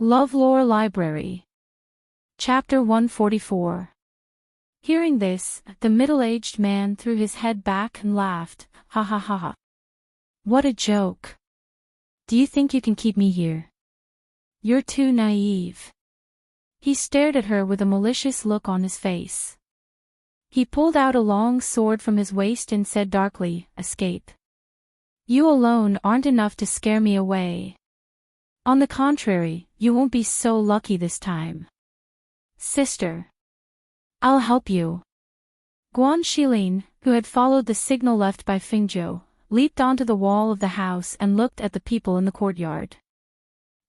LoveLore Library. Chapter 144. Hearing this, the middle-aged man threw his head back and laughed. Ha ha ha ha. What a joke. Do you think you can keep me here? You're too naive. He stared at her with a malicious look on his face. He pulled out a long sword from his waist and said darkly, "Escape. You alone aren't enough to scare me away. On the contrary, you won't be so lucky this time. Sister. I'll help you." Guan Shilin, who had followed the signal left by Fingzhou, leaped onto the wall of the house and looked at the people in the courtyard.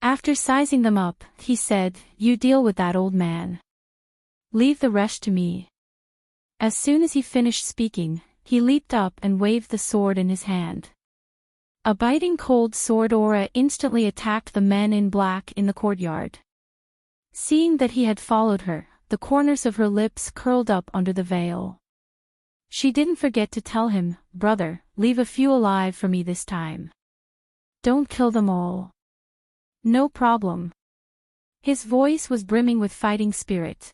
After sizing them up, he said, "You deal with that old man. Leave the rest to me." As soon as he finished speaking, he leaped up and waved the sword in his hand. A biting cold sword aura instantly attacked the men in black in the courtyard. Seeing that he had followed her, the corners of her lips curled up under the veil. She didn't forget to tell him, "Brother, leave a few alive for me this time. Don't kill them all." "No problem." His voice was brimming with fighting spirit.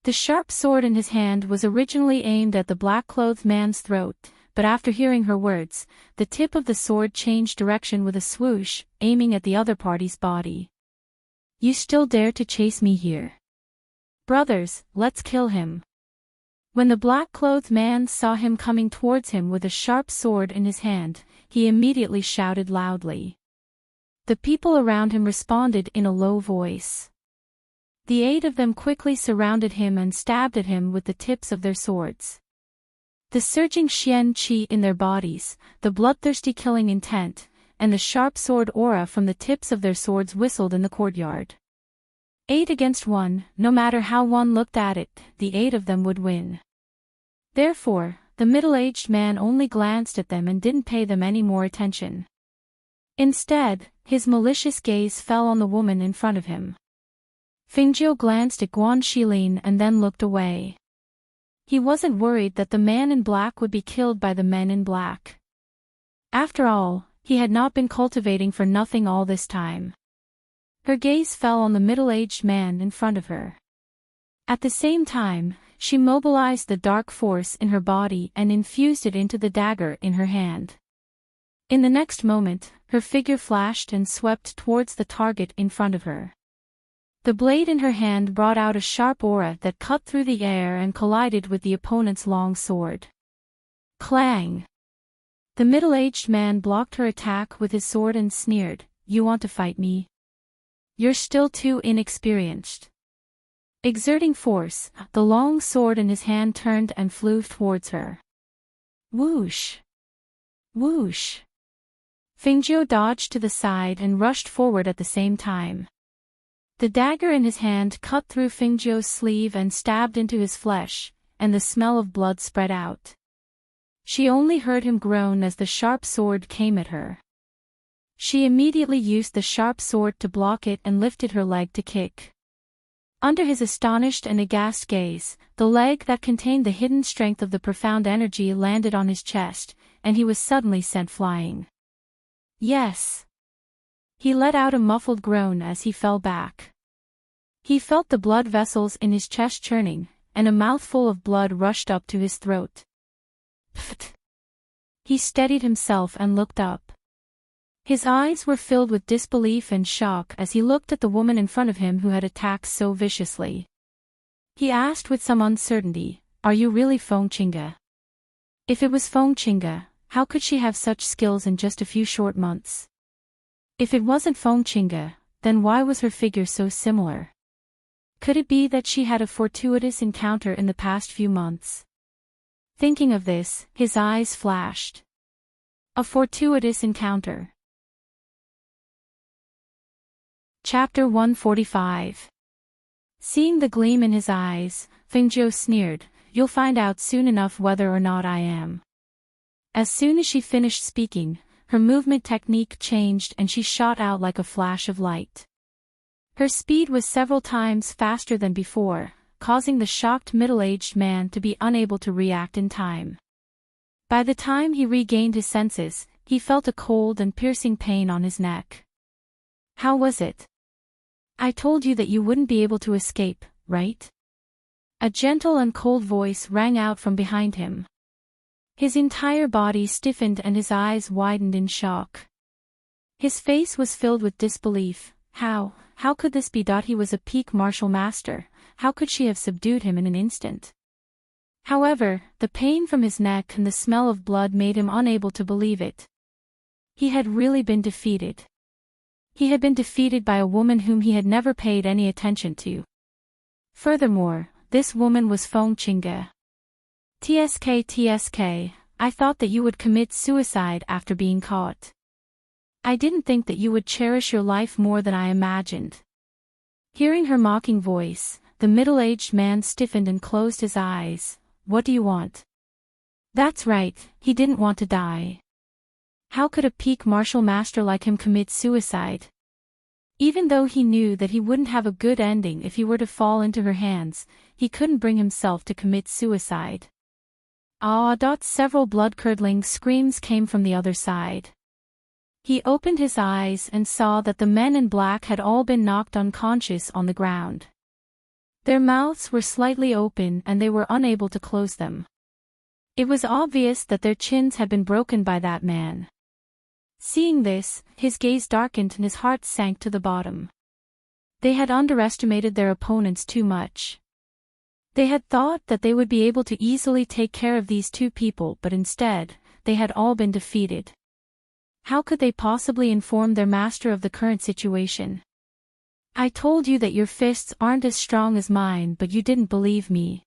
The sharp sword in his hand was originally aimed at the black-clothed man's throat, but after hearing her words, the tip of the sword changed direction with a swoosh, aiming at the other party's body. "You still dare to chase me here? Brothers, let's kill him." When the black-clothed man saw him coming towards him with a sharp sword in his hand, he immediately shouted loudly. The people around him responded in a low voice. The 8 of them quickly surrounded him and stabbed at him with the tips of their swords. The surging xian qi in their bodies, the bloodthirsty killing intent, and the sharp sword aura from the tips of their swords whistled in the courtyard. 8 against 1, no matter how one looked at it, the 8 of them would win. Therefore, the middle-aged man only glanced at them and didn't pay them any more attention. Instead, his malicious gaze fell on the woman in front of him. Fingzhou glanced at Guan Shilin and then looked away. He wasn't worried that the man in black would be killed by the men in black. After all, he had not been cultivating for nothing all this time. Her gaze fell on the middle-aged man in front of her. At the same time, she mobilized the dark force in her body and infused it into the dagger in her hand. In the next moment, her figure flashed and swept towards the target in front of her. The blade in her hand brought out a sharp aura that cut through the air and collided with the opponent's long sword. Clang! The middle-aged man blocked her attack with his sword and sneered, "You want to fight me? You're still too inexperienced." Exerting force, the long sword in his hand turned and flew towards her. Whoosh! Whoosh! Fingzhou dodged to the side and rushed forward at the same time. The dagger in his hand cut through Fingzhou's sleeve and stabbed into his flesh, and the smell of blood spread out. She only heard him groan as the sharp sword came at her. She immediately used the sharp sword to block it and lifted her leg to kick. Under his astonished and aghast gaze, the leg that contained the hidden strength of the profound energy landed on his chest, and he was suddenly sent flying. Yes! He let out a muffled groan as he fell back. He felt the blood vessels in his chest churning, and a mouthful of blood rushed up to his throat. Pfft! He steadied himself and looked up. His eyes were filled with disbelief and shock as he looked at the woman in front of him who had attacked so viciously. He asked with some uncertainty, "Are you really Feng Qingge? If it was Feng Qingge, how could she have such skills in just a few short months? If it wasn't Feng Qingge, then why was her figure so similar? Could it be that she had a fortuitous encounter in the past few months?" Thinking of this, his eyes flashed. A fortuitous encounter. Chapter 145. Seeing the gleam in his eyes, Fingzhou sneered, "You'll find out soon enough whether or not I am." As soon as she finished speaking, her movement technique changed and she shot out like a flash of light. Her speed was several times faster than before, causing the shocked middle-aged man to be unable to react in time. By the time he regained his senses, he felt a cold and piercing pain on his neck. How was it? I told you that you wouldn't be able to escape, right? A gentle and cold voice rang out from behind him. His entire body stiffened and his eyes widened in shock. His face was filled with disbelief. How could this be? He was a peak martial master. How could she have subdued him in an instant? However, the pain from his neck and the smell of blood made him unable to believe it. He had really been defeated. He had been defeated by a woman whom he had never paid any attention to. Furthermore, this woman was Feng Qingge. TSK, I thought that you would commit suicide after being caught. I didn't think that you would cherish your life more than I imagined. Hearing her mocking voice, the middle-aged man stiffened and closed his eyes. What do you want? That's right, he didn't want to die. How could a peak martial master like him commit suicide? Even though he knew that he wouldn't have a good ending if he were to fall into her hands, he couldn't bring himself to commit suicide. Several blood-curdling screams came from the other side. He opened his eyes and saw that the men in black had all been knocked unconscious on the ground. Their mouths were slightly open and they were unable to close them. It was obvious that their chins had been broken by that man. Seeing this, his gaze darkened and his heart sank to the bottom. They had underestimated their opponents too much. They had thought that they would be able to easily take care of these two people, but instead, they had all been defeated. How could they possibly inform their master of the current situation? I told you that your fists aren't as strong as mine, but you didn't believe me.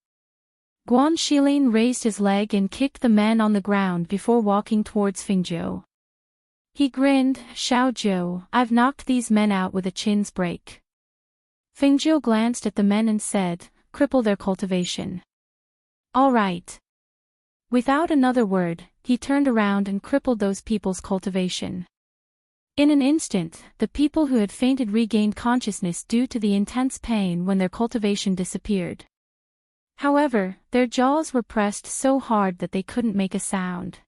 Guan Shilin raised his leg and kicked the men on the ground before walking towards Fengzhou. He grinned. Xiao Zhou, I've knocked these men out with a chin's break. Fengzhou glanced at the men and said, cripple their cultivation. All right. Without another word, he turned around and crippled those people's cultivation. In an instant, the people who had fainted regained consciousness due to the intense pain when their cultivation disappeared. However, their jaws were pressed so hard that they couldn't make a sound.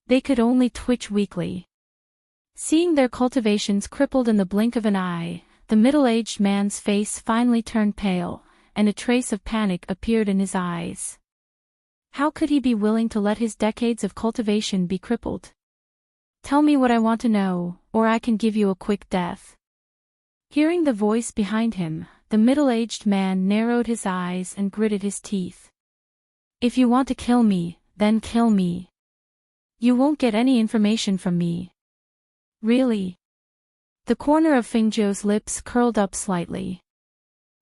They could only twitch weakly. Seeing their cultivations crippled in the blink of an eye, the middle-aged man's face finally turned pale, and a trace of panic appeared in his eyes. How could he be willing to let his decades of cultivation be crippled? Tell me what I want to know, or I can give you a quick death. Hearing the voice behind him, the middle-aged man narrowed his eyes and gritted his teeth. If you want to kill me, then kill me. You won't get any information from me. Really? The corner of Fengzhou's lips curled up slightly.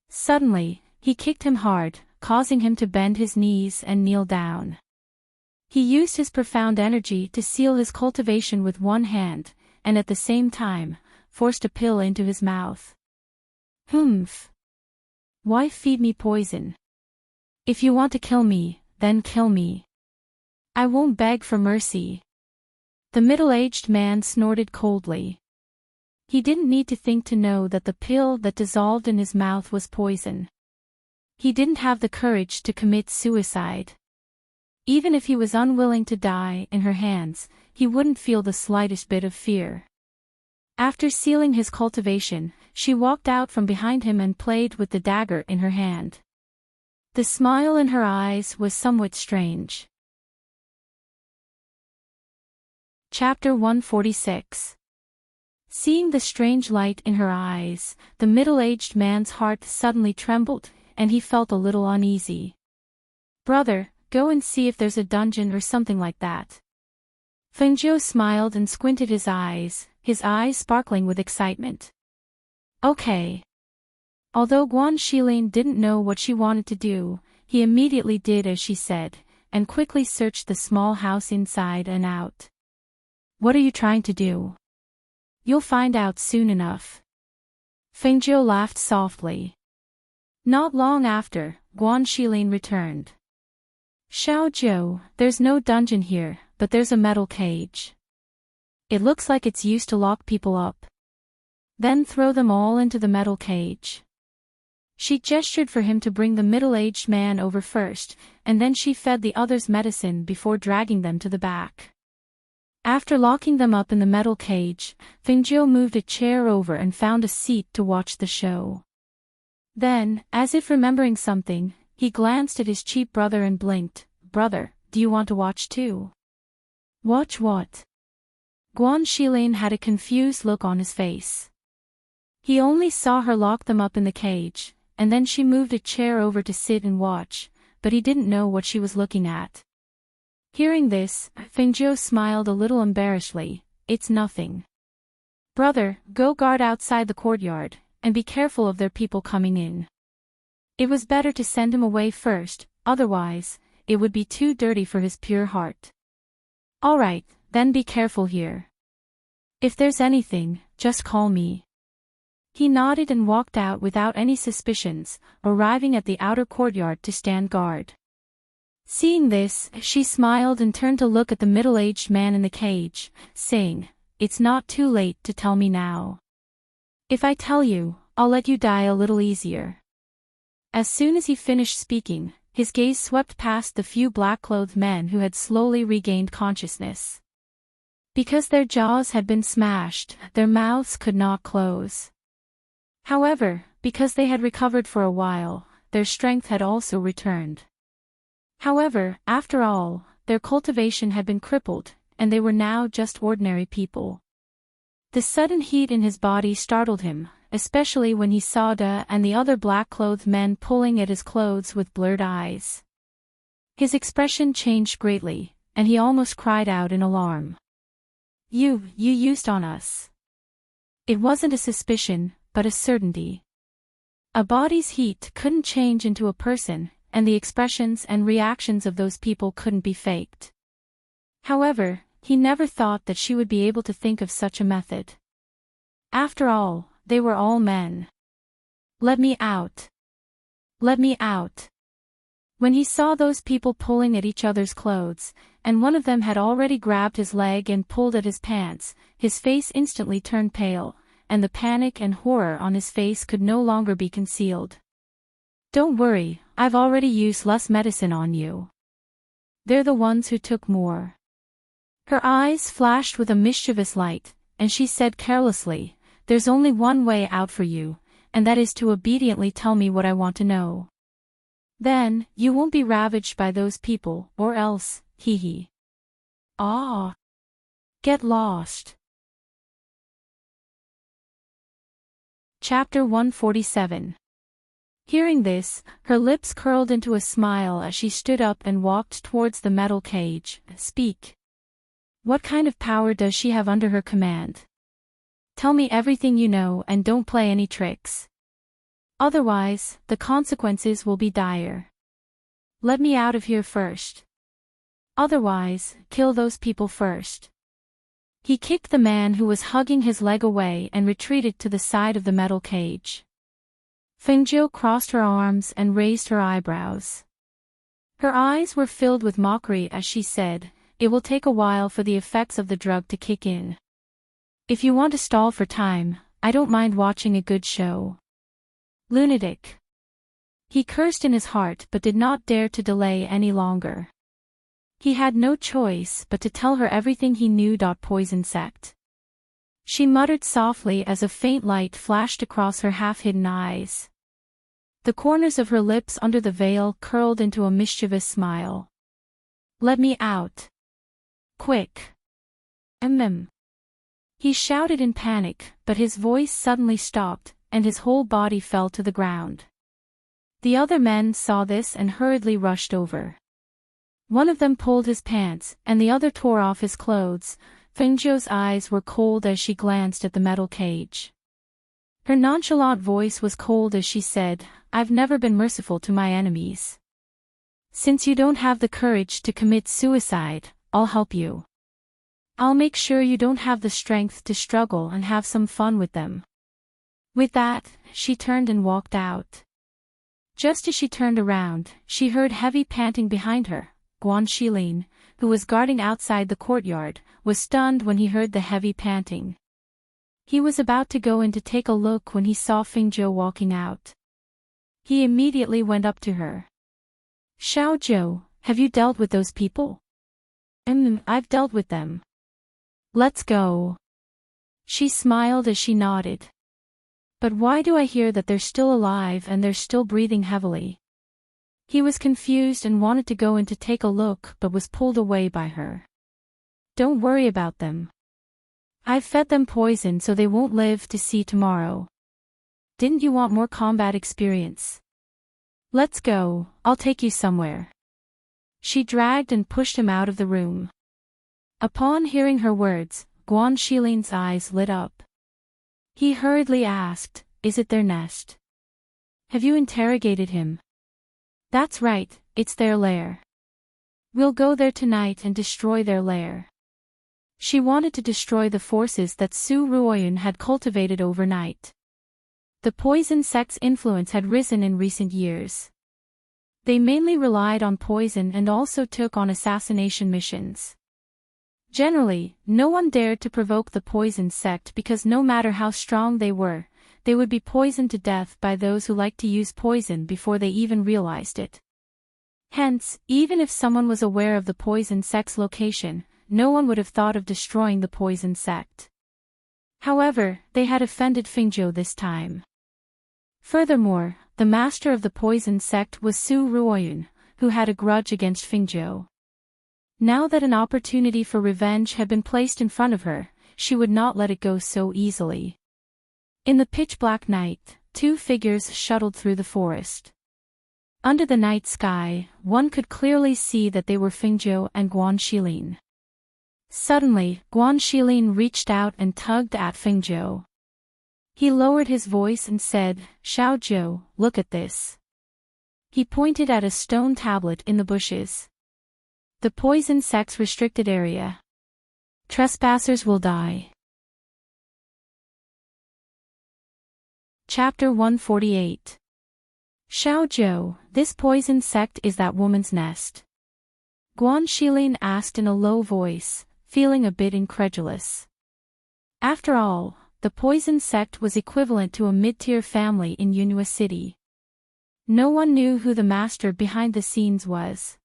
Suddenly, he kicked him hard, causing him to bend his knees and kneel down. He used his profound energy to seal his cultivation with one hand, and at the same time, forced a pill into his mouth. Humph. Why feed me poison? If you want to kill me, then kill me. I won't beg for mercy. The middle-aged man snorted coldly. He didn't need to think to know that the pill that dissolved in his mouth was poison. He didn't have the courage to commit suicide. Even if he was unwilling to die in her hands, he wouldn't feel the slightest bit of fear. After sealing his cultivation, she walked out from behind him and played with the dagger in her hand. The smile in her eyes was somewhat strange. Chapter 146. Seeing the strange light in her eyes, the middle-aged man's heart suddenly trembled, and he felt a little uneasy. Brother, go and see if there's a dungeon or something like that. Fengzhou smiled and squinted his eyes sparkling with excitement. Okay. Although Guan Shilin didn't know what she wanted to do, he immediately did as she said, and quickly searched the small house inside and out. What are you trying to do? You'll find out soon enough. Fengzhou laughed softly. Not long after, Guan Shilin returned. Xiao Zhou, there's no dungeon here, but there's a metal cage. It looks like it's used to lock people up. Then throw them all into the metal cage. She gestured for him to bring the middle-aged man over first, and then she fed the others medicine before dragging them to the back. After locking them up in the metal cage, Fengjiu moved a chair over and found a seat to watch the show. Then, as if remembering something, he glanced at his cheap brother and blinked. "Brother, do you want to watch too?" "Watch what?" Guan Shilin had a confused look on his face. He only saw her lock them up in the cage, and then she moved a chair over to sit and watch, but he didn't know what she was looking at. Hearing this, Fengjiu smiled a little embarrassedly. "It's nothing. Brother, go guard outside the courtyard, and be careful of their people coming in." It was better to send him away first, otherwise, it would be too dirty for his pure heart. "All right, then be careful here. If there's anything, just call me." He nodded and walked out without any suspicions, arriving at the outer courtyard to stand guard. Seeing this, she smiled and turned to look at the middle-aged man in the cage, saying, "It's not too late to tell me now. If I tell you, I'll let you die a little easier." As soon as he finished speaking, his gaze swept past the few black-clothed men who had slowly regained consciousness. Because their jaws had been smashed, their mouths could not close. However, because they had recovered for a while, their strength had also returned. However, after all, their cultivation had been crippled, and they were now just ordinary people. The sudden heat in his body startled him, especially when he saw Da and the other black-clothed men pulling at his clothes with blurred eyes. His expression changed greatly, and he almost cried out in alarm. You used on us." It wasn't a suspicion, but a certainty. A body's heat couldn't change into a person, and the expressions and reactions of those people couldn't be faked. However, he never thought that she would be able to think of such a method. After all, they were all men. "Let me out! Let me out!" When he saw those people pulling at each other's clothes, and one of them had already grabbed his leg and pulled at his pants, his face instantly turned pale, and the panic and horror on his face could no longer be concealed. "Don't worry, I've already used less medicine on you. They're the ones who took more." Her eyes flashed with a mischievous light, and she said carelessly, "There's only one way out for you, and that is to obediently tell me what I want to know. Then, you won't be ravaged by those people, or else, hee. Ah. Get lost." Chapter 147. Hearing this, her lips curled into a smile as she stood up and walked towards the metal cage. "Speak. What kind of power does she have under her command? Tell me everything you know and don't play any tricks. Otherwise, the consequences will be dire. Let me out of here first. Otherwise, kill those people first." He kicked the man who was hugging his leg away and retreated to the side of the metal cage. Fengjiu crossed her arms and raised her eyebrows. Her eyes were filled with mockery as she said, "It will take a while for the effects of the drug to kick in. If you want to stall for time, I don't mind watching a good show." Lunatic. He cursed in his heart but did not dare to delay any longer. He had no choice but to tell her everything he knew. Poison sect. She muttered softly as a faint light flashed across her half-hidden eyes. The corners of her lips under the veil curled into a mischievous smile. "Let me out. Quick. He shouted in panic, but his voice suddenly stopped, and his whole body fell to the ground. The other men saw this and hurriedly rushed over. One of them pulled his pants, and the other tore off his clothes. Fengjiu's eyes were cold as she glanced at the metal cage. Her nonchalant voice was cold as she said, "I've never been merciful to my enemies. Since you don't have the courage to commit suicide, I'll help you. I'll make sure you don't have the strength to struggle and have some fun with them." With that, she turned and walked out. Just as she turned around, she heard heavy panting behind her. Guan Shilin, who was guarding outside the courtyard, was stunned when he heard the heavy panting. He was about to go in to take a look when he saw Fengjiu walking out. He immediately went up to her. "Xiaozhou, have you dealt with those people?" I've dealt with them. Let's go. She smiled as she nodded. But why do I hear that they're still alive and they're still breathing heavily? He was confused and wanted to go in to take a look but was pulled away by her. Don't worry about them. I've fed them poison so they won't live to see tomorrow. Didn't you want more combat experience? Let's go, I'll take you somewhere. She dragged and pushed him out of the room. Upon hearing her words, Guan Shilin's eyes lit up. He hurriedly asked, is it their nest? Have you interrogated him? That's right, it's their lair. We'll go there tonight and destroy their lair. She wanted to destroy the forces that Su Ruoyun had cultivated overnight. The poison sect's influence had risen in recent years. They mainly relied on poison and also took on assassination missions. Generally, no one dared to provoke the poison sect because no matter how strong they were, they would be poisoned to death by those who liked to use poison before they even realized it. Hence, even if someone was aware of the poison sect's location, no one would have thought of destroying the poison sect. However, they had offended Fingzhou this time. Furthermore, the master of the poison sect was Su Ruoyun, who had a grudge against Fingzhou. Now that an opportunity for revenge had been placed in front of her, she would not let it go so easily. In the pitch-black night, two figures shuttled through the forest. Under the night sky, one could clearly see that they were Fingzhou and Guan Shilin. Suddenly, Guan Shilin reached out and tugged at Fingzhou. He lowered his voice and said, Xiao Zhou, look at this. He pointed at a stone tablet in the bushes. The poison sect's restricted area. Trespassers will die. Chapter 148. Xiao Zhou, this poison sect is that woman's nest? Guan Shilin asked in a low voice, feeling a bit incredulous. After all, the poison sect was equivalent to a mid-tier family in Yunhua City. No one knew who the master behind the scenes was.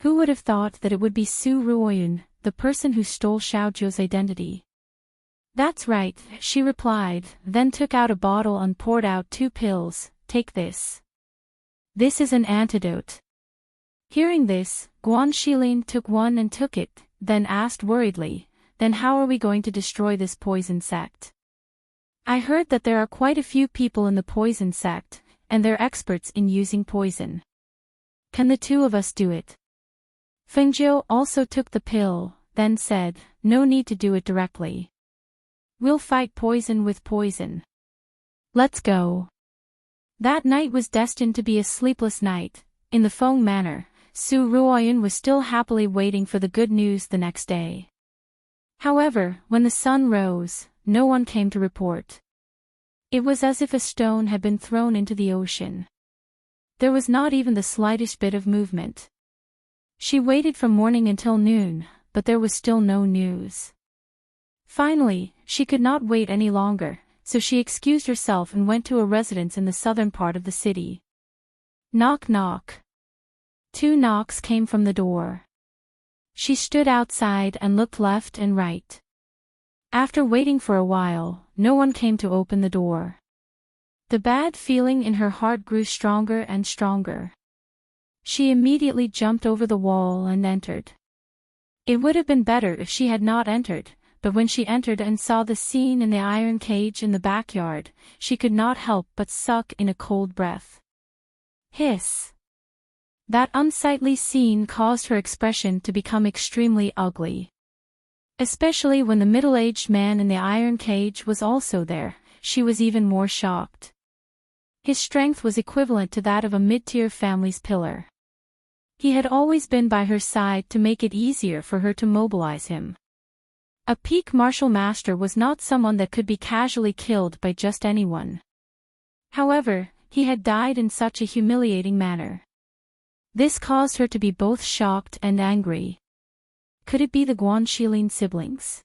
Who would have thought that it would be Su Ruoyun, the person who stole Xiao Zhou's identity? That's right, she replied, then took out a bottle and poured out 2 pills, take this. This is an antidote. Hearing this, Guan Shilin took one and took it, then asked worriedly, then how are we going to destroy this poison sect? I heard that there are quite a few people in the poison sect, and they're experts in using poison. Can the two of us do it? Fengzhou also took the pill, then said, no need to do it directly. We'll fight poison with poison. Let's go. That night was destined to be a sleepless night. In the Feng Manor, Su Ruoyun was still happily waiting for the good news the next day. However, when the sun rose, no one came to report. It was as if a stone had been thrown into the ocean. There was not even the slightest bit of movement. She waited from morning until noon, but there was still no news. Finally, she could not wait any longer, so she excused herself and went to a residence in the southern part of the city. Knock knock. 2 knocks came from the door. She stood outside and looked left and right. After waiting for a while, no one came to open the door. The bad feeling in her heart grew stronger and stronger. She immediately jumped over the wall and entered. It would have been better if she had not entered, but when she entered and saw the scene in the iron cage in the backyard, she could not help but suck in a cold breath. Hiss. That unsightly scene caused her expression to become extremely ugly. Especially when the middle-aged man in the iron cage was also there, she was even more shocked. His strength was equivalent to that of a mid-tier family's pillar. He had always been by her side to make it easier for her to mobilize him. A peak martial master was not someone that could be casually killed by just anyone. However, he had died in such a humiliating manner. This caused her to be both shocked and angry. Could it be the Guan Shilin siblings?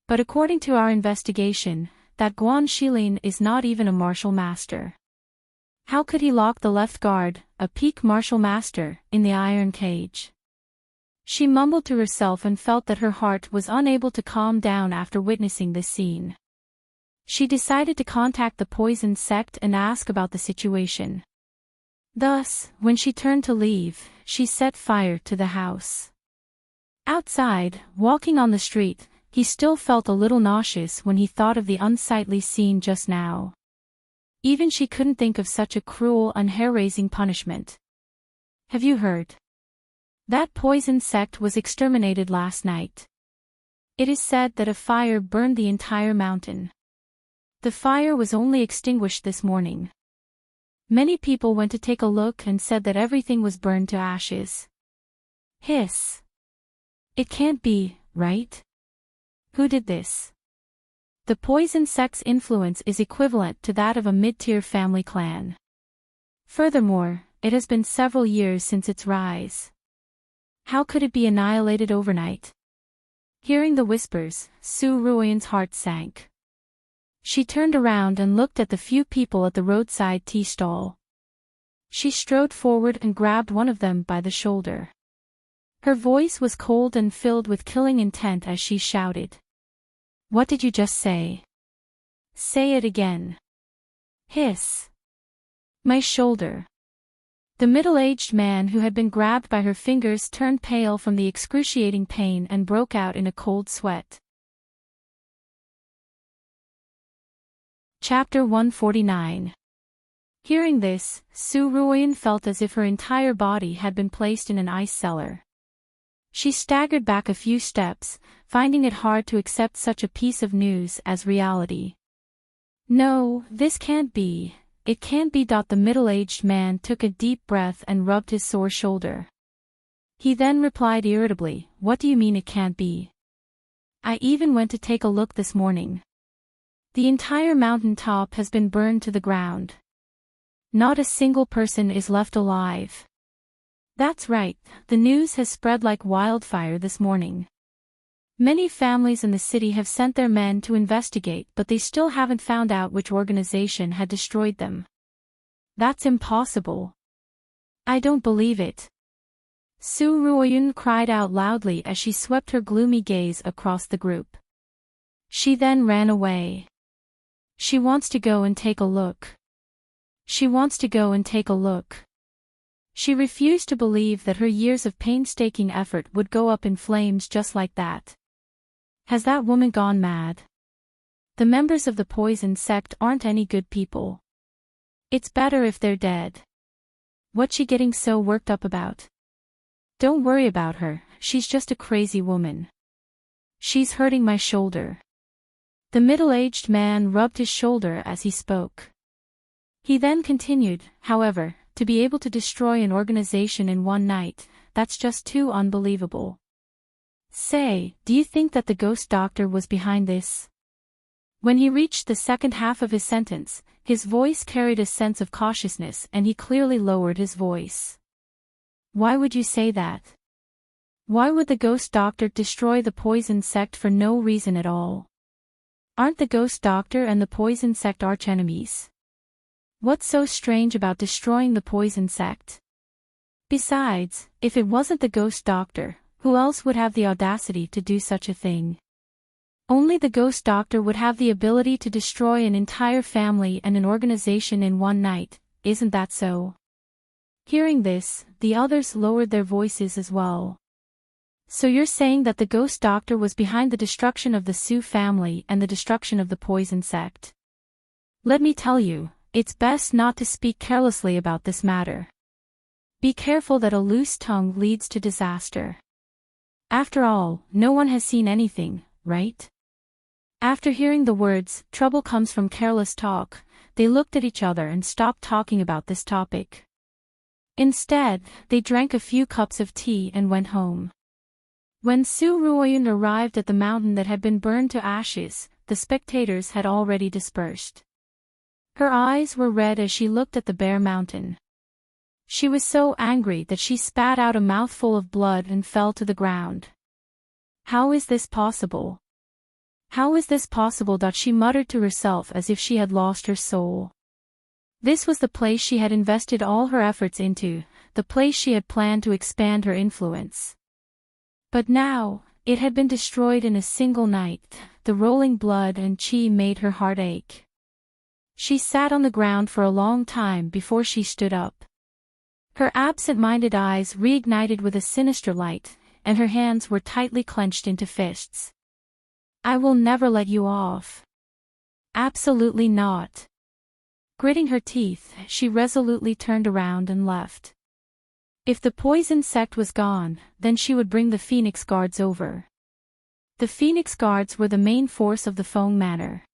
But according to our investigation, that Guan Shilin is not even a martial master. How could he lock the left guard, a peak martial master, in the iron cage? She mumbled to herself and felt that her heart was unable to calm down after witnessing this scene. She decided to contact the poison sect and ask about the situation. Thus, when she turned to leave, she set fire to the house. Outside, walking on the street, he still felt a little nauseous when he thought of the unsightly scene just now. Even she couldn't think of such a cruel and hair-raising punishment. Have you heard? That poison sect was exterminated last night. It is said that a fire burned the entire mountain. The fire was only extinguished this morning. Many people went to take a look and said that everything was burned to ashes. Hiss. It can't be, right? Who did this? The poison sect's influence is equivalent to that of a mid-tier family clan. Furthermore, it has been several years since its rise. How could it be annihilated overnight? Hearing the whispers, Su Ruoyan's heart sank. She turned around and looked at the few people at the roadside tea stall. She strode forward and grabbed one of them by the shoulder. Her voice was cold and filled with killing intent as she shouted. What did you just say? Say it again. Hiss. My shoulder. The middle-aged man who had been grabbed by her fingers turned pale from the excruciating pain and broke out in a cold sweat. Chapter 149. Hearing this, Su Ruoyan felt as if her entire body had been placed in an ice cellar. She staggered back a few steps, finding it hard to accept such a piece of news as reality. No, this can't be. It can't be. The middle-aged man took a deep breath and rubbed his sore shoulder. He then replied irritably, What do you mean it can't be? I even went to take a look this morning. The entire mountain top has been burned to the ground. Not a single person is left alive. That's right, the news has spread like wildfire this morning. Many families in the city have sent their men to investigate, but they still haven't found out which organization had destroyed them. That's impossible. I don't believe it. Su Ruoyan cried out loudly as she swept her gloomy gaze across the group. She then ran away. She wants to go and take a look. She wants to go and take a look. She refused to believe that her years of painstaking effort would go up in flames just like that. Has that woman gone mad? The members of the poison sect aren't any good people. It's better if they're dead. What's she getting so worked up about? Don't worry about her, she's just a crazy woman. She's hurting my shoulder. The middle-aged man rubbed his shoulder as he spoke. He then continued, however, to be able to destroy an organization in one night, that's just too unbelievable. Say, do you think that the ghost doctor was behind this? When he reached the second half of his sentence, his voice carried a sense of cautiousness and he clearly lowered his voice. Why would you say that? Why would the ghost doctor destroy the poison sect for no reason at all? Aren't the ghost doctor and the poison sect archenemies? What's so strange about destroying the poison sect? Besides, if it wasn't the ghost doctor, who else would have the audacity to do such a thing? Only the ghost doctor would have the ability to destroy an entire family and an organization in one night, isn't that so? Hearing this, the others lowered their voices as well. So you're saying that the ghost doctor was behind the destruction of the Su family and the destruction of the poison sect? Let me tell you, it's best not to speak carelessly about this matter. Be careful that a loose tongue leads to disaster. After all, no one has seen anything, right? After hearing the words, trouble comes from careless talk, they looked at each other and stopped talking about this topic. Instead, they drank a few cups of tea and went home. When Su Ruoyan arrived at the mountain that had been burned to ashes, the spectators had already dispersed. Her eyes were red as she looked at the bare mountain. She was so angry that she spat out a mouthful of blood and fell to the ground. How is this possible? How is this possible? She muttered to herself as if she had lost her soul. This was the place she had invested all her efforts into, the place she had planned to expand her influence. But now, it had been destroyed in a single night. The rolling blood and chi made her heart ache. She sat on the ground for a long time before she stood up. Her absent-minded eyes reignited with a sinister light, and her hands were tightly clenched into fists. I will never let you off. Absolutely not. Gritting her teeth, she resolutely turned around and left. If the poison sect was gone, then she would bring the Phoenix Guards over. The Phoenix Guards were the main force of the Feng Manor.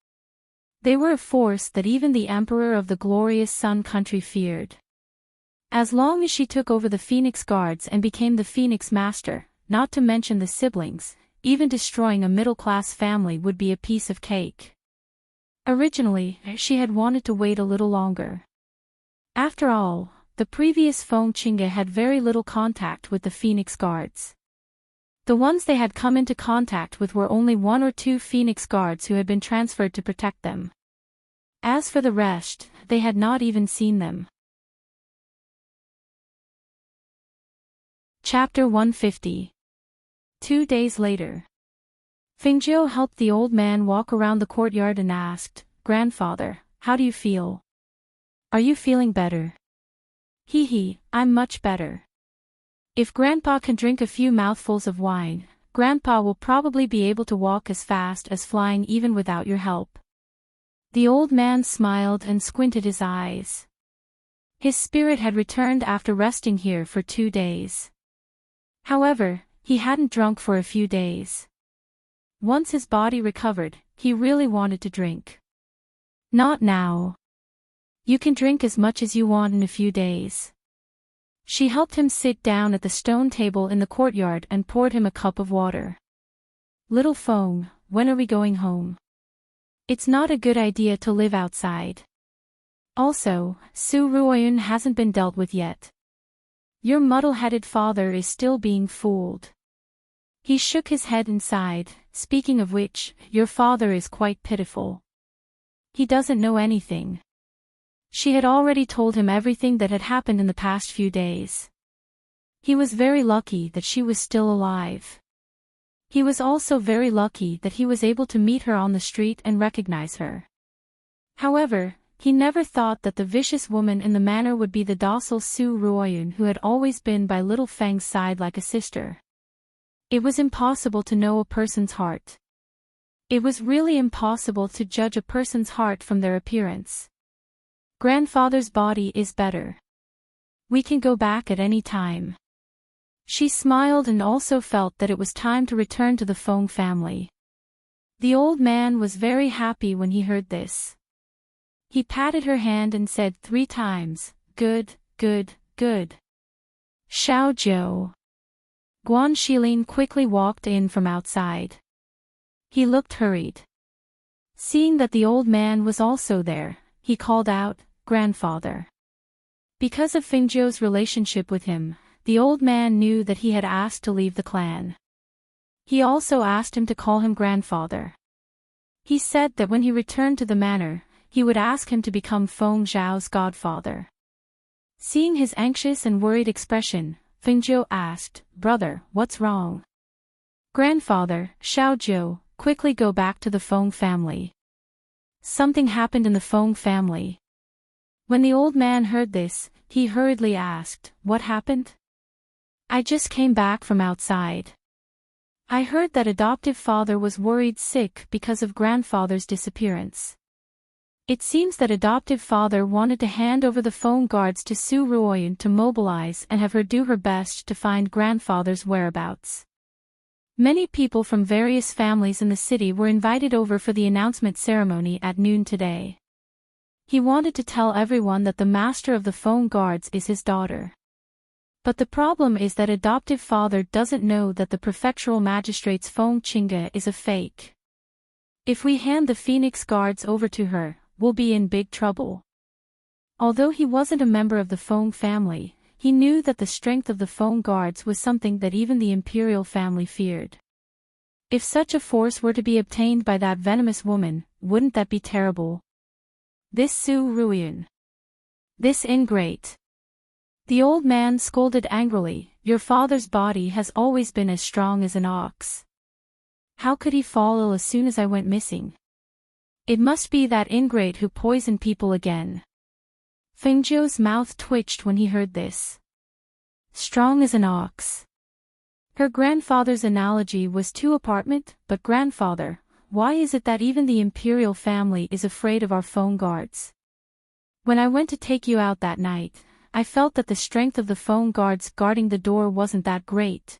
They were a force that even the Emperor of the glorious Sun Country feared. As long as she took over the Phoenix Guards and became the Phoenix Master, not to mention the siblings, even destroying a middle-class family would be a piece of cake. Originally, she had wanted to wait a little longer. After all, the previous Feng Qingge had very little contact with the Phoenix Guards. The ones they had come into contact with were only 1 or 2 Phoenix Guards who had been transferred to protect them. As for the rest, they had not even seen them. Chapter 150. 2 days later. Fengjiu helped the old man walk around the courtyard and asked, "Grandfather, how do you feel? Are you feeling better?" "Hee, I'm much better. If Grandpa can drink a few mouthfuls of wine, Grandpa will probably be able to walk as fast as flying even without your help." The old man smiled and squinted his eyes. His spirit had returned after resting here for 2 days. However, he hadn't drunk for a few days. Once his body recovered, he really wanted to drink. "Not now. You can drink as much as you want in a few days." She helped him sit down at the stone table in the courtyard and poured him a cup of water. "Little Feng, when are we going home? It's not a good idea to live outside. Also, Su Ruoyun hasn't been dealt with yet. Your muddle-headed father is still being fooled." He shook his head and sighed. "Speaking of which, your father is quite pitiful. He doesn't know anything." She had already told him everything that had happened in the past few days. He was very lucky that she was still alive. He was also very lucky that he was able to meet her on the street and recognize her. However, he never thought that the vicious woman in the manor would be the docile Su Ruoyun who had always been by little Feng's side like a sister. It was impossible to know a person's heart. It was really impossible to judge a person's heart from their appearance. Grandfather's body is better. We can go back at any time. She smiled and also felt that it was time to return to the Feng family. The old man was very happy when he heard this. He patted her hand and said 3 times, "Good, good, good." "Xiao Zhou." Guan Shilin quickly walked in from outside. He looked hurried. Seeing that the old man was also there, he called out, "Grandfather." Because of Fengjiu's relationship with him, the old man knew that he had asked to leave the clan. He also asked him to call him grandfather. He said that when he returned to the manor, he would ask him to become Feng Zhao's godfather. Seeing his anxious and worried expression, Fengjiu asked, "Brother, what's wrong?" "Grandfather, Xiao Zhou, quickly go back to the Feng family. Something happened in the Feng family." When the old man heard this, he hurriedly asked, "What happened?" "I just came back from outside. I heard that adoptive father was worried sick because of grandfather's disappearance. It seems that adoptive father wanted to hand over the Feng guards to Su Ruoyun to mobilize and have her do her best to find grandfather's whereabouts. Many people from various families in the city were invited over for the announcement ceremony at noon today. He wanted to tell everyone that the master of the Feng guards is his daughter. But the problem is that adoptive father doesn't know that the prefectural magistrate's Feng Qingge is a fake. If we hand the Phoenix guards over to her, we'll be in big trouble." Although he wasn't a member of the Feng family, he knew that the strength of the Feng guards was something that even the imperial family feared. If such a force were to be obtained by that venomous woman, wouldn't that be terrible? This Su Ruoyun. This ingrate. The old man scolded angrily, your father's body has always been as strong as an ox. How could he fall ill as soon as I went missing? It must be that ingrate who poisoned people again. Fengjiu's mouth twitched when he heard this. Strong as an ox. Her grandfather's analogy was too apartment, but grandfather, why is it that even the imperial family is afraid of our phone guards? When I went to take you out that night, I felt that the strength of the phone guards guarding the door wasn't that great.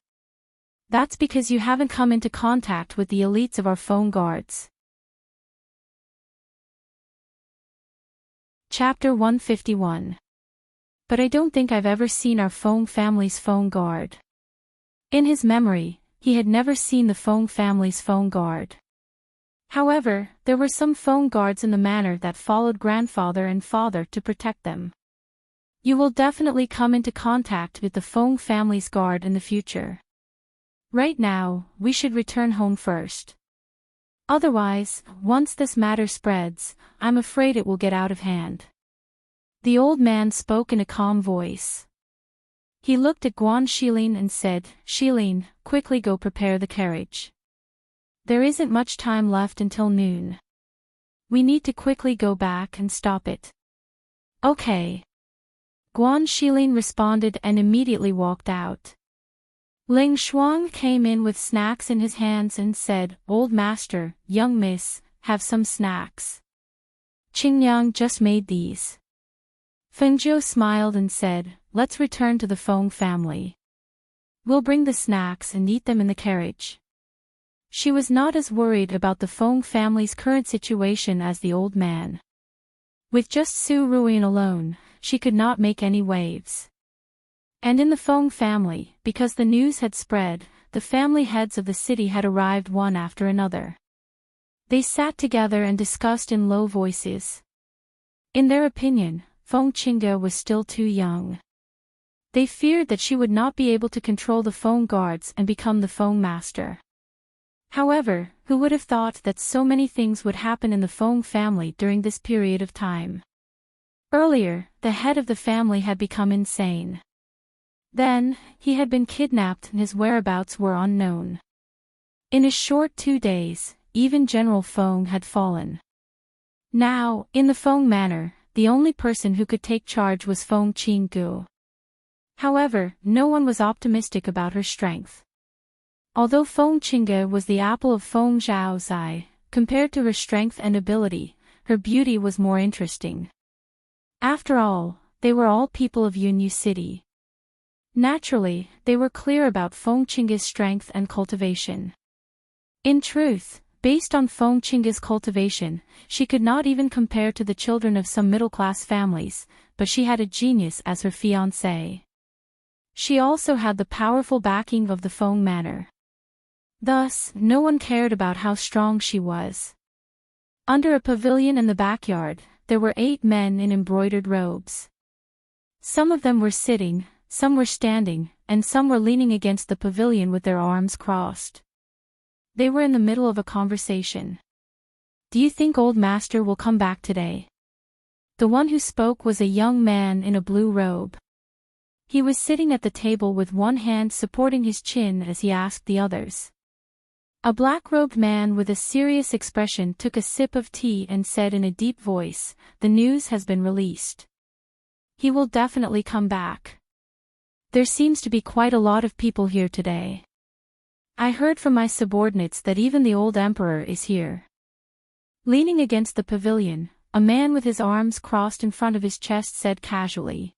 That's because you haven't come into contact with the elites of our phone guards. Chapter 151. But I don't think I've ever seen our Feng family's phone guard. In his memory, he had never seen the Feng family's phone guard. However, there were some phone guards in the manor that followed grandfather and father to protect them. You will definitely come into contact with the Feng family's guard in the future. Right now, we should return home first. Otherwise, once this matter spreads, I'm afraid it will get out of hand. The old man spoke in a calm voice. He looked at Guan Shilin and said, Shilin, quickly go prepare the carriage. There isn't much time left until noon. We need to quickly go back and stop it. Okay. Guan Shilin responded and immediately walked out. Ling Shuang came in with snacks in his hands and said, Old master, young miss, have some snacks. Qingyang just made these. Fengjiu smiled and said, Let's return to the Feng family. We'll bring the snacks and eat them in the carriage. She was not as worried about the Feng family's current situation as the old man. With just Su Ruian alone, she could not make any waves. And in the Feng family, because the news had spread, the family heads of the city had arrived one after another. They sat together and discussed in low voices. In their opinion, Feng Qingge was still too young. They feared that she would not be able to control the Feng guards and become the Feng master. However, who would have thought that so many things would happen in the Feng family during this period of time? Earlier, the head of the family had become insane. Then, he had been kidnapped and his whereabouts were unknown. In a short 2 days, even General Feng had fallen. Now, in the Feng manor, the only person who could take charge was Feng Qinggu. However, no one was optimistic about her strength. Although Feng Qingge was the apple of Feng Zhao's eye, compared to her strength and ability, her beauty was more interesting. After all, they were all people of Yunyu City. Naturally, they were clear about Feng Qingge's strength and cultivation. In truth, based on Feng Qingge's cultivation, she could not even compare to the children of some middle-class families, but she had a genius as her fiancé. She also had the powerful backing of the Feng manor. Thus, no one cared about how strong she was. Under a pavilion in the backyard, there were 8 men in embroidered robes. Some of them were sitting, some were standing, and some were leaning against the pavilion with their arms crossed. They were in the middle of a conversation. Do you think old master will come back today? The one who spoke was a young man in a blue robe. He was sitting at the table with one hand supporting his chin as he asked the others. A black-robed man with a serious expression took a sip of tea and said in a deep voice, The news has been released. He will definitely come back. There seems to be quite a lot of people here today. I heard from my subordinates that even the old emperor is here. Leaning against the pavilion, a man with his arms crossed in front of his chest said casually.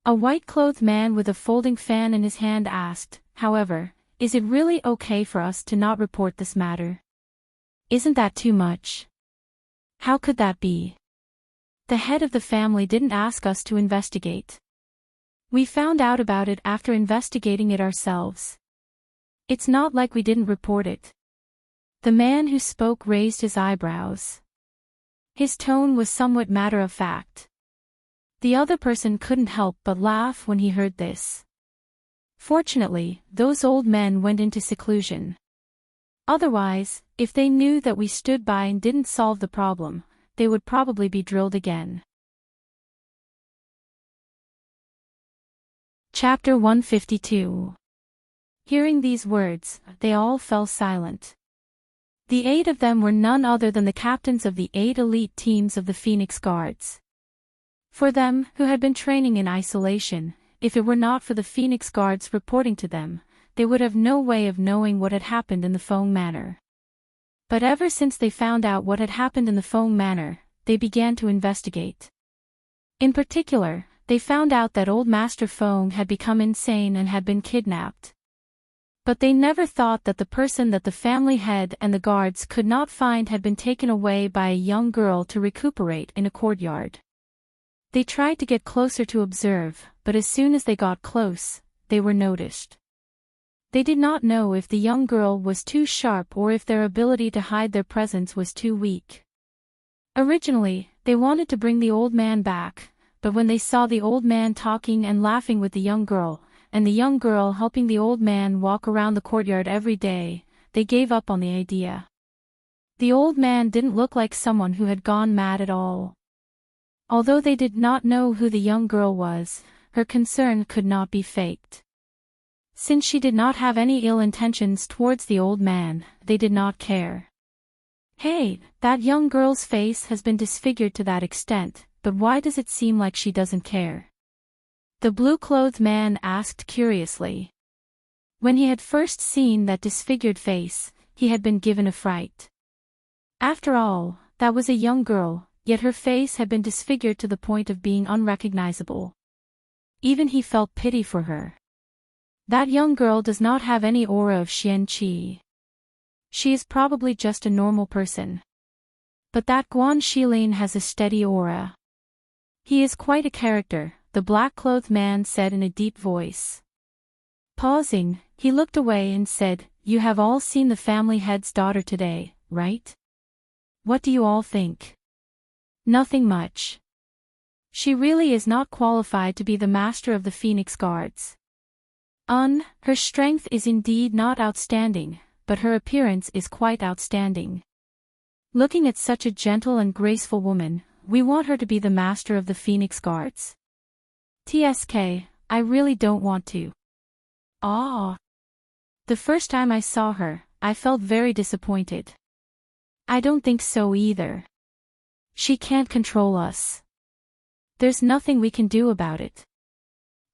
A white-clothed man with a folding fan in his hand asked, however, Is it really okay for us to not report this matter? Isn't that too much? How could that be? The head of the family didn't ask us to investigate. We found out about it after investigating it ourselves. It's not like we didn't report it. The man who spoke raised his eyebrows. His tone was somewhat matter-of-fact. The other person couldn't help but laugh when he heard this. Fortunately, those old men went into seclusion. Otherwise, if they knew that we stood by and didn't solve the problem, they would probably be drilled again. Chapter 152. Hearing these words, they all fell silent. The 8 of them were none other than the captains of the 8 elite teams of the Phoenix Guards. For them, who had been training in isolation, if it were not for the Phoenix Guards reporting to them, they would have no way of knowing what had happened in the Foam Manor. But ever since they found out what had happened in the Foam Manor, they began to investigate. In particular, they found out that old Master Foam had become insane and had been kidnapped. But they never thought that the person that the family head and the guards could not find had been taken away by a young girl to recuperate in a courtyard. They tried to get closer to observe, but as soon as they got close, they were noticed. They did not know if the young girl was too sharp or if their ability to hide their presence was too weak. Originally, they wanted to bring the old man back, but when they saw the old man talking and laughing with the young girl, and the young girl helping the old man walk around the courtyard every day, they gave up on the idea. The old man didn't look like someone who had gone mad at all. Although they did not know who the young girl was, her concern could not be faked. Since she did not have any ill intentions towards the old man, they did not care. Hey, that young girl's face has been disfigured to that extent, but why does it seem like she doesn't care? The blue-clothed man asked curiously. When he had first seen that disfigured face, he had been given a fright. After all, that was a young girl, yet her face had been disfigured to the point of being unrecognizable. Even he felt pity for her. That young girl does not have any aura of Xianqi. She is probably just a normal person. But that Guan Shilin has a steady aura. He is quite a character, the black-clothed man said in a deep voice. Pausing, he looked away and said, "You have all seen the family head's daughter today, right? What do you all think?" "Nothing much. She really is not qualified to be the master of the Phoenix Guards. Her strength is indeed not outstanding, but her appearance is quite outstanding. Looking at such a gentle and graceful woman, we want her to be the master of the Phoenix Guards. TSK, I really don't want to." The first time I saw her, I felt very disappointed. I don't think so either. She can't control us. There's nothing we can do about it.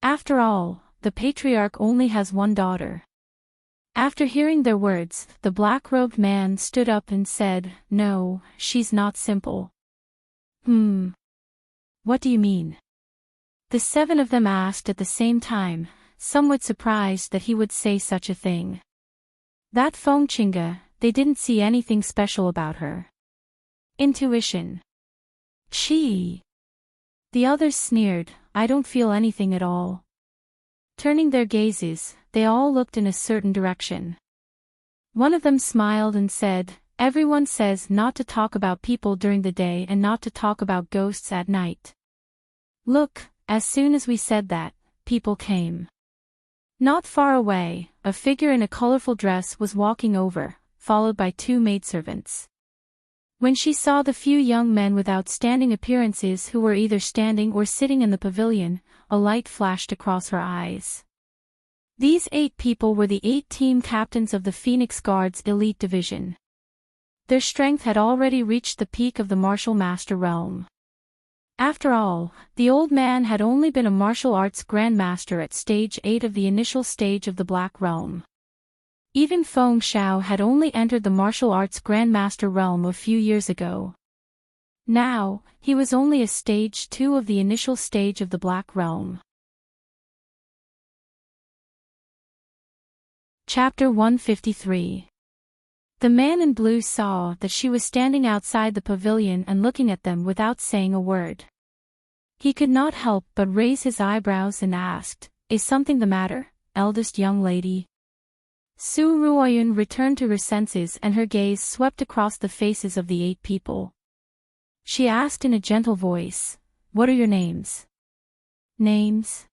After all, the patriarch only has one daughter. After hearing their words, the black-robed man stood up and said, "No, she's not simple." What do you mean?" The 7 of them asked at the same time, somewhat surprised that he would say such a thing. That Fengqinga, they didn't see anything special about her. Intuition. Chi. The others sneered, "I don't feel anything at all." Turning their gazes, they all looked in a certain direction. One of them smiled and said, "Everyone says not to talk about people during the day and not to talk about ghosts at night. Look, as soon as we said that, people came." Not far away, a figure in a colorful dress was walking over, followed by 2 maidservants. When she saw the few young men with outstanding appearances who were either standing or sitting in the pavilion, a light flashed across her eyes. These 8 people were the 8 team captains of the Phoenix Guards Elite Division. Their strength had already reached the peak of the martial master realm. After all, the old man had only been a martial arts grandmaster at stage 8 of the initial stage of the Black Realm. Even Feng Xiao had only entered the martial arts grandmaster realm a few years ago. Now, he was only a stage 2 of the initial stage of the Black Realm. Chapter 153. The man in blue saw that she was standing outside the pavilion and looking at them without saying a word. He could not help but raise his eyebrows and asked, "Is something the matter, eldest young lady?" Su Ruoyun returned to her senses and her gaze swept across the faces of the 8 people. She asked in a gentle voice, "What are your names?" "Names?"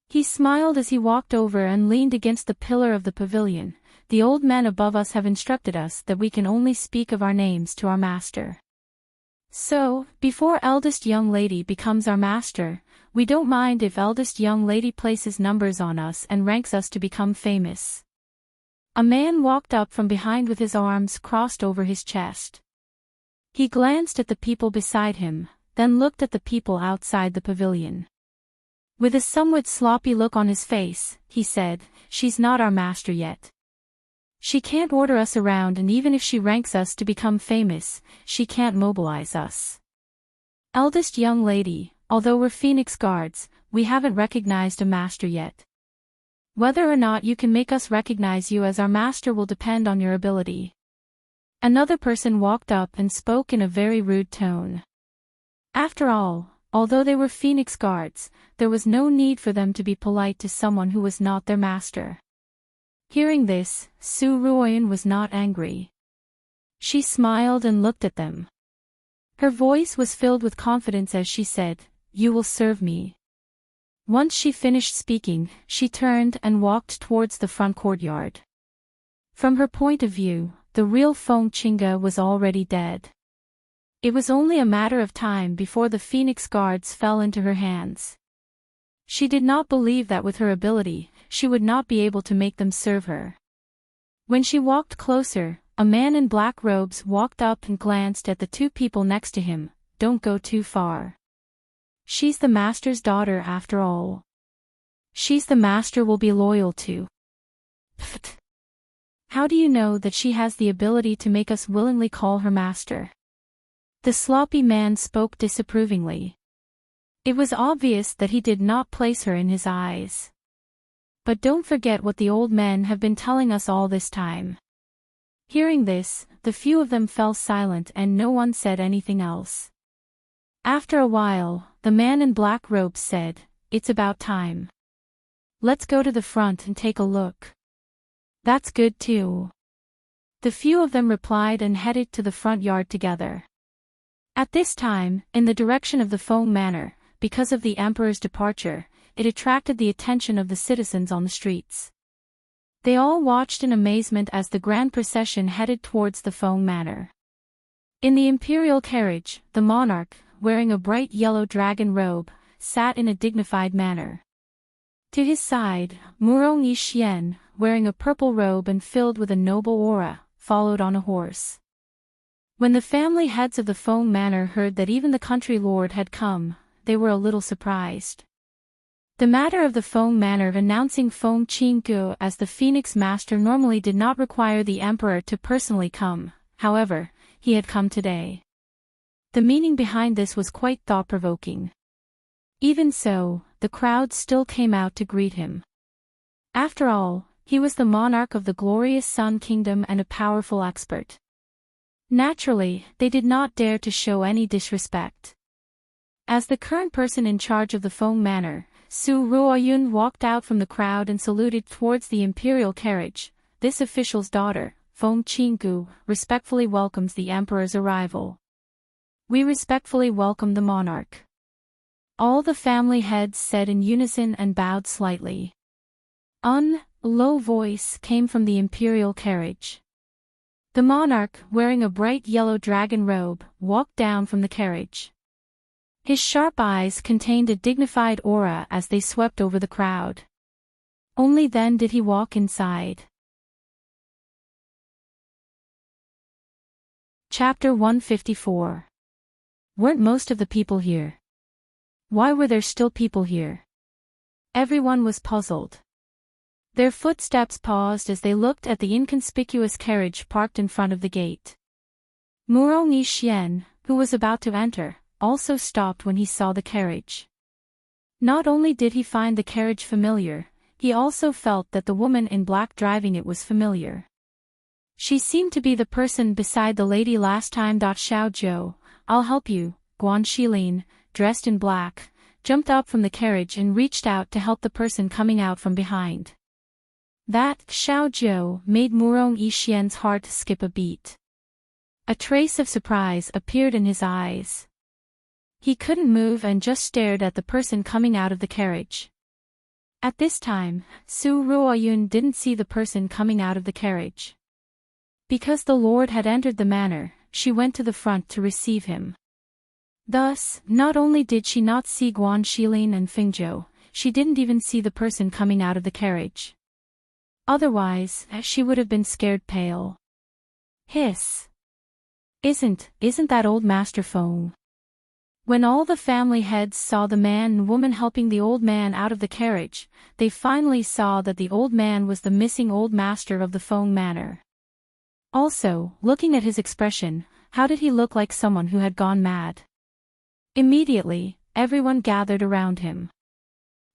He smiled as he walked over and leaned against the pillar of the pavilion. "The old men above us have instructed us that we can only speak of our names to our master." So, before eldest young lady becomes our master, we don't mind if eldest young lady places numbers on us and ranks us to become famous. A man walked up from behind with his arms crossed over his chest. He glanced at the people beside him, then looked at the people outside the pavilion. With a somewhat sloppy look on his face, he said, "She's not our master yet. She can't order us around, and even if she ranks us to become famous, she can't mobilize us. Eldest young lady, although we're Phoenix Guards, we haven't recognized a master yet. Whether or not you can make us recognize you as our master will depend on your ability." Another person walked up and spoke in a very rude tone. After all, although they were Phoenix Guards, there was no need for them to be polite to someone who was not their master. Hearing this, Su Ruoyun was not angry. She smiled and looked at them. Her voice was filled with confidence as she said, "You will serve me." Once she finished speaking, she turned and walked towards the front courtyard. From her point of view, the real Feng Qingge was already dead. It was only a matter of time before the Phoenix Guards fell into her hands. She did not believe that with her ability, she would not be able to make them serve her. When she walked closer, a man in black robes walked up and glanced at the two people next to him. "Don't go too far. She's the master's daughter after all. She's the master will be loyal to." "Pfft. How do you know that she has the ability to make us willingly call her master?" The sloppy man spoke disapprovingly. It was obvious that he did not place her in his eyes. "But don't forget what the old men have been telling us all this time." Hearing this, the few of them fell silent and no one said anything else. After a while, the man in black robes said, "It's about time. Let's go to the front and take a look." "That's good too." The few of them replied and headed to the front yard together. At this time, in the direction of the Feng Manor, because of the emperor's departure, it attracted the attention of the citizens on the streets. They all watched in amazement as the grand procession headed towards the Feng Manor. In the imperial carriage, the monarch, wearing a bright yellow dragon robe, sat in a dignified manner. To his side, Murong Yixian, wearing a purple robe and filled with a noble aura, followed on a horse. When the family heads of the Feng Manor heard that even the country lord had come, they were a little surprised. The matter of the Feng Manor announcing Feng Qingge as the Phoenix Master normally did not require the emperor to personally come, however, he had come today. The meaning behind this was quite thought-provoking. Even so, the crowd still came out to greet him. After all, he was the monarch of the glorious Sun Kingdom and a powerful expert. Naturally, they did not dare to show any disrespect. As the current person in charge of the Feng Manor, Su Ruoyun walked out from the crowd and saluted towards the imperial carriage. "This official's daughter, Feng Qingge, respectfully welcomes the emperor's arrival." "We respectfully welcome the monarch." All the family heads said in unison and bowed slightly. A low voice came from the imperial carriage. The monarch, wearing a bright yellow dragon robe, walked down from the carriage. His sharp eyes contained a dignified aura as they swept over the crowd. Only then did he walk inside. Chapter 154. Weren't most of the people here? Why were there still people here? Everyone was puzzled. Their footsteps paused as they looked at the inconspicuous carriage parked in front of the gate. Murong Yixian, who was about to enter, also stopped when he saw the carriage. Not only did he find the carriage familiar, he also felt that the woman in black driving it was familiar. She seemed to be the person beside the lady last time. Xiao Zhou, "I'll help you." Guan Shilin, dressed in black, jumped up from the carriage and reached out to help the person coming out from behind. That Xiao Zhou made Murong Yixian's heart skip a beat. A trace of surprise appeared in his eyes. He couldn't move and just stared at the person coming out of the carriage. At this time, Su Ruoyun didn't see the person coming out of the carriage. Because the lord had entered the manor, she went to the front to receive him. Thus, not only did she not see Guan Shilin and Fingzhou, she didn't even see the person coming out of the carriage. Otherwise, she would have been scared pale. Hiss. Isn't that old Master Feng? When all the family heads saw the man and woman helping the old man out of the carriage, they finally saw that the old man was the missing old master of the Feng manor. Also, looking at his expression, how did he look like someone who had gone mad? Immediately, everyone gathered around him.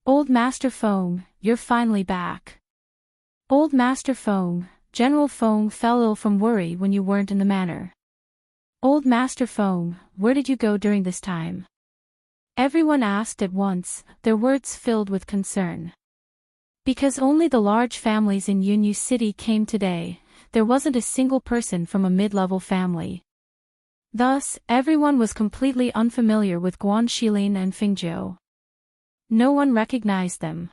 Old Master Feng, you're finally back. Old Master Feng, General Feng fell ill from worry when you weren't in the manor. Old Master Feng, where did you go during this time? Everyone asked at once, their words filled with concern. Because only the large families in Yunyu City came today, there wasn't a single person from a mid-level family. Thus, everyone was completely unfamiliar with Guan Shilin and Fingzhou. No one recognized them.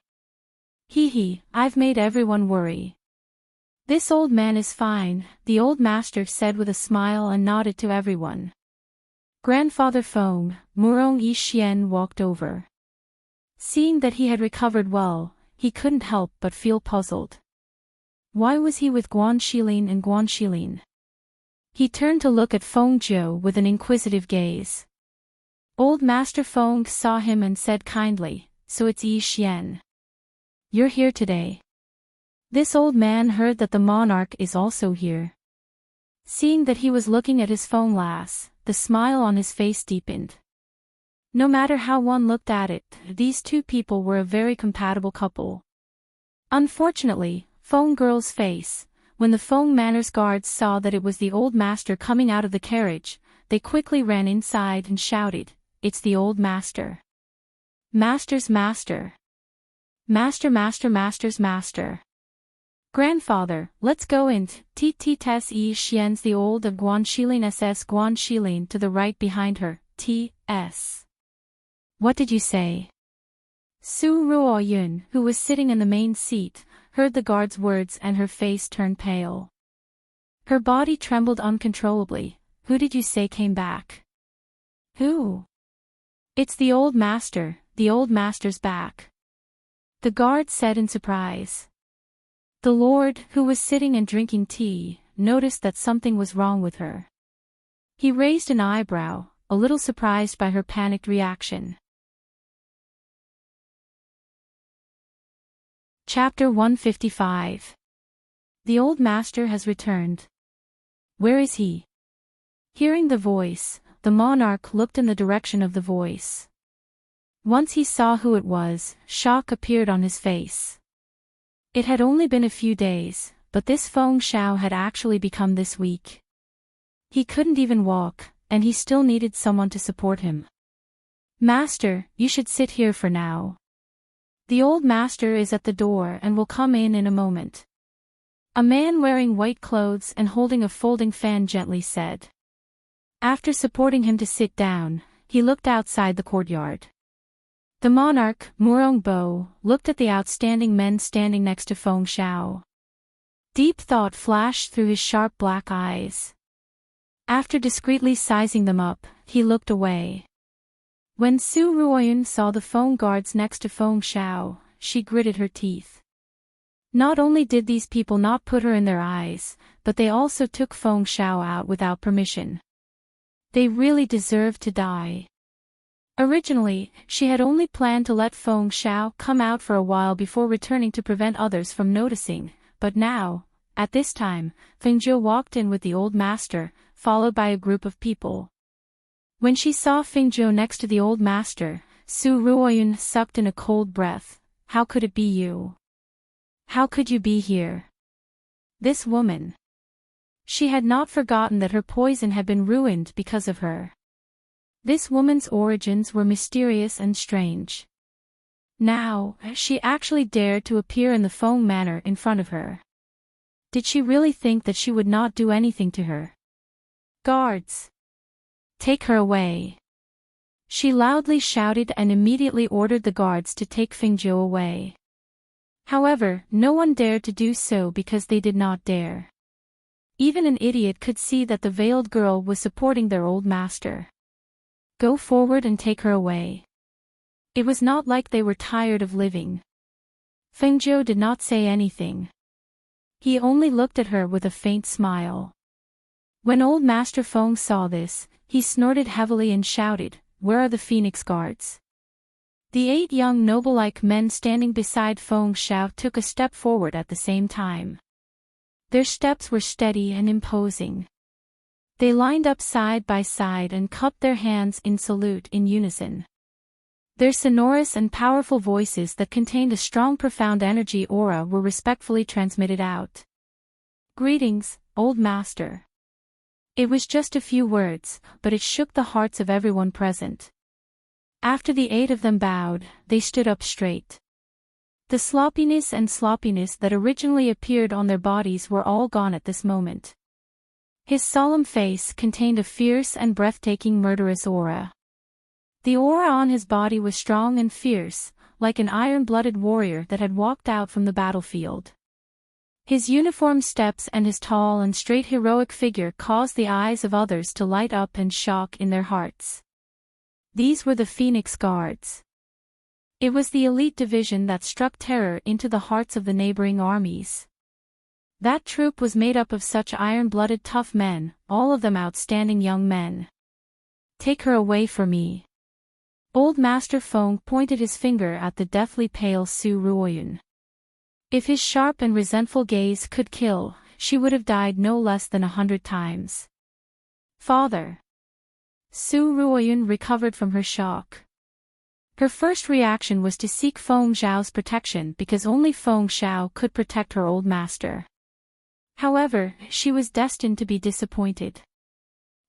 Hee, I've made everyone worry. This old man is fine, the old master said with a smile and nodded to everyone. Grandfather Feng, Murong Yixian walked over. Seeing that he had recovered well, he couldn't help but feel puzzled. Why was he with Guan Shilin and Guan Shilin? He turned to look at Feng Zhou with an inquisitive gaze. Old Master Feng saw him and said kindly, so it's Yixian. You're here today. This old man heard that the monarch is also here. Seeing that he was looking at his phone lass, the smile on his face deepened. No matter how one looked at it, these two people were a very compatible couple. Unfortunately, Feng girl's face, when the Feng Manor's guards saw that it was the old master coming out of the carriage, they quickly ran inside and shouted, "It's the old master. Master's master. Master's master. Grandfather, let's go in." Ts E Xian's the old of Guan Shilin SS Guan Shilin to the right behind her, T.S. What did you say? Su Ruoyun, who was sitting in the main seat, heard the guard's words and her face turned pale. Her body trembled uncontrollably. Who did you say came back? Who? It's the old master, the old master's back. The guard said in surprise. The lord, who was sitting and drinking tea, noticed that something was wrong with her. He raised an eyebrow, a little surprised by her panicked reaction. Chapter 155. The old master has returned. Where is he? Hearing the voice, the monarch looked in the direction of the voice. Once he saw who it was, shock appeared on his face. It had only been a few days, but this Feng Xiao had actually become this weak. He couldn't even walk, and he still needed someone to support him. Master, you should sit here for now. The old master is at the door and will come in a moment. A man wearing white clothes and holding a folding fan gently said. After supporting him to sit down, he looked outside the courtyard. The monarch, Murong Bo, looked at the outstanding men standing next to Feng Xiao. Deep thought flashed through his sharp black eyes. After discreetly sizing them up, he looked away. When Su Ruoyun saw the Feng guards next to Feng Xiao, she gritted her teeth. Not only did these people not put her in their eyes, but they also took Feng Xiao out without permission. They really deserved to die. Originally, she had only planned to let Feng Xiao come out for a while before returning to prevent others from noticing, but now, at this time, Fingzhou walked in with the old master, followed by a group of people. When she saw Fingzhou next to the old master, Su Ruoyun sucked in a cold breath. How could it be you? How could you be here? This woman. She had not forgotten that her poison had been ruined because of her. This woman's origins were mysterious and strange. Now, she actually dared to appear in the Feng manor in front of her. Did she really think that she would not do anything to her? Guards! Take her away! She loudly shouted and immediately ordered the guards to take Fingzhou away. However, no one dared to do so because they did not dare. Even an idiot could see that the veiled girl was supporting their old master. Go forward and take her away. It was not like they were tired of living. Fengjiu did not say anything. He only looked at her with a faint smile. When old Master Feng saw this, he snorted heavily and shouted, "Where are the Phoenix Guards?" The 8 young noble-like men standing beside Feng Xiao took a step forward at the same time. Their steps were steady and imposing. They lined up side by side and cupped their hands in salute in unison. Their sonorous and powerful voices that contained a strong profound energy aura were respectfully transmitted out. "Greetings, old master." It was just a few words, but it shook the hearts of everyone present. After the 8 of them bowed, they stood up straight. The sloppiness that originally appeared on their bodies were all gone at this moment. His solemn face contained a fierce and breathtaking murderous aura. The aura on his body was strong and fierce, like an iron-blooded warrior that had walked out from the battlefield. His uniform steps and his tall and straight heroic figure caused the eyes of others to light up and shock in their hearts. These were the Phoenix Guards. It was the elite division that struck terror into the hearts of the neighboring armies. That troop was made up of such iron-blooded tough men, all of them outstanding young men. "Take her away from me." Old Master Feng pointed his finger at the deathly pale Su Ruoyun. If his sharp and resentful gaze could kill, she would have died no less than 100 times. "Father." Su Ruoyun recovered from her shock. Her first reaction was to seek Feng Xiao's protection because only Feng Xiao could protect her old master. However, she was destined to be disappointed.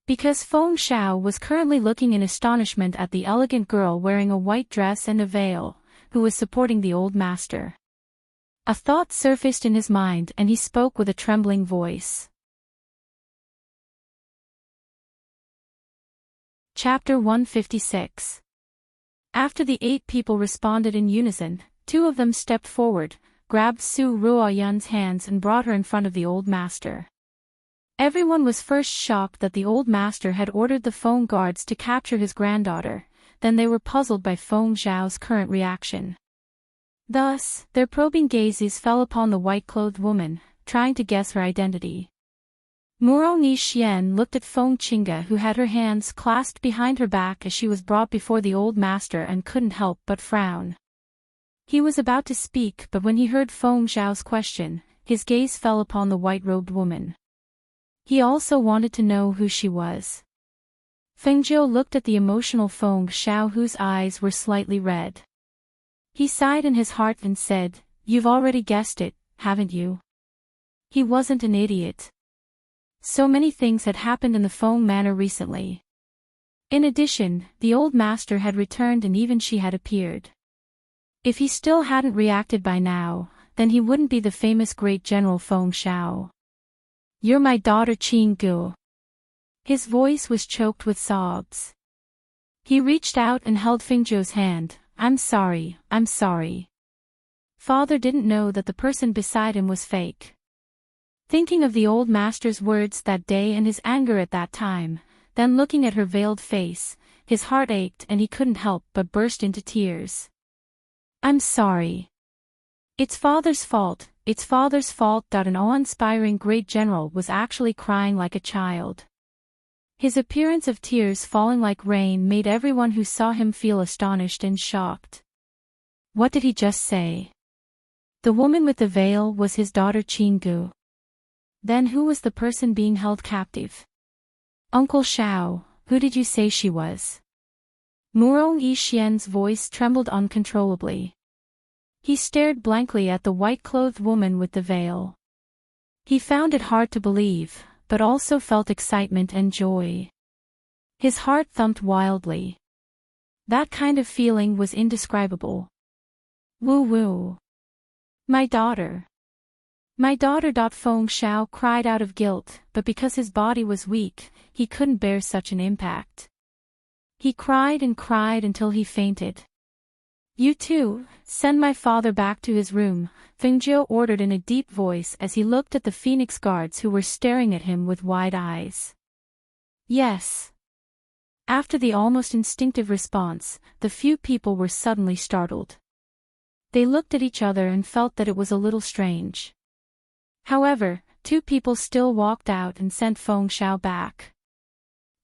Because Feng Xiao was currently looking in astonishment at the elegant girl wearing a white dress and a veil, who was supporting the old master. A thought surfaced in his mind and he spoke with a trembling voice. Chapter 156. After the 8 people responded in unison, 2 of them stepped forward, grabbed Su Ruoyun's hands and brought her in front of the old master. Everyone was first shocked that the old master had ordered the Feng guards to capture his granddaughter, then they were puzzled by Feng Xiao's current reaction. Thus, their probing gazes fell upon the white-clothed woman, trying to guess her identity. Muro Ni Xian looked at Feng Qingge, who had her hands clasped behind her back as she was brought before the old master, and couldn't help but frown. He was about to speak, but when he heard Feng Xiao's question, his gaze fell upon the white-robed woman. He also wanted to know who she was. Fengjiu looked at the emotional Feng Xiao, whose eyes were slightly red. He sighed in his heart and said, "You've already guessed it, haven't you?" He wasn't an idiot. So many things had happened in the Feng manor recently. In addition, the old master had returned and even she had appeared. If he still hadn't reacted by now, then he wouldn't be the famous great general Feng Xiao. "You're my daughter Qinggu." His voice was choked with sobs. He reached out and held Fengjiu's hand. I'm sorry. Father didn't know that the person beside him was fake. Thinking of the old master's words that day and his anger at that time, then looking at her veiled face, his heart ached and he couldn't help but burst into tears. "I'm sorry. It's father's fault. An awe-inspiring great general was actually crying like a child. His appearance of tears falling like rain made everyone who saw him feel astonished and shocked. What did he just say? The woman with the veil was his daughter Qinggu. Then who was the person being held captive? Uncle Xiao, who did you say she was? Muro Yixian's voice trembled uncontrollably. He stared blankly at the white-clothed woman with the veil. He found it hard to believe, but also felt excitement and joy. His heart thumped wildly. That kind of feeling was indescribable. Woo-woo. My daughter. My daughter. Feng Xiao cried out of guilt, but because his body was weak, he couldn't bear such an impact. He cried and cried until he fainted. You two, send my father back to his room, Fengjiu ordered in a deep voice as he looked at the Phoenix guards who were staring at him with wide eyes. Yes. After the almost instinctive response, the few people were suddenly startled. They looked at each other and felt that it was a little strange. However, 2 people still walked out and sent Feng Xiao back.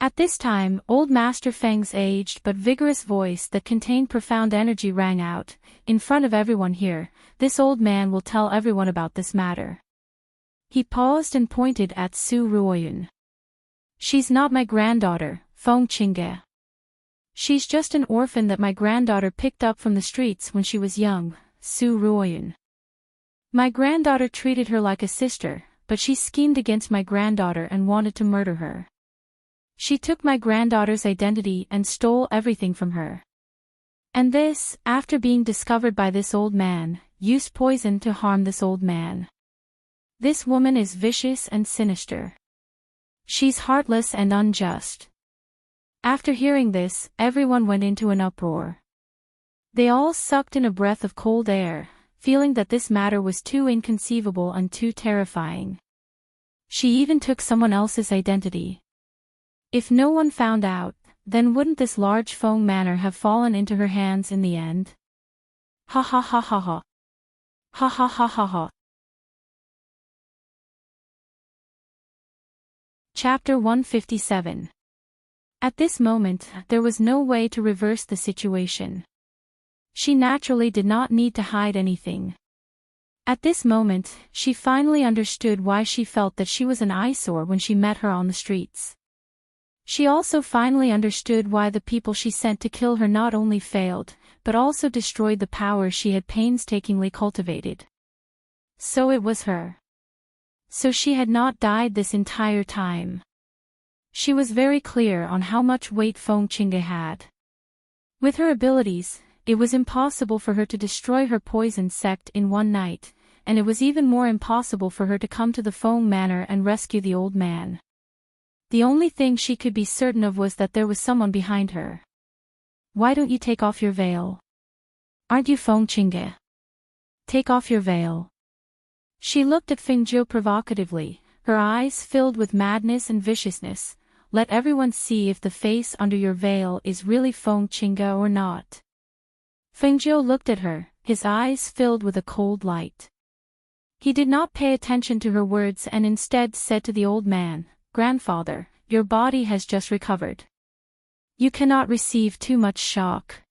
At this time, old Master Feng's aged but vigorous voice that contained profound energy rang out, "In front of everyone here, this old man will tell everyone about this matter." He paused and pointed at Su Ruoyun. "She's not my granddaughter, Feng Qingge. She's just an orphan that my granddaughter picked up from the streets when she was young, Su Ruoyun. My granddaughter treated her like a sister, but she schemed against my granddaughter and wanted to murder her. She took my granddaughter's identity and stole everything from her. And this, after being discovered by this old man, used poison to harm this old man. This woman is vicious and sinister. She's heartless and unjust." After hearing this, everyone went into an uproar. They all sucked in a breath of cold air, feeling that this matter was too inconceivable and too terrifying. She even took someone else's identity. If no one found out, then wouldn't this large Feng manor have fallen into her hands in the end? Ha ha ha ha ha. Ha ha ha ha ha. Chapter 157. At this moment, there was no way to reverse the situation. She naturally did not need to hide anything. At this moment, she finally understood why she felt that she was an eyesore when she met her on the streets. She also finally understood why the people she sent to kill her not only failed, but also destroyed the power she had painstakingly cultivated. So it was her. So she had not died this entire time. She was very clear on how much weight Feng Qingge had. With her abilities, it was impossible for her to destroy her poison sect in one night, and it was even more impossible for her to come to the Feng Manor and rescue the old man. The only thing she could be certain of was that there was someone behind her. "Why don't you take off your veil? Aren't you Feng Qingge? Take off your veil." She looked at Feng Zhou provocatively, her eyes filled with madness and viciousness. "Let everyone see if the face under your veil is really Feng Qingge or not." Feng Zhou looked at her, his eyes filled with a cold light. He did not pay attention to her words and instead said to the old man, "Grandfather, your body has just recovered. You cannot receive too much shock.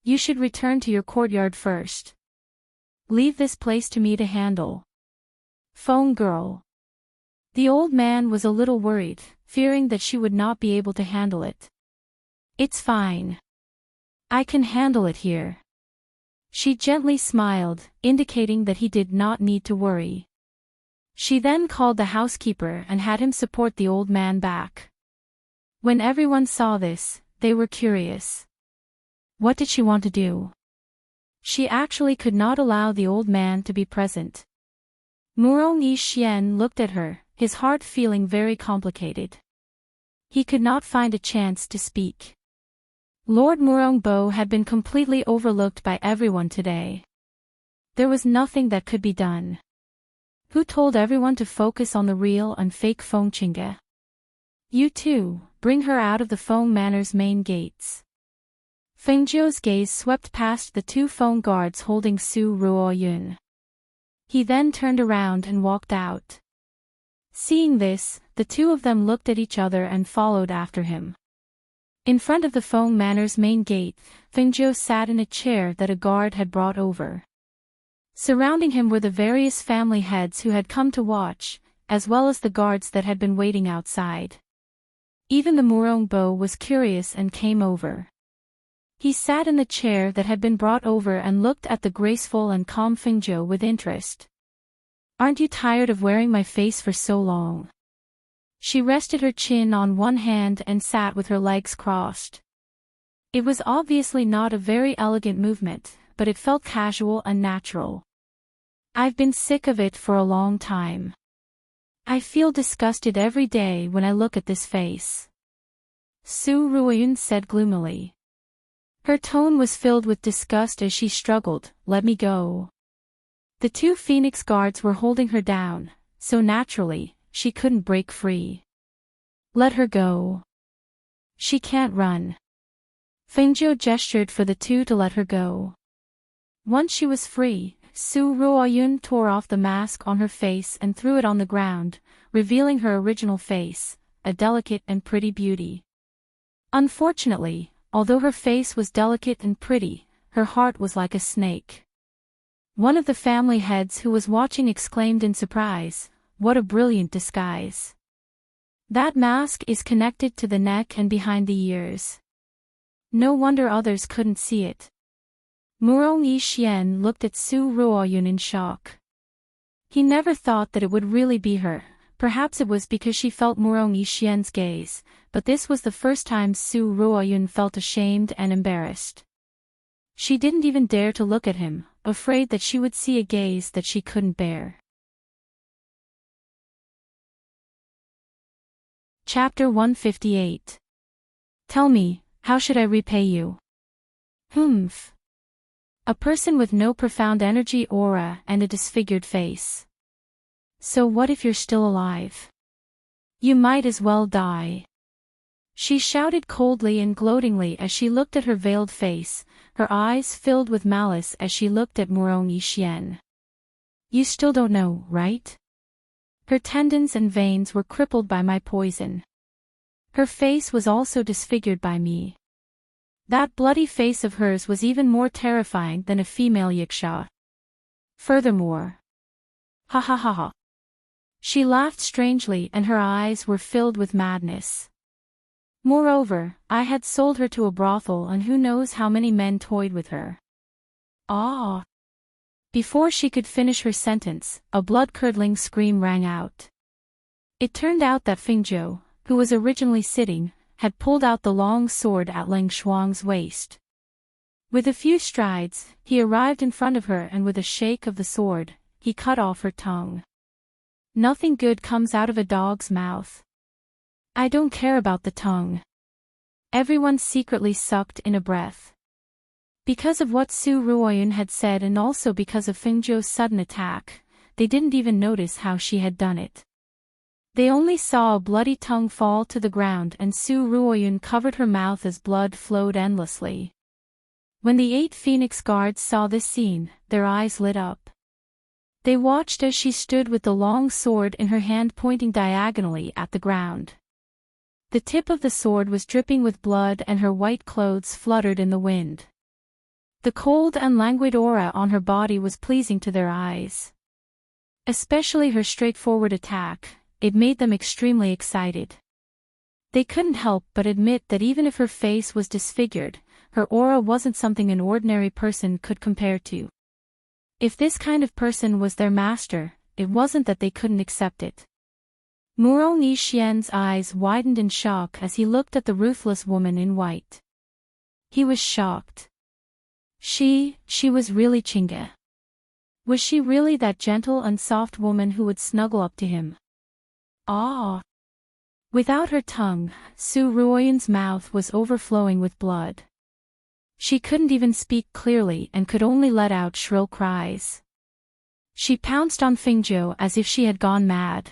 You should return to your courtyard first. Leave this place to me to handle." "Feng girl." The old man was a little worried, fearing that she would not be able to handle it. "It's fine. I can handle it here." She gently smiled, indicating that he did not need to worry. She then called the housekeeper and had him support the old man back. When everyone saw this, they were curious. What did she want to do? She actually could not allow the old man to be present. Murong Yixian looked at her, his heart feeling very complicated. He could not find a chance to speak. Lord Murongbo had been completely overlooked by everyone today. There was nothing that could be done. Who told everyone to focus on the real and fake Feng Qingge? You too, bring her out of the Feng Manor's main gates. Feng Zhou's gaze swept past the 2 Feng guards holding Su Ruoyun. He then turned around and walked out. Seeing this, the 2 of them looked at each other and followed after him. In front of the Feng Manor's main gate, Feng Zhou sat in a chair that a guard had brought over. Surrounding him were the various family heads who had come to watch, as well as the guards that had been waiting outside. Even the Murongbo was curious and came over. He sat in the chair that had been brought over and looked at the graceful and calm Feng Zhou with interest. "Aren't you tired of wearing my face for so long?" She rested her chin on one hand and sat with her legs crossed. It was obviously not a very elegant movement, but it felt casual and natural. "I've been sick of it for a long time. I feel disgusted every day when I look at this face," Su Ruoyun said gloomily. Her tone was filled with disgust as she struggled, "Let me go." The 2 Phoenix guards were holding her down, so naturally, she couldn't break free. "Let her go." She can't run. Fengzhou gestured for the two to let her go. Once she was free, Su Ruoyun tore off the mask on her face and threw it on the ground, revealing her original face, a delicate and pretty beauty. Unfortunately, although her face was delicate and pretty, her heart was like a snake. One of the family heads who was watching exclaimed in surprise, "What a brilliant disguise! That mask is connected to the neck and behind the ears. No wonder others couldn't see it." Murong Yixian looked at Su Ruoyun in shock. He never thought that it would really be her. Perhaps it was because she felt Murong Yixian's gaze, but this was the first time Su Ruoyun felt ashamed and embarrassed. She didn't even dare to look at him, afraid that she would see a gaze that she couldn't bear. Chapter 158. Tell me, how should I repay you? Humph. A person with no profound energy aura and a disfigured face. So what if you're still alive? You might as well die. She shouted coldly and gloatingly as she looked at her veiled face, her eyes filled with malice as she looked at Murong Yixian. You still don't know, right? Her tendons and veins were crippled by my poison. Her face was also disfigured by me. That bloody face of hers was even more terrifying than a female yiksha. Furthermore, ha ha ha ha. She laughed strangely and her eyes were filled with madness. Moreover, I had sold her to a brothel and who knows how many men toyed with her. Ah! Before she could finish her sentence, a blood-curdling scream rang out. It turned out that Fengzhou, who was originally sitting, had pulled out the long sword at Leng Shuang's waist. With a few strides, he arrived in front of her and with a shake of the sword, he cut off her tongue. Nothing good comes out of a dog's mouth. I don't care about the tongue. Everyone secretly sucked in a breath. Because of what Su Ruoyun had said and also because of Fengzhou's sudden attack, they didn't even notice how she had done it. They only saw a bloody tongue fall to the ground and Su Ruoyun covered her mouth as blood flowed endlessly. When the 8 Phoenix guards saw this scene, their eyes lit up. They watched as she stood with the long sword in her hand pointing diagonally at the ground. The tip of the sword was dripping with blood and her white clothes fluttered in the wind. The cold and languid aura on her body was pleasing to their eyes. Especially her straightforward attack. It made them extremely excited. They couldn't help but admit that even if her face was disfigured, her aura wasn't something an ordinary person could compare to. If this kind of person was their master, it wasn't that they couldn't accept it. Murong Yixian's eyes widened in shock as he looked at the ruthless woman in white. He was shocked. She was really Chinga. Was she really that gentle and soft woman who would snuggle up to him? Ah! Without her tongue, Su Ruoyun's mouth was overflowing with blood. She couldn't even speak clearly and could only let out shrill cries. She pounced on Fengzhou as if she had gone mad.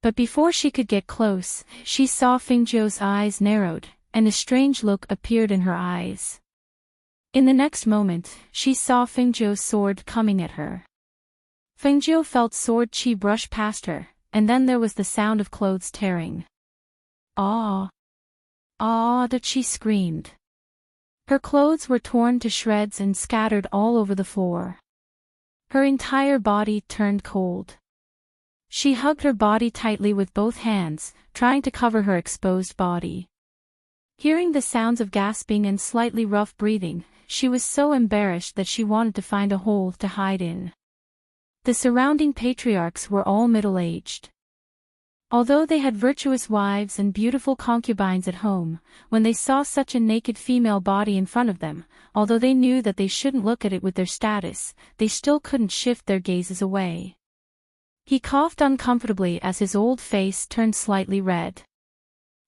But before she could get close, she saw Fengzhou's eyes narrowed, and a strange look appeared in her eyes. In the next moment, she saw Fengzhou's sword coming at her. Fengzhou felt sword chi brush past her. And then there was the sound of clothes tearing. Ah! Ah! That she screamed. Her clothes were torn to shreds and scattered all over the floor. Her entire body turned cold. She hugged her body tightly with both hands, trying to cover her exposed body. Hearing the sounds of gasping and slightly rough breathing, she was so embarrassed that she wanted to find a hole to hide in. The surrounding patriarchs were all middle-aged. Although they had virtuous wives and beautiful concubines at home, when they saw such a naked female body in front of them, although they knew that they shouldn't look at it with their status, they still couldn't shift their gazes away. He coughed uncomfortably as his old face turned slightly red.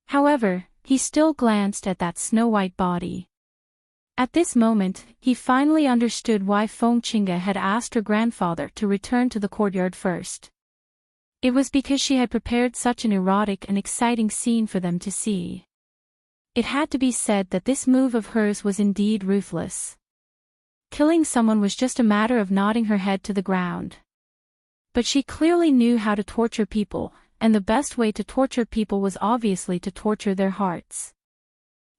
However, he still glanced at that snow-white body. At this moment, he finally understood why Feng Qinga had asked her grandfather to return to the courtyard first. It was because she had prepared such an erotic and exciting scene for them to see. It had to be said that this move of hers was indeed ruthless. Killing someone was just a matter of nodding her head to the ground. But she clearly knew how to torture people, and the best way to torture people was obviously to torture their hearts.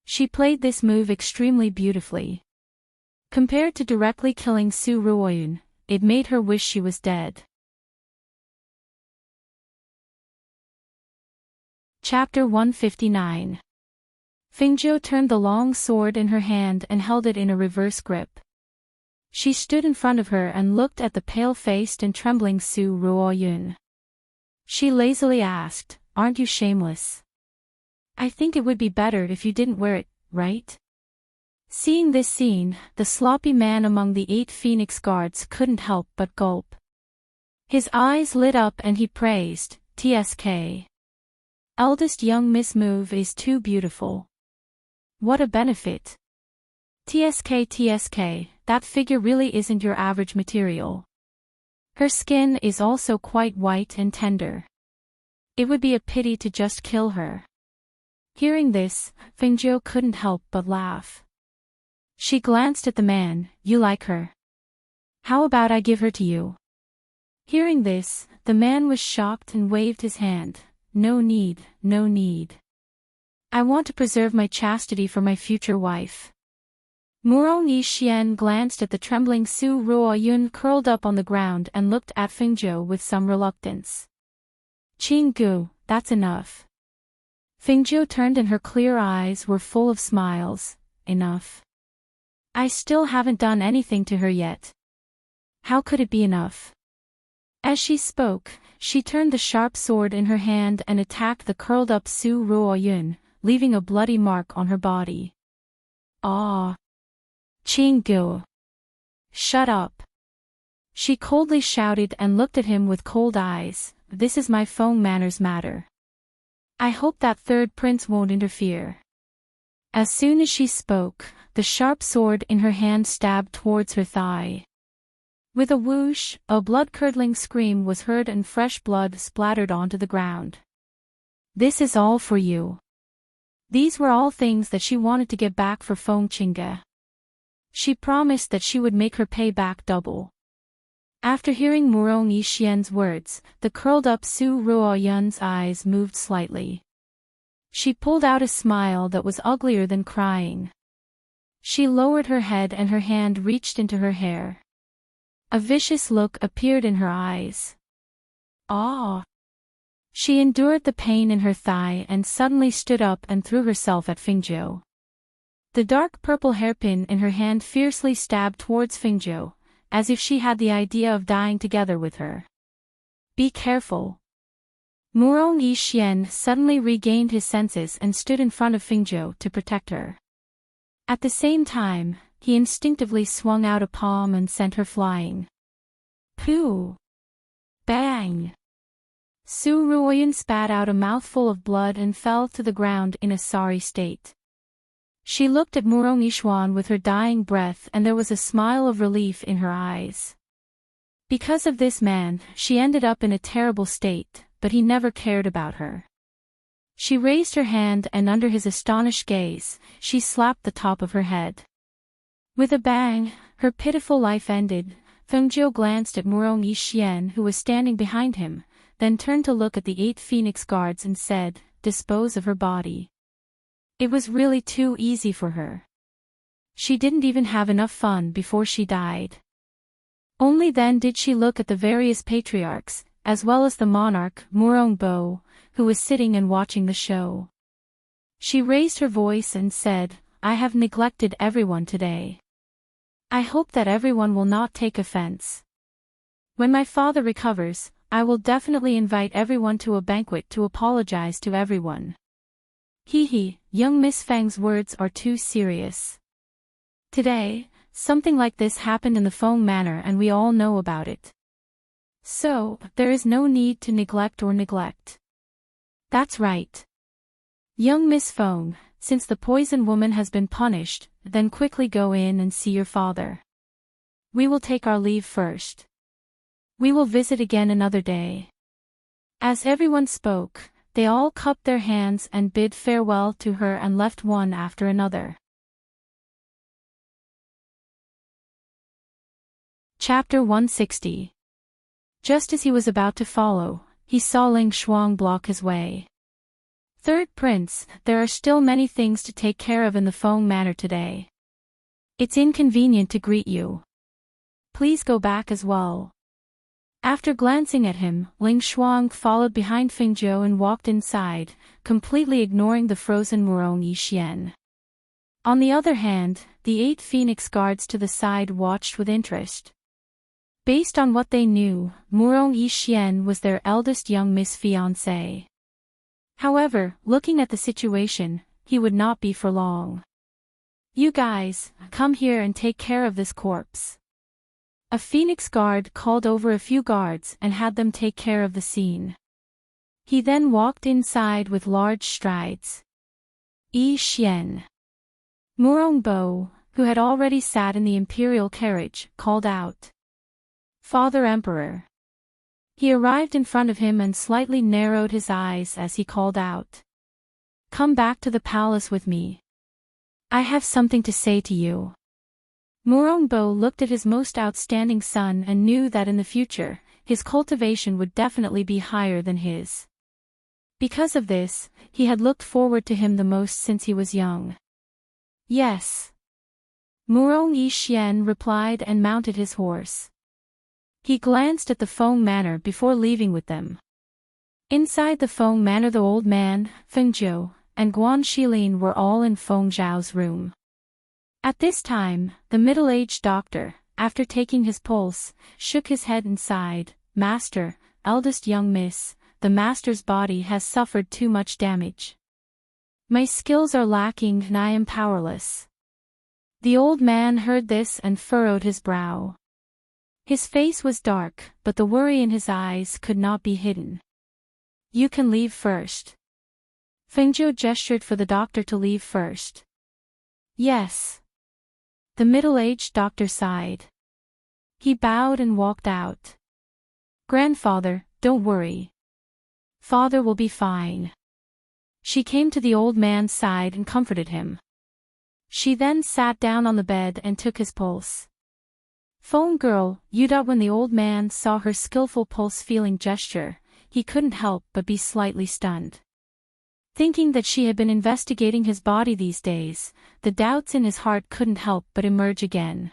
She played this move extremely beautifully. Compared to directly killing Su Ruoyun, it made her wish she was dead. Chapter 159. Fingzhou turned the long sword in her hand and held it in a reverse grip. She stood in front of her and looked at the pale-faced and trembling Su Ruoyun. She lazily asked, "Aren't you shameless? I think it would be better if you didn't wear it, right?" Seeing this scene, the sloppy man among the 8 Phoenix guards couldn't help but gulp. His eyes lit up and he praised, "TSK. Eldest young Miss Move is too beautiful. What a benefit. TSK, that figure really isn't your average material. Her skin is also quite white and tender. It would be a pity to just kill her." Hearing this, Fingzhou couldn't help but laugh. She glanced at the man. "You like her? How about I give her to you?" Hearing this, the man was shocked and waved his hand. "No need, no need. I want to preserve my chastity for my future wife." Murong Yixian glanced at the trembling Su Ruoyun curled up on the ground and looked at Fingzhou with some reluctance. "Qinggu, that's enough." Fingzhou turned and her clear eyes were full of smiles. "Enough? I still haven't done anything to her yet. How could it be enough?" As she spoke, she turned the sharp sword in her hand and attacked the curled-up Su Ruoyun, leaving a bloody mark on her body. "Ah! Qinggu! Shut up!" She coldly shouted and looked at him with cold eyes. "This is my Feng manners matter. I hope that third prince won't interfere." As soon as she spoke, the sharp sword in her hand stabbed towards her thigh. With a whoosh, a blood-curdling scream was heard and fresh blood splattered onto the ground. "This is all for you." These were all things that she wanted to get back for Feng Qingge. She promised that she would make her pay back double. After hearing Murong Yixian's words, the curled-up Su Ruoyun's eyes moved slightly. She pulled out a smile that was uglier than crying. She lowered her head and her hand reached into her hair. A vicious look appeared in her eyes. "Ah!" She endured the pain in her thigh and suddenly stood up and threw herself at Fingzhou. The dark purple hairpin in her hand fiercely stabbed towards Fingzhou, as if she had the idea of dying together with her. "Be careful." Murong Yixian suddenly regained his senses and stood in front of Fingzhou to protect her. At the same time, he instinctively swung out a palm and sent her flying. Pooh! Bang! Su Ruoyun spat out a mouthful of blood and fell to the ground in a sorry state. She looked at Murong Yixian with her dying breath and there was a smile of relief in her eyes. Because of this man, she ended up in a terrible state, but he never cared about her. She raised her hand and under his astonished gaze, she slapped the top of her head. With a bang, her pitiful life ended. Fengzhou glanced at Murong Yixian who was standing behind him, then turned to look at the 8 Phoenix guards and said, "Dispose of her body." It was really too easy for her. She didn't even have enough fun before she died. Only then did she look at the various patriarchs, as well as the monarch, Murong Bo, who was sitting and watching the show. She raised her voice and said, "I have neglected everyone today. I hope that everyone will not take offense. When my father recovers, I will definitely invite everyone to a banquet to apologize to everyone." Hee, young Miss Feng's words are too serious. Today, something like this happened in the Feng Manor and we all know about it. So, there is no need to neglect. That's right. Young Miss Feng, since the poison woman has been punished, then quickly go in and see your father. We will take our leave first. We will visit again another day. As everyone spoke, they all cupped their hands and bid farewell to her and left one after another. Chapter 160. Just as he was about to follow, he saw Ling Shuang block his way. Third Prince, there are still many things to take care of in the Feng Manor today. It's inconvenient to greet you. Please go back as well. After glancing at him, Ling Shuang followed behind Fengzhou and walked inside, completely ignoring the frozen Murong Yixian. On the other hand, the 8 Phoenix guards to the side watched with interest. Based on what they knew, Murong Yixian was their eldest young Miss fiancé. However, looking at the situation, he would not be for long. You guys, come here and take care of this corpse. A Phoenix guard called over a few guards and had them take care of the scene. He then walked inside with large strides. Yi Xian. Murong Bo, who had already sat in the imperial carriage, called out, "Father Emperor." He arrived in front of him and slightly narrowed his eyes as he called out, "Come back to the palace with me. I have something to say to you." Murong Bo looked at his most outstanding son and knew that in the future, his cultivation would definitely be higher than his. Because of this, he had looked forward to him the most since he was young. "Yes." Murong Yixian replied and mounted his horse. He glanced at the Feng Manor before leaving with them. Inside the Feng Manor, the old man, Fengzhou, and Guan Shilin were all in Feng Zhao's room. At this time, the middle-aged doctor, after taking his pulse, shook his head and sighed, "Master, eldest young miss, the master's body has suffered too much damage. My skills are lacking and I am powerless." The old man heard this and furrowed his brow. His face was dark, but the worry in his eyes could not be hidden. "You can leave first." Fengzhou gestured for the doctor to leave first. "Yes." The middle-aged doctor sighed. He bowed and walked out. "Grandfather, don't worry. Father will be fine." She came to the old man's side and comforted him. She then sat down on the bed and took his pulse. "Phone girl, Yuda." When the old man saw her skillful pulse-feeling gesture, he couldn't help but be slightly stunned. Thinking that she had been investigating his body these days, the doubts in his heart couldn't help but emerge again.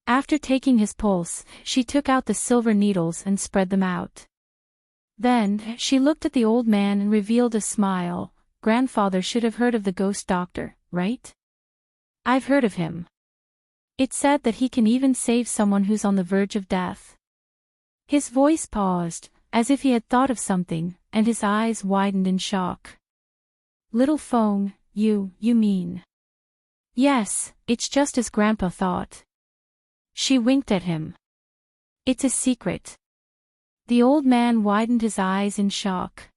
After taking his pulse, she took out the silver needles and spread them out. Then, she looked at the old man and revealed a smile. "Grandfather should have heard of the ghost doctor, right? I've heard of him. It's said that he can even save someone who's on the verge of death." His voice paused, as if he had thought of something, and his eyes widened in shock. "Little Feng, you mean?" "Yes, it's just as Grandpa thought." She winked at him. "It's a secret." The old man widened his eyes in shock.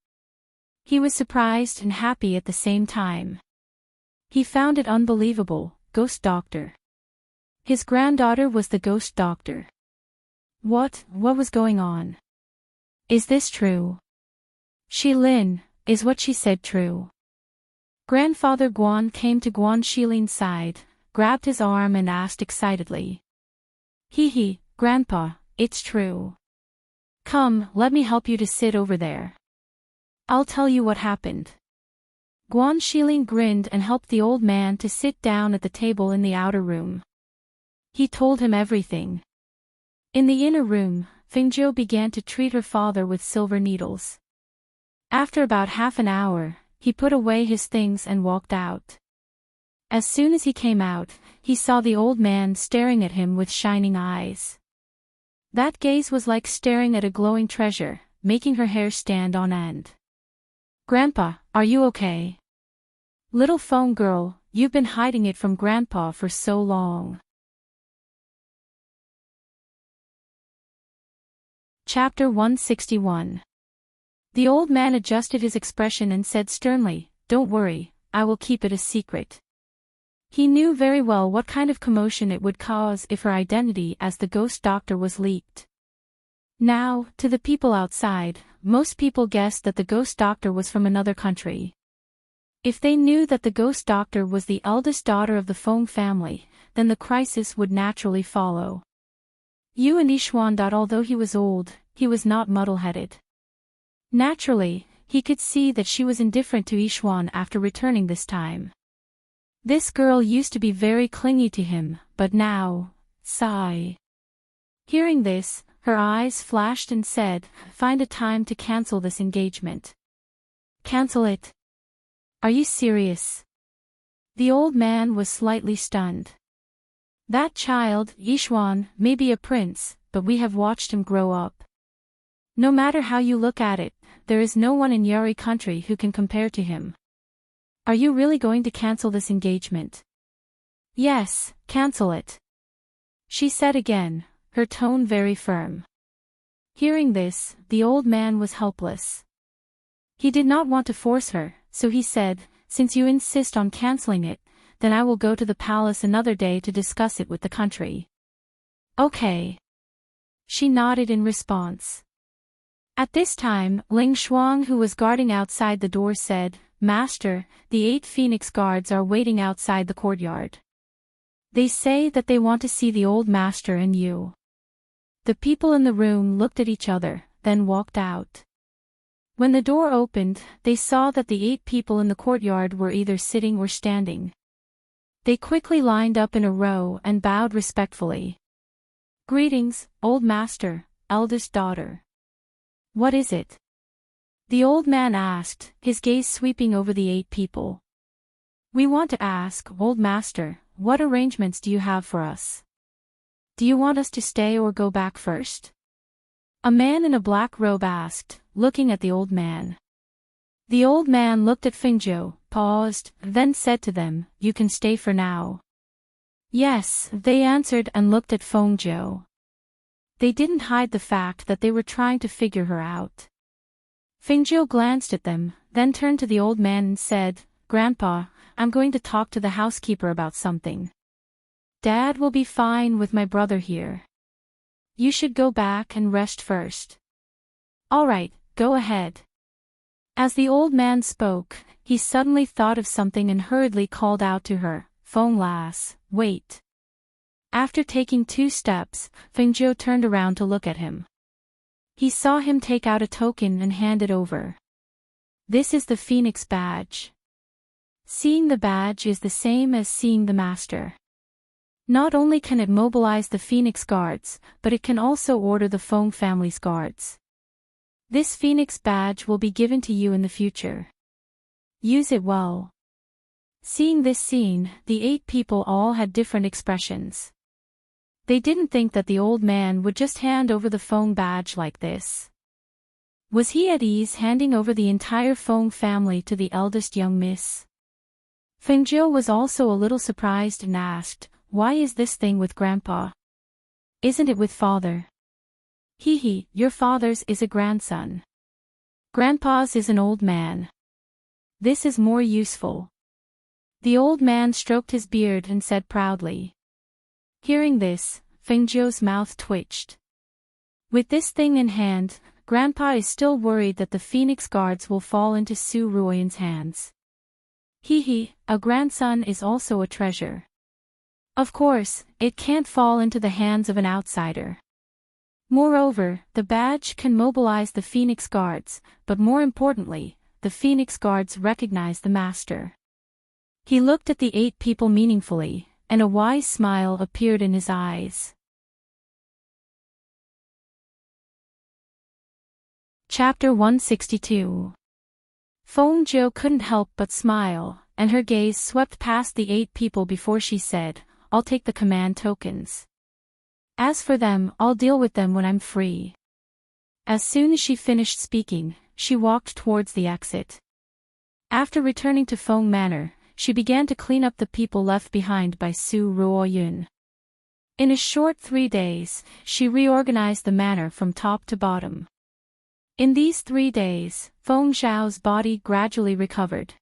He was surprised and happy at the same time. He found it unbelievable. Ghost doctor. His granddaughter was the ghost doctor. What was going on? Is this true? Shilin, is what she said true? Grandfather Guan came to Guan Shilin's side, grabbed his arm and asked excitedly. Hee, Grandpa, it's true. Come, let me help you to sit over there. I'll tell you what happened. Guan Shilin grinned and helped the old man to sit down at the table in the outer room. He told him everything. In the inner room, Fengzhou began to treat her father with silver needles. After about half an hour, he put away his things and walked out. As soon as he came out, he saw the old man staring at him with shining eyes. That gaze was like staring at a glowing treasure, making her hair stand on end. Grandpa, are you okay? Little phone girl, you've been hiding it from Grandpa for so long. Chapter 161. The old man adjusted his expression and said sternly, Don't worry, I will keep it a secret. He knew very well what kind of commotion it would cause if her identity as the ghost doctor was leaked. Now, to the people outside, most people guessed that the ghost doctor was from another country. If they knew that the ghost doctor was the eldest daughter of the Feng family, then the crisis would naturally follow. Yu and Yishuan. Although he was old, he was not muddle-headed. Naturally, he could see that she was indifferent to Yishuan after returning this time. This girl used to be very clingy to him, but now, sigh. Hearing this, her eyes flashed and said, "Find a time to cancel this engagement." "Cancel it? Are you serious?" The old man was slightly stunned. "That child, Yishuan, may be a prince, but we have watched him grow up. No matter how you look at it, there is no one in Yari country who can compare to him. Are you really going to cancel this engagement?" "Yes, cancel it," she said again, her tone very firm. Hearing this, the old man was helpless. He did not want to force her, so he said, "Since you insist on canceling it, then I will go to the palace another day to discuss it with the country." "Okay." She nodded in response. At this time, Ling Shuang, who was guarding outside the door, said, "Master, the 8 Phoenix guards are waiting outside the courtyard. They say that they want to see the old master and you." The people in the room looked at each other, then walked out. When the door opened, they saw that the 8 people in the courtyard were either sitting or standing. They quickly lined up in a row and bowed respectfully. "Greetings, old master, eldest daughter." "What is it?" the old man asked, his gaze sweeping over the 8 people. "We want to ask, old master, what arrangements do you have for us? Do you want us to stay or go back first?" A man in a black robe asked, looking at the old man. The old man looked at Fengzhou, paused, then said to them, "You can stay for now." "Yes," they answered and looked at Fengzhou. They didn't hide the fact that they were trying to figure her out. Fengzhou glanced at them, then turned to the old man and said, "Grandpa, I'm going to talk to the housekeeper about something. Dad will be fine with my brother here. You should go back and rest first." "All right, go ahead." As the old man spoke, he suddenly thought of something and hurriedly called out to her, "Feng Lass, wait." After taking 2 steps, Fengzhou turned around to look at him. He saw him take out a token and hand it over. "This is the Phoenix badge. Seeing the badge is the same as seeing the master. Not only can it mobilize the Phoenix guards, but it can also order the Feng family's guards. This Phoenix badge will be given to you in the future. Use it well." Seeing this scene, the 8 people all had different expressions. They didn't think that the old man would just hand over the Feng badge like this. Was he at ease handing over the entire Feng family to the eldest young miss? Fengzhou was also a little surprised and asked, "Why is this thing with Grandpa? Isn't it with Father?" "Hee, your father's is a grandson. Grandpa's is an old man. This is more useful." The old man stroked his beard and said proudly. Hearing this, Fengzhou's mouth twitched. With this thing in hand, Grandpa is still worried that the Phoenix guards will fall into Su Ruoyan's hands. A grandson is also a treasure. Of course, it can't fall into the hands of an outsider. Moreover, the badge can mobilize the Phoenix guards, but more importantly, the Phoenix guards recognize the master. He looked at the 8 people meaningfully, and a wise smile appeared in his eyes. Chapter 162. Fengzhou couldn't help but smile, and her gaze swept past the 8 people before she said, "I'll take the command tokens. As for them, I'll deal with them when I'm free." As soon as she finished speaking, she walked towards the exit. After returning to Feng Manor, she began to clean up the people left behind by Su Ruoyun. In a short 3 days, she reorganized the manor from top to bottom. In these 3 days, Feng Zhao's body gradually recovered.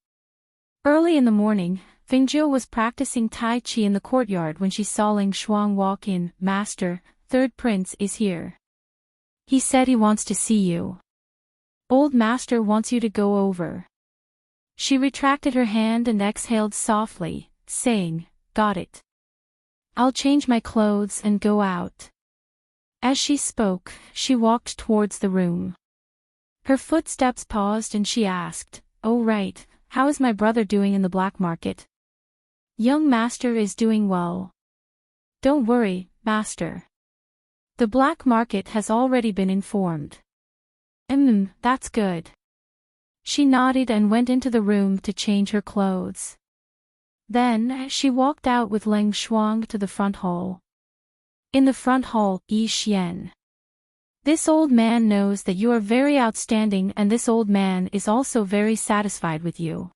Early in the morning, Fengzhou was practicing Tai Chi in the courtyard when she saw Ling Shuang walk in. "Master, 3rd prince is here." He said he wants to see you. Old master wants you to go over. She retracted her hand and exhaled softly, saying, got it. I'll change my clothes and go out. As she spoke, she walked towards the room. Her footsteps paused and she asked, oh right, how is my brother doing in the black market? Young master is doing well. Don't worry, master. The black market has already been informed. That's good. She nodded and went into the room to change her clothes. Then, she walked out with Leng Shuang to the front hall. In the front hall, Yi Xian. This old man knows that you are very outstanding and this old man is also very satisfied with you.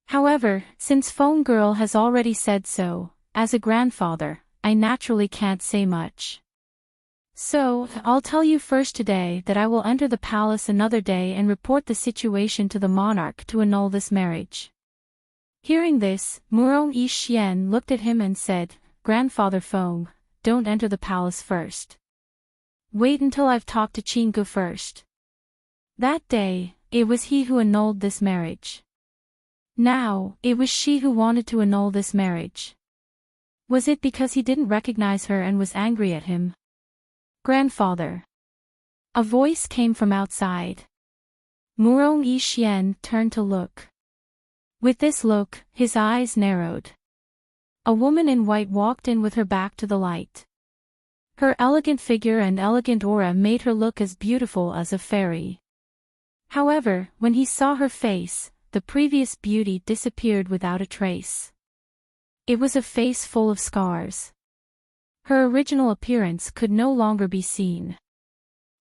However, since Phone Girl has already said so, as a grandfather, I naturally can't say much. So, I'll tell you first today that I will enter the palace another day and report the situation to the monarch to annul this marriage. Hearing this, Murong Yi Xian looked at him and said, Grandfather Feng, don't enter the palace first. Wait until I've talked to Qinggu first. That day, it was he who annulled this marriage. Now, it was she who wanted to annul this marriage. Was it because he didn't recognize her and was angry at him? Grandfather. A voice came from outside. Murong Yi Xian turned to look. With this look, his eyes narrowed. A woman in white walked in with her back to the light. Her elegant figure and elegant aura made her look as beautiful as a fairy. However, when he saw her face, the previous beauty disappeared without a trace. It was a face full of scars. Her original appearance could no longer be seen.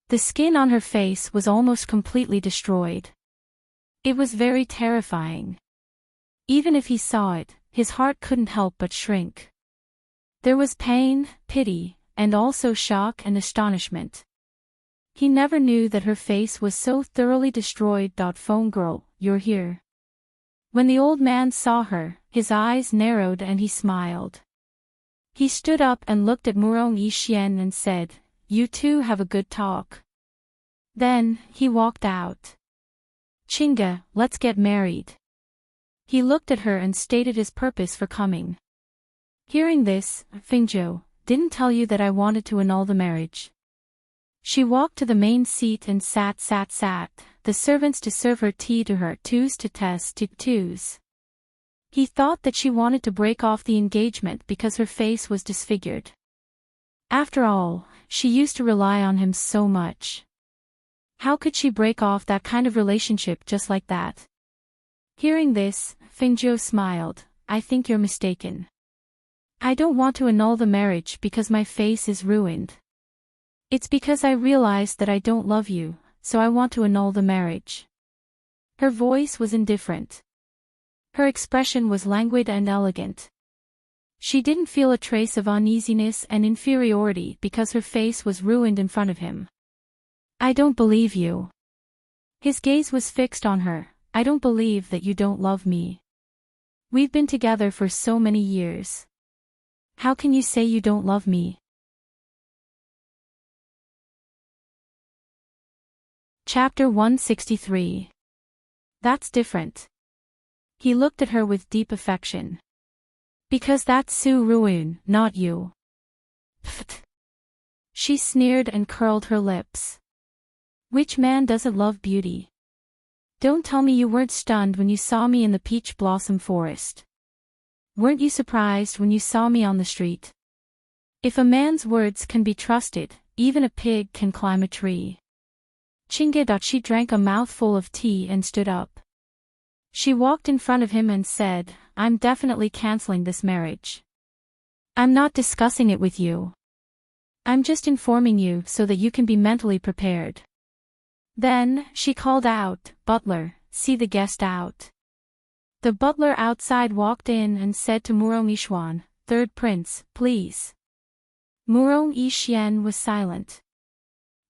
The skin on her face was almost completely destroyed. It was very terrifying. Even if he saw it, his heart couldn't help but shrink. There was pain, pity, and also shock and astonishment. He never knew that her face was so thoroughly destroyed. Phone Girl, you're here. When the old man saw her, his eyes narrowed and he smiled. He stood up and looked at Murong Yi Xian and said, you two have a good talk. Then, he walked out. Qingge, let's get married. He looked at her and stated his purpose for coming. Hearing this, Fingzhou, didn't tell you that I wanted to annul the marriage. She walked to the main seat and sat, the servants to serve her tea to her, twos to test to twos. He thought that she wanted to break off the engagement because her face was disfigured. After all, she used to rely on him so much. How could she break off that kind of relationship just like that? Hearing this, Fingzhou smiled, I think you're mistaken. I don't want to annul the marriage because my face is ruined. It's because I realized that I don't love you, so I want to annul the marriage. Her voice was indifferent. Her expression was languid and elegant. She didn't feel a trace of uneasiness and inferiority because her face was ruined in front of him. I don't believe you. His gaze was fixed on her. I don't believe that you don't love me. We've been together for so many years. How can you say you don't love me? Chapter 163. That's different. He looked at her with deep affection. Because that's Su Ruin, not you. Pfft. She sneered and curled her lips. Which man doesn't love beauty? Don't tell me you weren't stunned when you saw me in the peach blossom forest. Weren't you surprised when you saw me on the street? If a man's words can be trusted, even a pig can climb a tree. Qingge. She drank a mouthful of tea and stood up. She walked in front of him and said, I'm definitely canceling this marriage. I'm not discussing it with you. I'm just informing you so that you can be mentally prepared. Then, she called out, Butler, see the guest out. The butler outside walked in and said to Murong Yi Xian, Third prince, please. Murong Yi Xian was silent.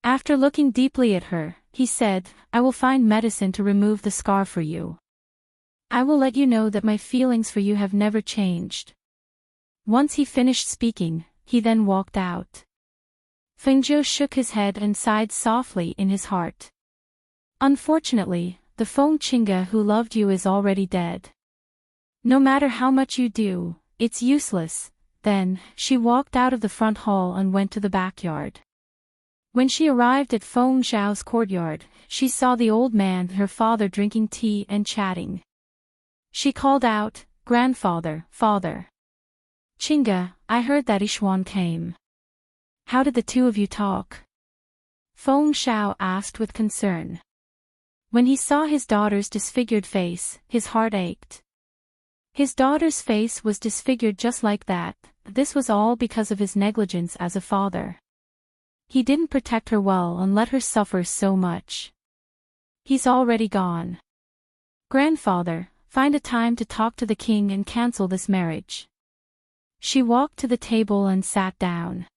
After looking deeply at her, he said, I will find medicine to remove the scar for you. I will let you know that my feelings for you have never changed. Once he finished speaking, he then walked out. Fengzhou shook his head and sighed softly in his heart. Unfortunately, the Feng Qingge who loved you is already dead. No matter how much you do, it's useless. Then, she walked out of the front hall and went to the backyard. When she arrived at Feng Zhao's courtyard, she saw the old man and her father drinking tea and chatting. She called out, "Grandfather, father. Qingge, I heard that Yishuan came. How did the two of you talk?" Feng Zhao asked with concern. When he saw his daughter's disfigured face, his heart ached. His daughter's face was disfigured just like that. This was all because of his negligence as a father. He didn't protect her well and let her suffer so much. He's already gone. Grandfather, find a time to talk to the king and cancel this marriage. She walked to the table and sat down.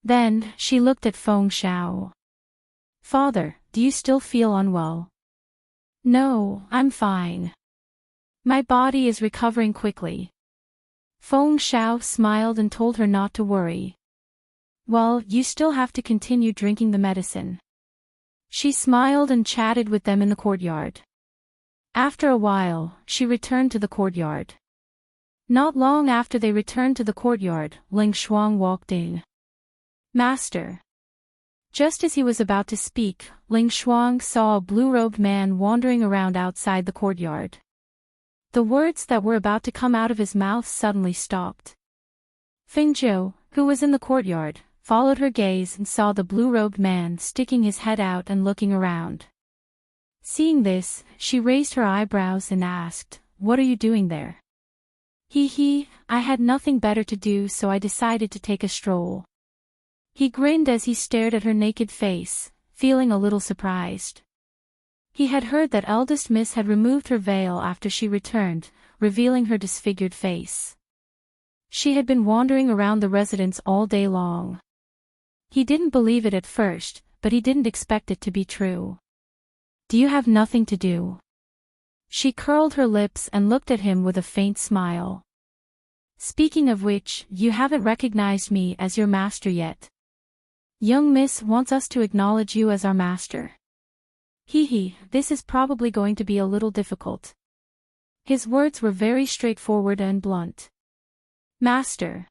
Then, she looked at Feng Zhao. Father, do you still feel unwell? No, I'm fine. My body is recovering quickly. Feng Zhao smiled and told her not to worry. Well, you still have to continue drinking the medicine. She smiled and chatted with them in the courtyard. After a while, she returned to the courtyard. Not long after they returned to the courtyard, Ling Shuang walked in. Master. Just as he was about to speak, Ling Shuang saw a blue-robed man wandering around outside the courtyard. The words that were about to come out of his mouth suddenly stopped. Fengzhou, who was in the courtyard, followed her gaze and saw the blue-robed man sticking his head out and looking around. Seeing this, she raised her eyebrows and asked, "What are you doing there?" I had nothing better to do, so I decided to take a stroll." He grinned as he stared at her naked face, feeling a little surprised. He had heard that eldest miss had removed her veil after she returned, revealing her disfigured face. She had been wandering around the residence all day long. He didn't believe it at first, but he didn't expect it to be true. "Do you have nothing to do?" She curled her lips and looked at him with a faint smile. "Speaking of which, you haven't recognized me as your master yet. Young Miss wants us to acknowledge you as our master." This is probably going to be a little difficult." His words were very straightforward and blunt. "Master."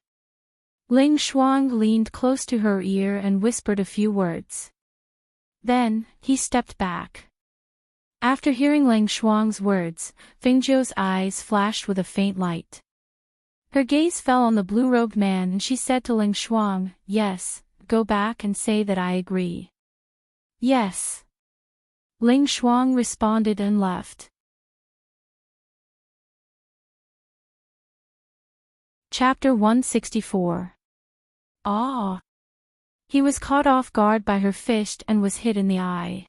Ling Shuang leaned close to her ear and whispered a few words. Then, he stepped back. After hearing Ling Shuang's words, Fengzhou's eyes flashed with a faint light. Her gaze fell on the blue-robed man and she said to Ling Shuang, "Yes, go back and say that I agree." "Yes." Ling Shuang responded and left. Chapter 164. Ah! He was caught off guard by her fist and was hit in the eye.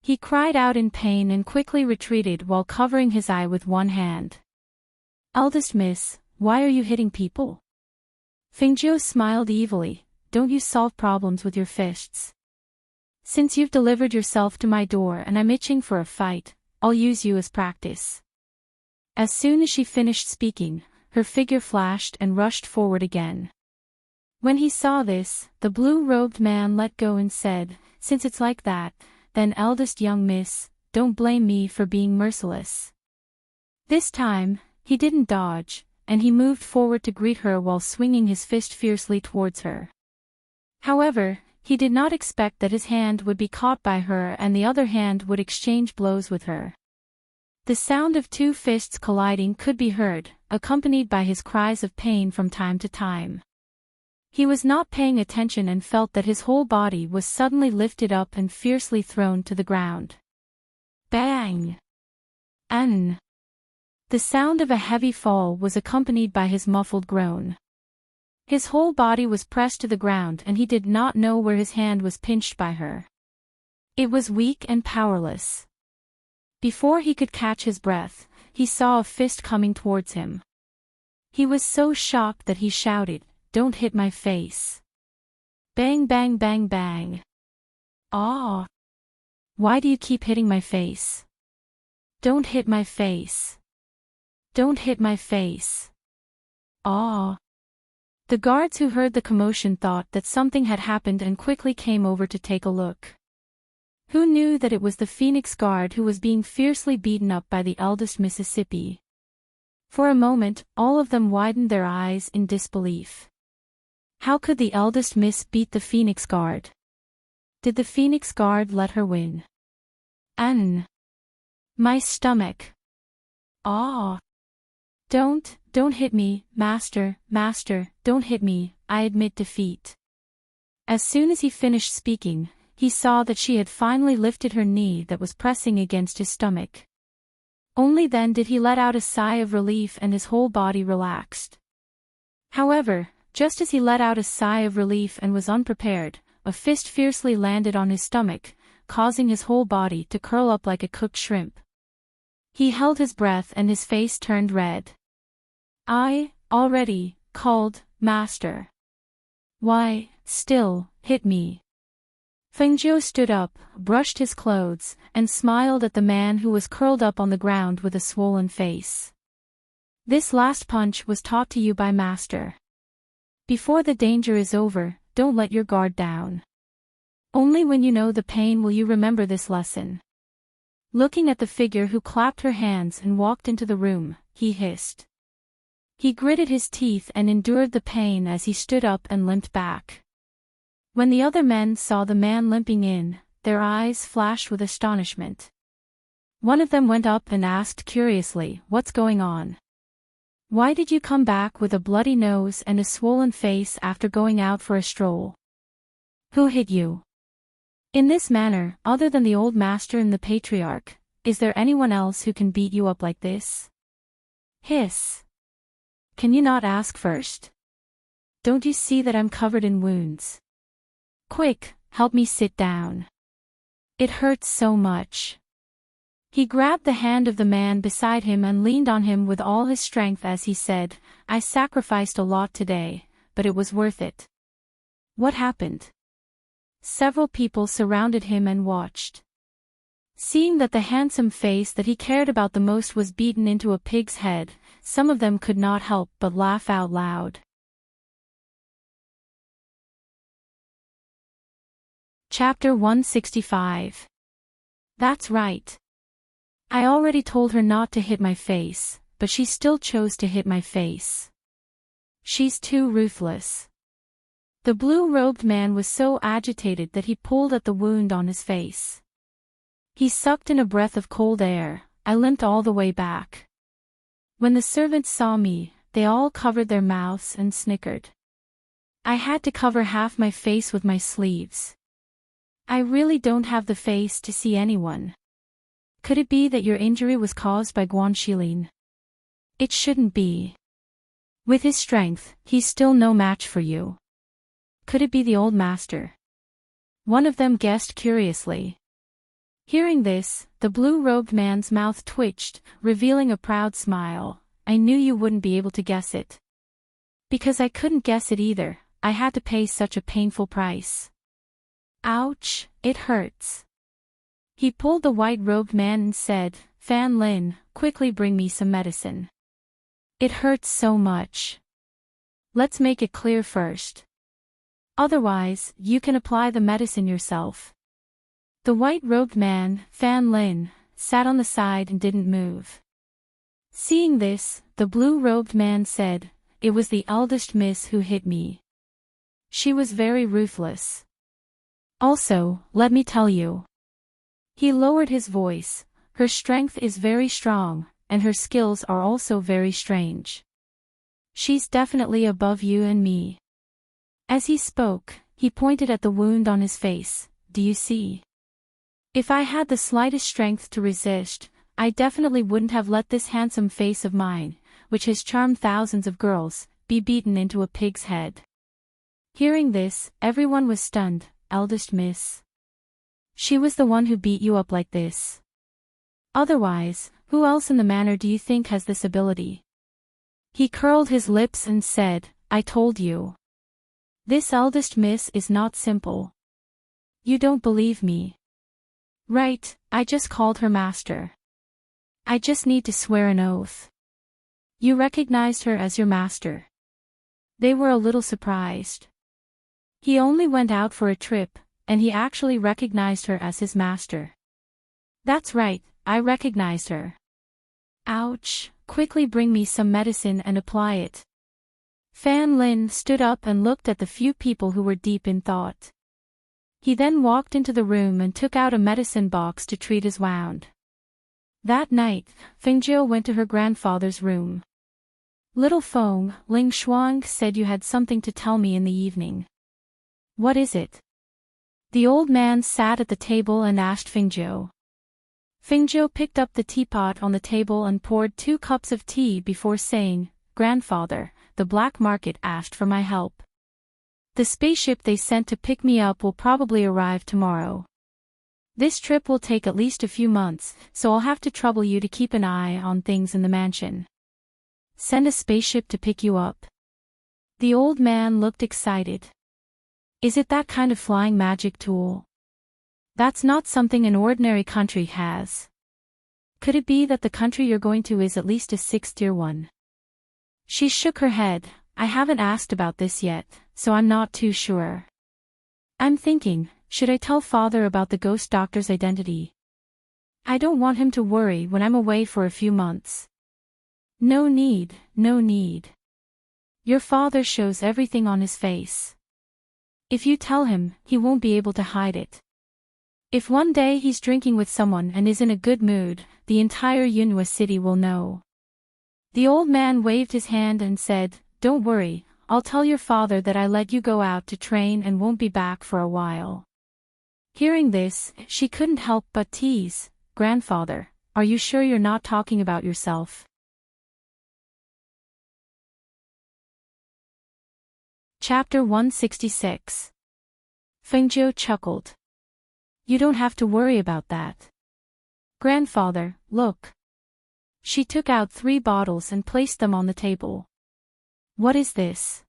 He cried out in pain and quickly retreated while covering his eye with one hand. "Eldest miss, why are you hitting people?" Fengzhou smiled evilly. "Don't you solve problems with your fists. Since you've delivered yourself to my door and I'm itching for a fight, I'll use you as practice." As soon as she finished speaking, her figure flashed and rushed forward again. When he saw this, the blue-robed man let go and said, "Since it's like that, then eldest young miss, don't blame me for being merciless." This time, he didn't dodge, and he moved forward to greet her while swinging his fist fiercely towards her. However, he did not expect that his hand would be caught by her and the other hand would exchange blows with her. The sound of two fists colliding could be heard, accompanied by his cries of pain from time to time. He was not paying attention and felt that his whole body was suddenly lifted up and fiercely thrown to the ground. Bang! An! The sound of a heavy fall was accompanied by his muffled groan. His whole body was pressed to the ground and he did not know where his hand was pinched by her. It was weak and powerless. Before he could catch his breath, he saw a fist coming towards him. He was so shocked that he shouted, "Don't hit my face." Bang bang bang bang. "Ah! Why do you keep hitting my face? Don't hit my face. Don't hit my face. Ah!" The guards who heard the commotion thought that something had happened and quickly came over to take a look. Who knew that it was the Phoenix Guard who was being fiercely beaten up by the eldest Mississippi? For a moment, all of them widened their eyes in disbelief. How could the eldest Miss beat the Phoenix Guard? Did the Phoenix Guard let her win? My stomach. Ah! Don't hit me, master, don't hit me, I admit defeat. As soon as he finished speaking, he saw that she had finally lifted her knee that was pressing against his stomach. Only then did he let out a sigh of relief and his whole body relaxed. However, just as he let out a sigh of relief and was unprepared, a fist fiercely landed on his stomach, causing his whole body to curl up like a cooked shrimp. He held his breath and his face turned red. I, already, called, master. Why, still, hit me. Fengjiu stood up, brushed his clothes, and smiled at the man who was curled up on the ground with a swollen face. This last punch was taught to you by master. Before the danger is over, don't let your guard down. Only when you know the pain will you remember this lesson. Looking at the figure who clapped her hands and walked into the room, he hissed. He gritted his teeth and endured the pain as he stood up and limped back. When the other men saw the man limping in, their eyes flashed with astonishment. One of them went up and asked curiously, "What's going on? Why did you come back with a bloody nose and a swollen face after going out for a stroll? Who hit you?" In this manner, other than the old master and the patriarch, is there anyone else who can beat you up like this? Hiss. Can you not ask first? Don't you see that I'm covered in wounds? Quick, help me sit down. It hurts so much. He grabbed the hand of the man beside him and leaned on him with all his strength as he said, "I sacrificed a lot today, but it was worth it." What happened? Several people surrounded him and watched. Seeing that the handsome face that he cared about the most was beaten into a pig's head, some of them could not help but laugh out loud. Chapter 165. That's right. I already told her not to hit my face, but she still chose to hit my face. She's too ruthless. The blue-robed man was so agitated that he pulled at the wound on his face. He sucked in a breath of cold air. I limped all the way back. When the servants saw me, they all covered their mouths and snickered. I had to cover half my face with my sleeves. I really don't have the face to see anyone. Could it be that your injury was caused by Guanxilin? It shouldn't be. With his strength, he's still no match for you. Could it be the old master? One of them guessed curiously. Hearing this, the blue-robed man's mouth twitched, revealing a proud smile. I knew you wouldn't be able to guess it. Because I couldn't guess it either, I had to pay such a painful price. Ouch, it hurts. He pulled the white-robed man and said, "Fan Lin, quickly bring me some medicine. It hurts so much. Let's make it clear first. Otherwise, you can apply the medicine yourself." The white-robed man, Fan Lin, sat on the side and didn't move. Seeing this, the blue-robed man said, "It was the eldest miss who hit me. She was very ruthless. Also, let me tell you." He lowered his voice, "Her strength is very strong, and her skills are also very strange. She's definitely above you and me." As he spoke, he pointed at the wound on his face. "Do you see? If I had the slightest strength to resist, I definitely wouldn't have let this handsome face of mine, which has charmed thousands of girls, be beaten into a pig's head." Hearing this, everyone was stunned. "Eldest miss? She was the one who beat you up like this? Otherwise, who else in the manor do you think has this ability?" He curled his lips and said, "I told you. This eldest miss is not simple. You don't believe me? Right, I just called her master. I just need to swear an oath. You recognized her as your master?" They were a little surprised. He only went out for a trip, and he actually recognized her as his master. That's right, I recognized her. Ouch, quickly bring me some medicine and apply it. Fan Lin stood up and looked at the few people who were deep in thought. He then walked into the room and took out a medicine box to treat his wound. That night, Fengjiu went to her grandfather's room. Little Feng, Ling Shuang said you had something to tell me in the evening. What is it? The old man sat at the table and asked Fengjiu. Fengjiu picked up the teapot on the table and poured 2 cups of tea before saying, Grandfather, the black market asked for my help. The spaceship they sent to pick me up will probably arrive tomorrow. This trip will take at least a few months, so I'll have to trouble you to keep an eye on things in the mansion. Send a spaceship to pick you up. The old man looked excited. Is it that kind of flying magic tool? That's not something an ordinary country has. Could it be that the country you're going to is at least a 6th-tier one? She shook her head. I haven't asked about this yet, so I'm not too sure. I'm thinking, should I tell father about the ghost doctor's identity? I don't want him to worry when I'm away for a few months. No need, no need. Your father shows everything on his face. If you tell him, he won't be able to hide it. If one day he's drinking with someone and is in a good mood, the entire Yunhua city will know. The old man waved his hand and said, Don't worry, I'll tell your father that I let you go out to train and won't be back for a while. Hearing this, she couldn't help but tease, Grandfather, are you sure you're not talking about yourself? Chapter 166. Fengjiu chuckled. You don't have to worry about that. Grandfather, look. She took out 3 bottles and placed them on the table. What is this?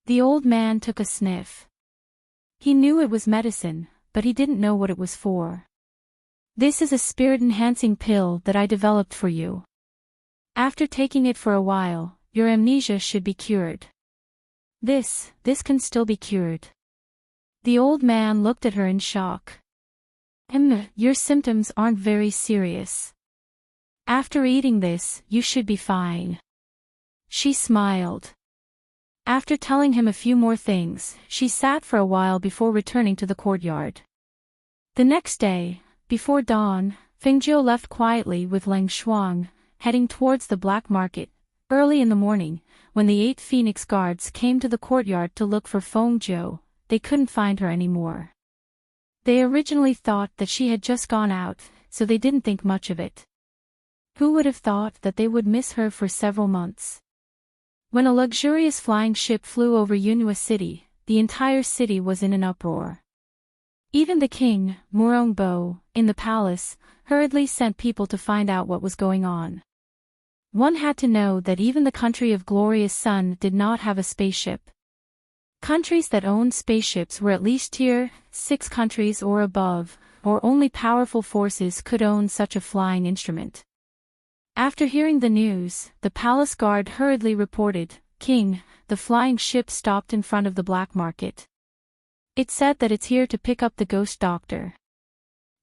The old man took a sniff. He knew it was medicine, but he didn't know what it was for. This is a spirit-enhancing pill that I developed for you. After taking it for a while, your amnesia should be cured. This can still be cured. The old man looked at her in shock. Your symptoms aren't very serious. After eating this, you should be fine. She smiled. After telling him a few more things, she sat for a while before returning to the courtyard. The next day, before dawn, Fengjiu left quietly with Ling Shuang, heading towards the black market. Early in the morning, when the 8 Phoenix guards came to the courtyard to look for Fengjiu, they couldn't find her anymore. They originally thought that she had just gone out, so they didn't think much of it. Who would have thought that they would miss her for several months? When a luxurious flying ship flew over Yunhua City, the entire city was in an uproar. Even the king, Murongbo, in the palace, hurriedly sent people to find out what was going on. One had to know that even the country of Glorious Sun did not have a spaceship. Countries that owned spaceships were at least tier 6 countries or above, or only powerful forces could own such a flying instrument. After hearing the news, the palace guard hurriedly reported, King, the flying ship stopped in front of the black market. It said that it's here to pick up the ghost doctor.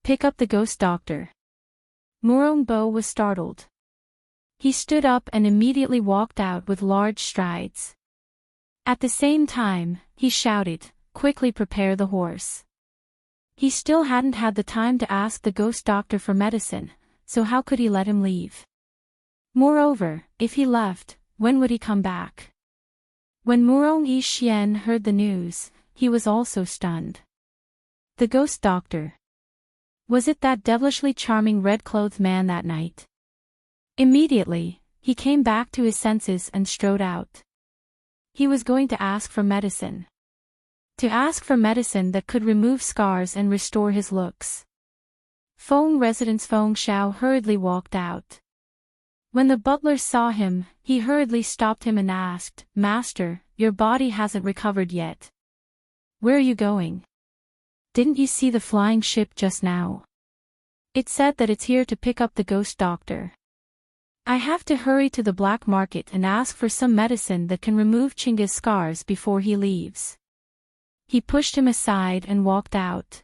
Pick up the ghost doctor. Murongbo was startled. He stood up and immediately walked out with large strides. At the same time, he shouted, Quickly prepare the horse. He still hadn't had the time to ask the ghost doctor for medicine, so how could he let him leave? Moreover, if he left, when would he come back? When Murong Yixian heard the news, he was also stunned. The ghost doctor. Was it that devilishly charming red-clothed man that night? Immediately, he came back to his senses and strode out. He was going to ask for medicine. To ask for medicine that could remove scars and restore his looks. Feng residence Feng Xiao hurriedly walked out. When the butler saw him, he hurriedly stopped him and asked, Master, your body hasn't recovered yet. Where are you going? Didn't you see the flying ship just now? It said that it's here to pick up the ghost doctor. I have to hurry to the black market and ask for some medicine that can remove Chinga's scars before he leaves. He pushed him aside and walked out.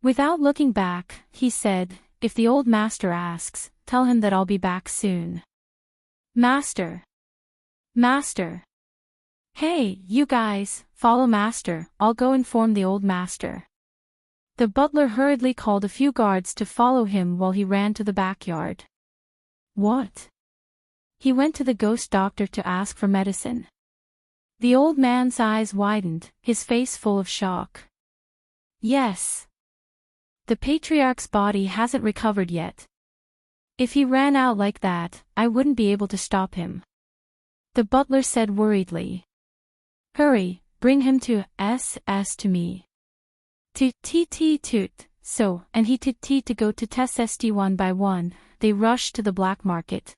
Without looking back, he said, if the old master asks, tell him that I'll be back soon. Master! Master! Hey, you guys, follow master, I'll go inform the old master. The butler hurriedly called a few guards to follow him while he ran to the backyard. What? He went to the ghost doctor to ask for medicine. The old man's eyes widened, his face full of shock. Yes. The patriarch's body hasn't recovered yet. If he ran out like that, I wouldn't be able to stop him. The butler said worriedly. Hurry, bring him to to me. Toot. So, and he to go to test one by one, they rushed to the black market.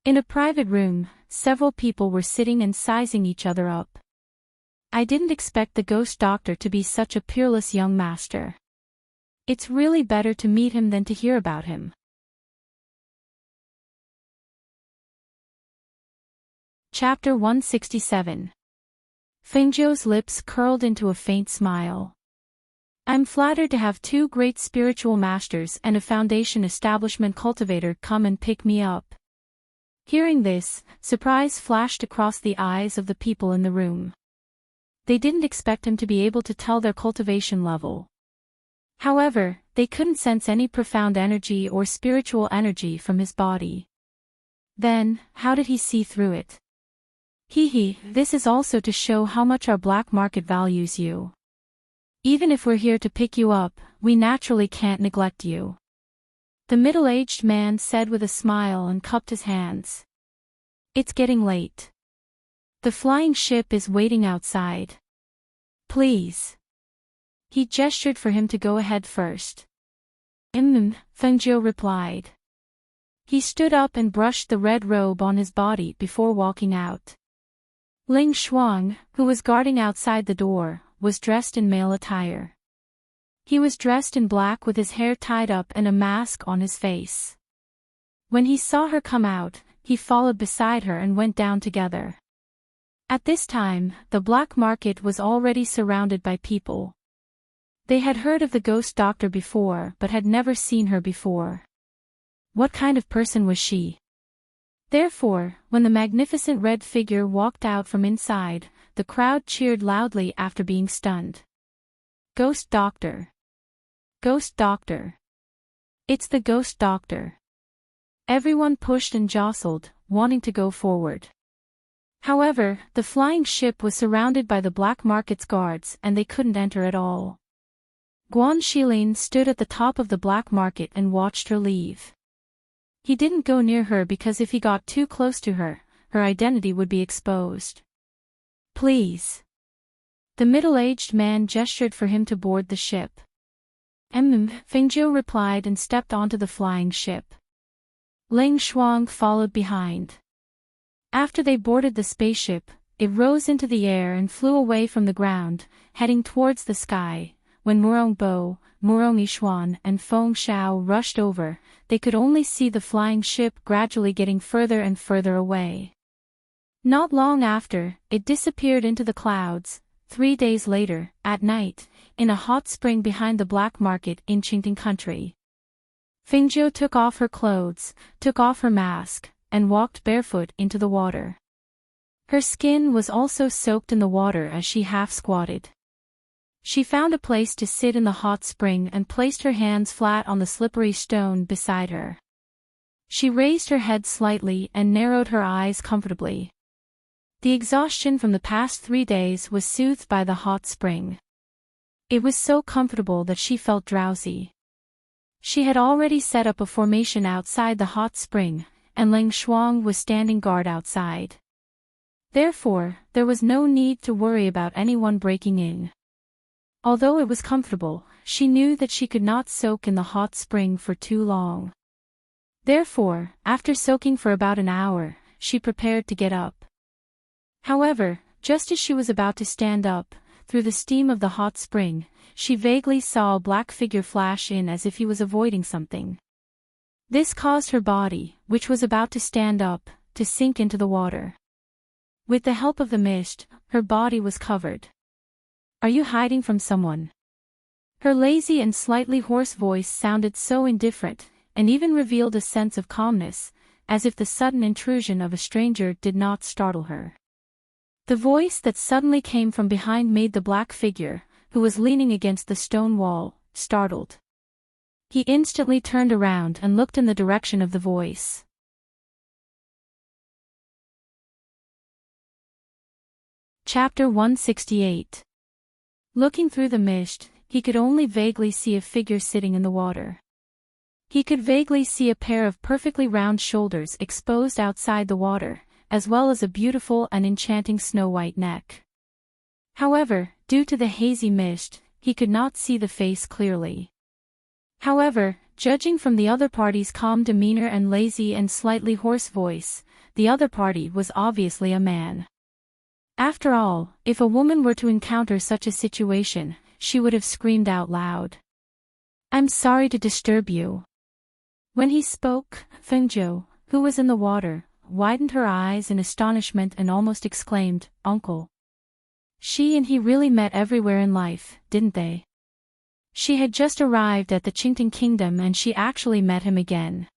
In a private room, several people were sitting and sizing each other up. I didn't expect the ghost doctor to be such a peerless young master. It's really better to meet him than to hear about him. Chapter 167. Fengzhou's lips curled into a faint smile. I'm flattered to have two great spiritual masters and a foundation establishment cultivator come and pick me up. Hearing this, surprise flashed across the eyes of the people in the room. They didn't expect him to be able to tell their cultivation level. However, they couldn't sense any profound energy or spiritual energy from his body. Then, how did he see through it? This is also to show how much our black market values you. Even if we're here to pick you up, we naturally can't neglect you. The middle-aged man said with a smile and cupped his hands. It's getting late. The flying ship is waiting outside. Please. He gestured for him to go ahead first. Fengzhou replied. He stood up and brushed the red robe on his body before walking out. Ling Shuang, who was guarding outside the door, was dressed in male attire. He was dressed in black with his hair tied up and a mask on his face. When he saw her come out, he followed beside her and went down together. At this time, the black market was already surrounded by people. They had heard of the ghost doctor before but had never seen her before. What kind of person was she? Therefore, when the magnificent red figure walked out from inside, the crowd cheered loudly after being stunned. Ghost Doctor! Ghost Doctor! It's the Ghost Doctor! Everyone pushed and jostled, wanting to go forward. However, the flying ship was surrounded by the black market's guards and they couldn't enter at all. Guan Shilin stood at the top of the black market and watched her leave. He didn't go near her because if he got too close to her, her identity would be exposed. Please. The middle-aged man gestured for him to board the ship. Fengzhou replied and stepped onto the flying ship. Ling Shuang followed behind. After they boarded the spaceship, it rose into the air and flew away from the ground, heading towards the sky. When Murong Bo, Murong Yishuan and Feng Xiao rushed over, they could only see the flying ship gradually getting further and further away. Not long after, it disappeared into the clouds. 3 days later, at night, in a hot spring behind the black market in Enchanting country. Fengzhou took off her clothes, took off her mask, and walked barefoot into the water. Her skin was also soaked in the water as she half squatted. She found a place to sit in the hot spring and placed her hands flat on the slippery stone beside her. She raised her head slightly and narrowed her eyes comfortably. The exhaustion from the past 3 days was soothed by the hot spring. It was so comfortable that she felt drowsy. She had already set up a formation outside the hot spring, and Ling Shuang was standing guard outside. Therefore, there was no need to worry about anyone breaking in. Although it was comfortable, she knew that she could not soak in the hot spring for too long. Therefore, after soaking for about an hour, she prepared to get up. However, just as she was about to stand up, through the steam of the hot spring, she vaguely saw a black figure flash in as if he was avoiding something. This caused her body, which was about to stand up, to sink into the water. With the help of the mist, her body was covered. "Are you hiding from someone?" Her lazy and slightly hoarse voice sounded so indifferent, and even revealed a sense of calmness, as if the sudden intrusion of a stranger did not startle her. The voice that suddenly came from behind made the black figure, who was leaning against the stone wall, startled. He instantly turned around and looked in the direction of the voice. Chapter 168. Looking through the mist, he could only vaguely see a figure sitting in the water. He could vaguely see a pair of perfectly round shoulders exposed outside the water, as well as a beautiful and enchanting snow-white neck. However, due to the hazy mist, he could not see the face clearly. However, judging from the other party's calm demeanor and lazy and slightly hoarse voice, the other party was obviously a man. After all, if a woman were to encounter such a situation, she would have screamed out loud. "I'm sorry to disturb you." When he spoke, Fengzhou, who was in the water, widened her eyes in astonishment and almost exclaimed, "Uncle." She and he really met everywhere in life, didn't they? She had just arrived at the Enchanting Kingdom and she actually met him again.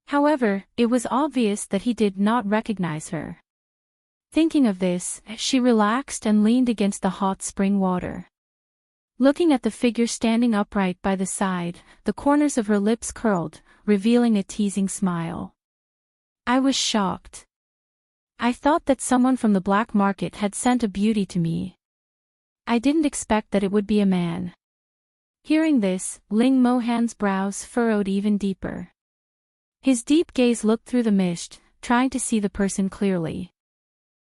However, it was obvious that he did not recognize her. Thinking of this, she relaxed and leaned against the hot spring water. Looking at the figure standing upright by the side, the corners of her lips curled, revealing a teasing smile. "I was shocked. I thought that someone from the black market had sent a beauty to me. I didn't expect that it would be a man." Hearing this, Ling Mohan's brows furrowed even deeper. His deep gaze looked through the mist, trying to see the person clearly.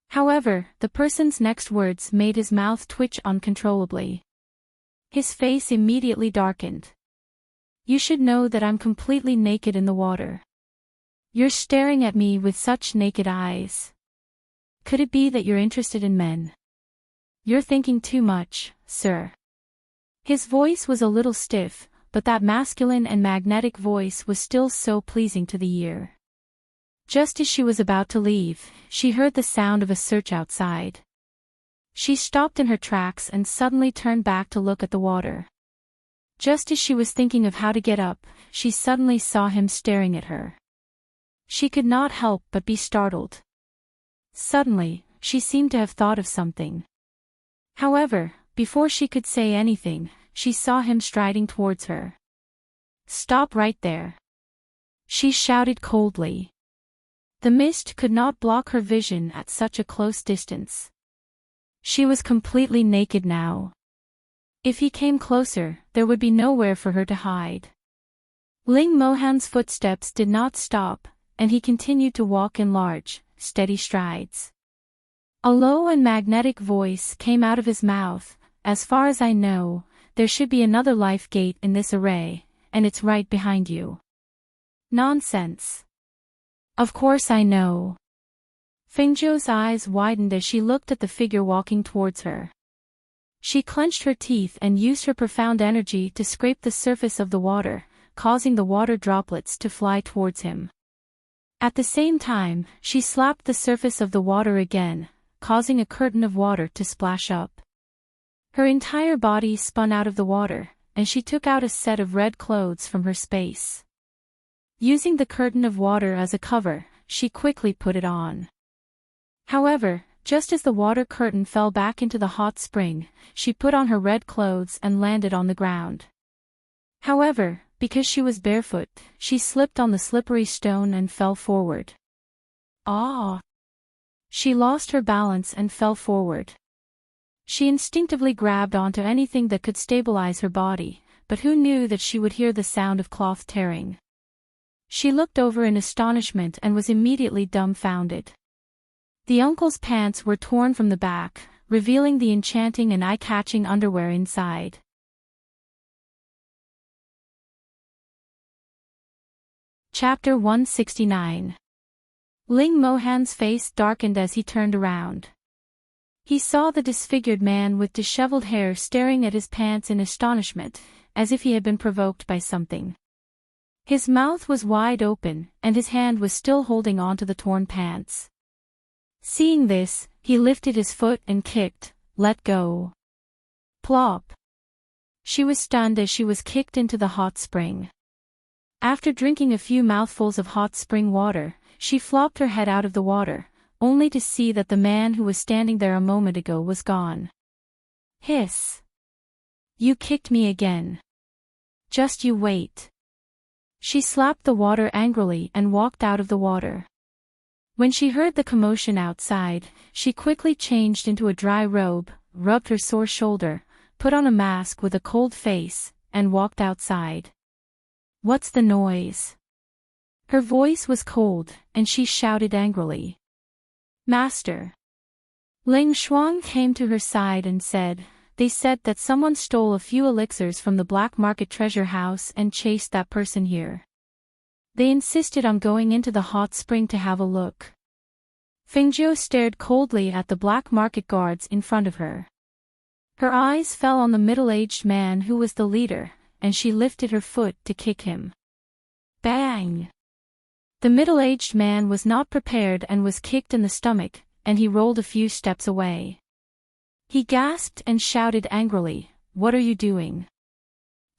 However, the person's next words made his mouth twitch uncontrollably. His face immediately darkened. "You should know that I'm completely naked in the water. You're staring at me with such naked eyes. Could it be that you're interested in men? You're thinking too much, sir." His voice was a little stiff, but that masculine and magnetic voice was still so pleasing to the ear. Just as she was about to leave, she heard the sound of a search outside. She stopped in her tracks and suddenly turned back to look at the water. Just as she was thinking of how to get up, she suddenly saw him staring at her. She could not help but be startled. Suddenly, she seemed to have thought of something. However, before she could say anything, she saw him striding towards her. "Stop right there!" she shouted coldly. The mist could not block her vision at such a close distance. She was completely naked now. If he came closer, there would be nowhere for her to hide. Ling Mohan's footsteps did not stop, and he continued to walk in large, steady strides. A low and magnetic voice came out of his mouth. "As far as I know, there should be another life gate in this array, and it's right behind you." "Nonsense. Of course I know." Fengzhou's eyes widened as she looked at the figure walking towards her. She clenched her teeth and used her profound energy to scrape the surface of the water, causing the water droplets to fly towards him. At the same time, she slapped the surface of the water again, causing a curtain of water to splash up. Her entire body spun out of the water, and she took out a set of red clothes from her space. Using the curtain of water as a cover, she quickly put it on. However, just as the water curtain fell back into the hot spring, she put on her red clothes and landed on the ground. However, because she was barefoot, she slipped on the slippery stone and fell forward. Ah! She lost her balance and fell forward. She instinctively grabbed onto anything that could stabilize her body, but who knew that she would hear the sound of cloth tearing? She looked over in astonishment and was immediately dumbfounded. The uncle's pants were torn from the back, revealing the enchanting and eye-catching underwear inside. Chapter 169. Ling Mohan's face darkened as he turned around. He saw the disfigured man with disheveled hair staring at his pants in astonishment, as if he had been provoked by something. His mouth was wide open, and his hand was still holding onto the torn pants. Seeing this, he lifted his foot and kicked. Let go. Plop. She was stunned as she was kicked into the hot spring. After drinking a few mouthfuls of hot spring water, she flopped her head out of the water, only to see that the man who was standing there a moment ago was gone. Hiss. You kicked me again. Just you wait. She slapped the water angrily and walked out of the water. When she heard the commotion outside, she quickly changed into a dry robe, rubbed her sore shoulder, put on a mask with a cold face, and walked outside. What's the noise? Her voice was cold, and she shouted angrily. Master. Ling Shuang came to her side and said, They said that someone stole a few elixirs from the black market treasure house and chased that person here. They insisted on going into the hot spring to have a look. Fengjiu stared coldly at the black market guards in front of her. Her eyes fell on the middle-aged man who was the leader, and she lifted her foot to kick him. Bang! The middle-aged man was not prepared and was kicked in the stomach, and he rolled a few steps away. He gasped and shouted angrily, What are you doing?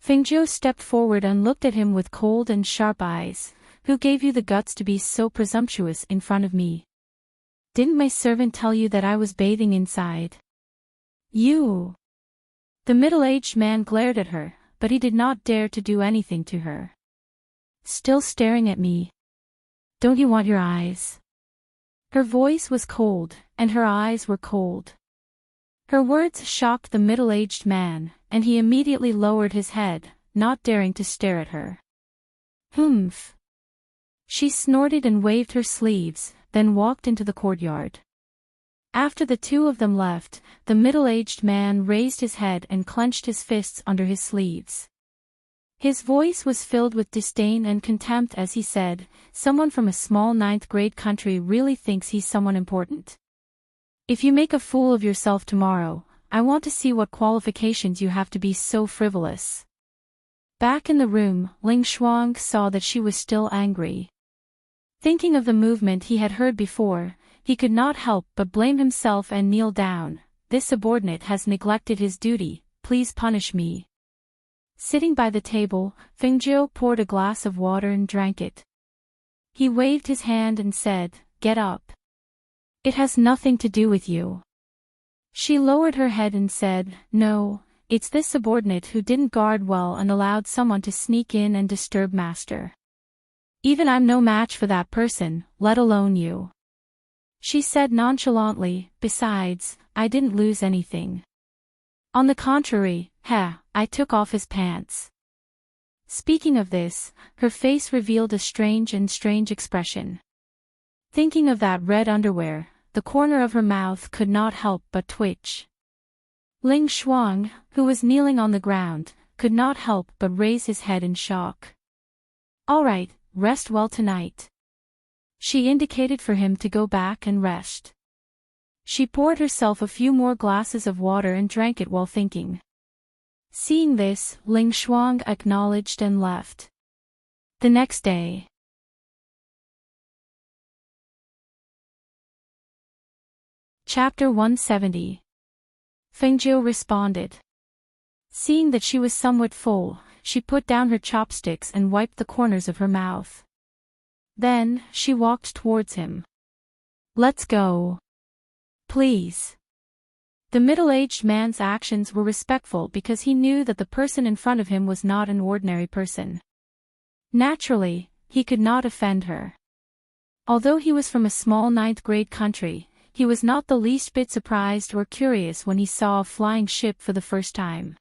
Fengjiu stepped forward and looked at him with cold and sharp eyes. Who gave you the guts to be so presumptuous in front of me? Didn't my servant tell you that I was bathing inside? You! The middle-aged man glared at her, but he did not dare to do anything to her. Still staring at me. Don't you want your eyes? Her voice was cold, and her eyes were cold. Her words shocked the middle-aged man, and he immediately lowered his head, not daring to stare at her. Humph! She snorted and waved her sleeves, then walked into the courtyard. After the two of them left, the middle-aged man raised his head and clenched his fists under his sleeves. His voice was filled with disdain and contempt as he said, Someone from a small ninth-grade country really thinks he's someone important. If you make a fool of yourself tomorrow, I want to see what qualifications you have to be so frivolous. Back in the room, Ling Shuang saw that she was still angry. Thinking of the movement he had heard before, he could not help but blame himself and kneel down. This subordinate has neglected his duty, please punish me. Sitting by the table, Fengjiu poured a glass of water and drank it. He waved his hand and said, Get up. It has nothing to do with you. She lowered her head and said, No, it's this subordinate who didn't guard well and allowed someone to sneak in and disturb master. Even I'm no match for that person, let alone you. She said nonchalantly, Besides, I didn't lose anything. On the contrary, I took off his pants. Speaking of this, her face revealed a strange expression. Thinking of that red underwear, the corner of her mouth could not help but twitch. Ling Shuang, who was kneeling on the ground, could not help but raise his head in shock. All right, rest well tonight. She indicated for him to go back and rest. She poured herself a few more glasses of water and drank it while thinking. Seeing this, Ling Shuang acknowledged and left. The next day. Chapter 170. Fengjiu responded. Seeing that she was somewhat full, she put down her chopsticks and wiped the corners of her mouth. Then, she walked towards him. Let's go. Please. The middle-aged man's actions were respectful because he knew that the person in front of him was not an ordinary person. Naturally, he could not offend her. Although he was from a small ninth-grade country, he was not the least bit surprised or curious when he saw a flying ship for the first time.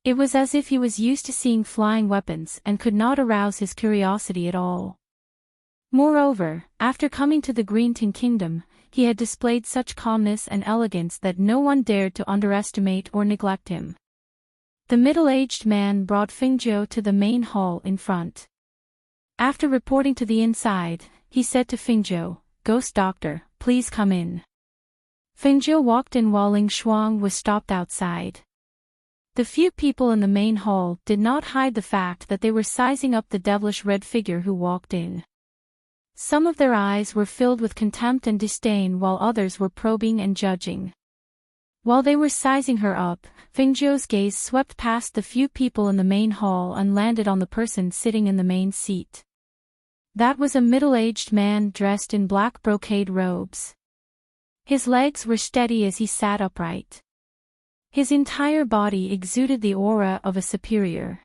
It was as if he was used to seeing flying weapons and could not arouse his curiosity at all. Moreover, after coming to the Green Tin Kingdom, he had displayed such calmness and elegance that no one dared to underestimate or neglect him. The middle-aged man brought Fengjiu to the main hall in front. After reporting to the inside, he said to Fengjiu, Ghost Doctor, please come in. Fengjiu walked in while Ling Shuang was stopped outside. The few people in the main hall did not hide the fact that they were sizing up the devilish red figure who walked in. Some of their eyes were filled with contempt and disdain while others were probing and judging. While they were sizing her up, Fingzhou's gaze swept past the few people in the main hall and landed on the person sitting in the main seat. That was a middle-aged man dressed in black brocade robes. His legs were steady as he sat upright. His entire body exuded the aura of a superior.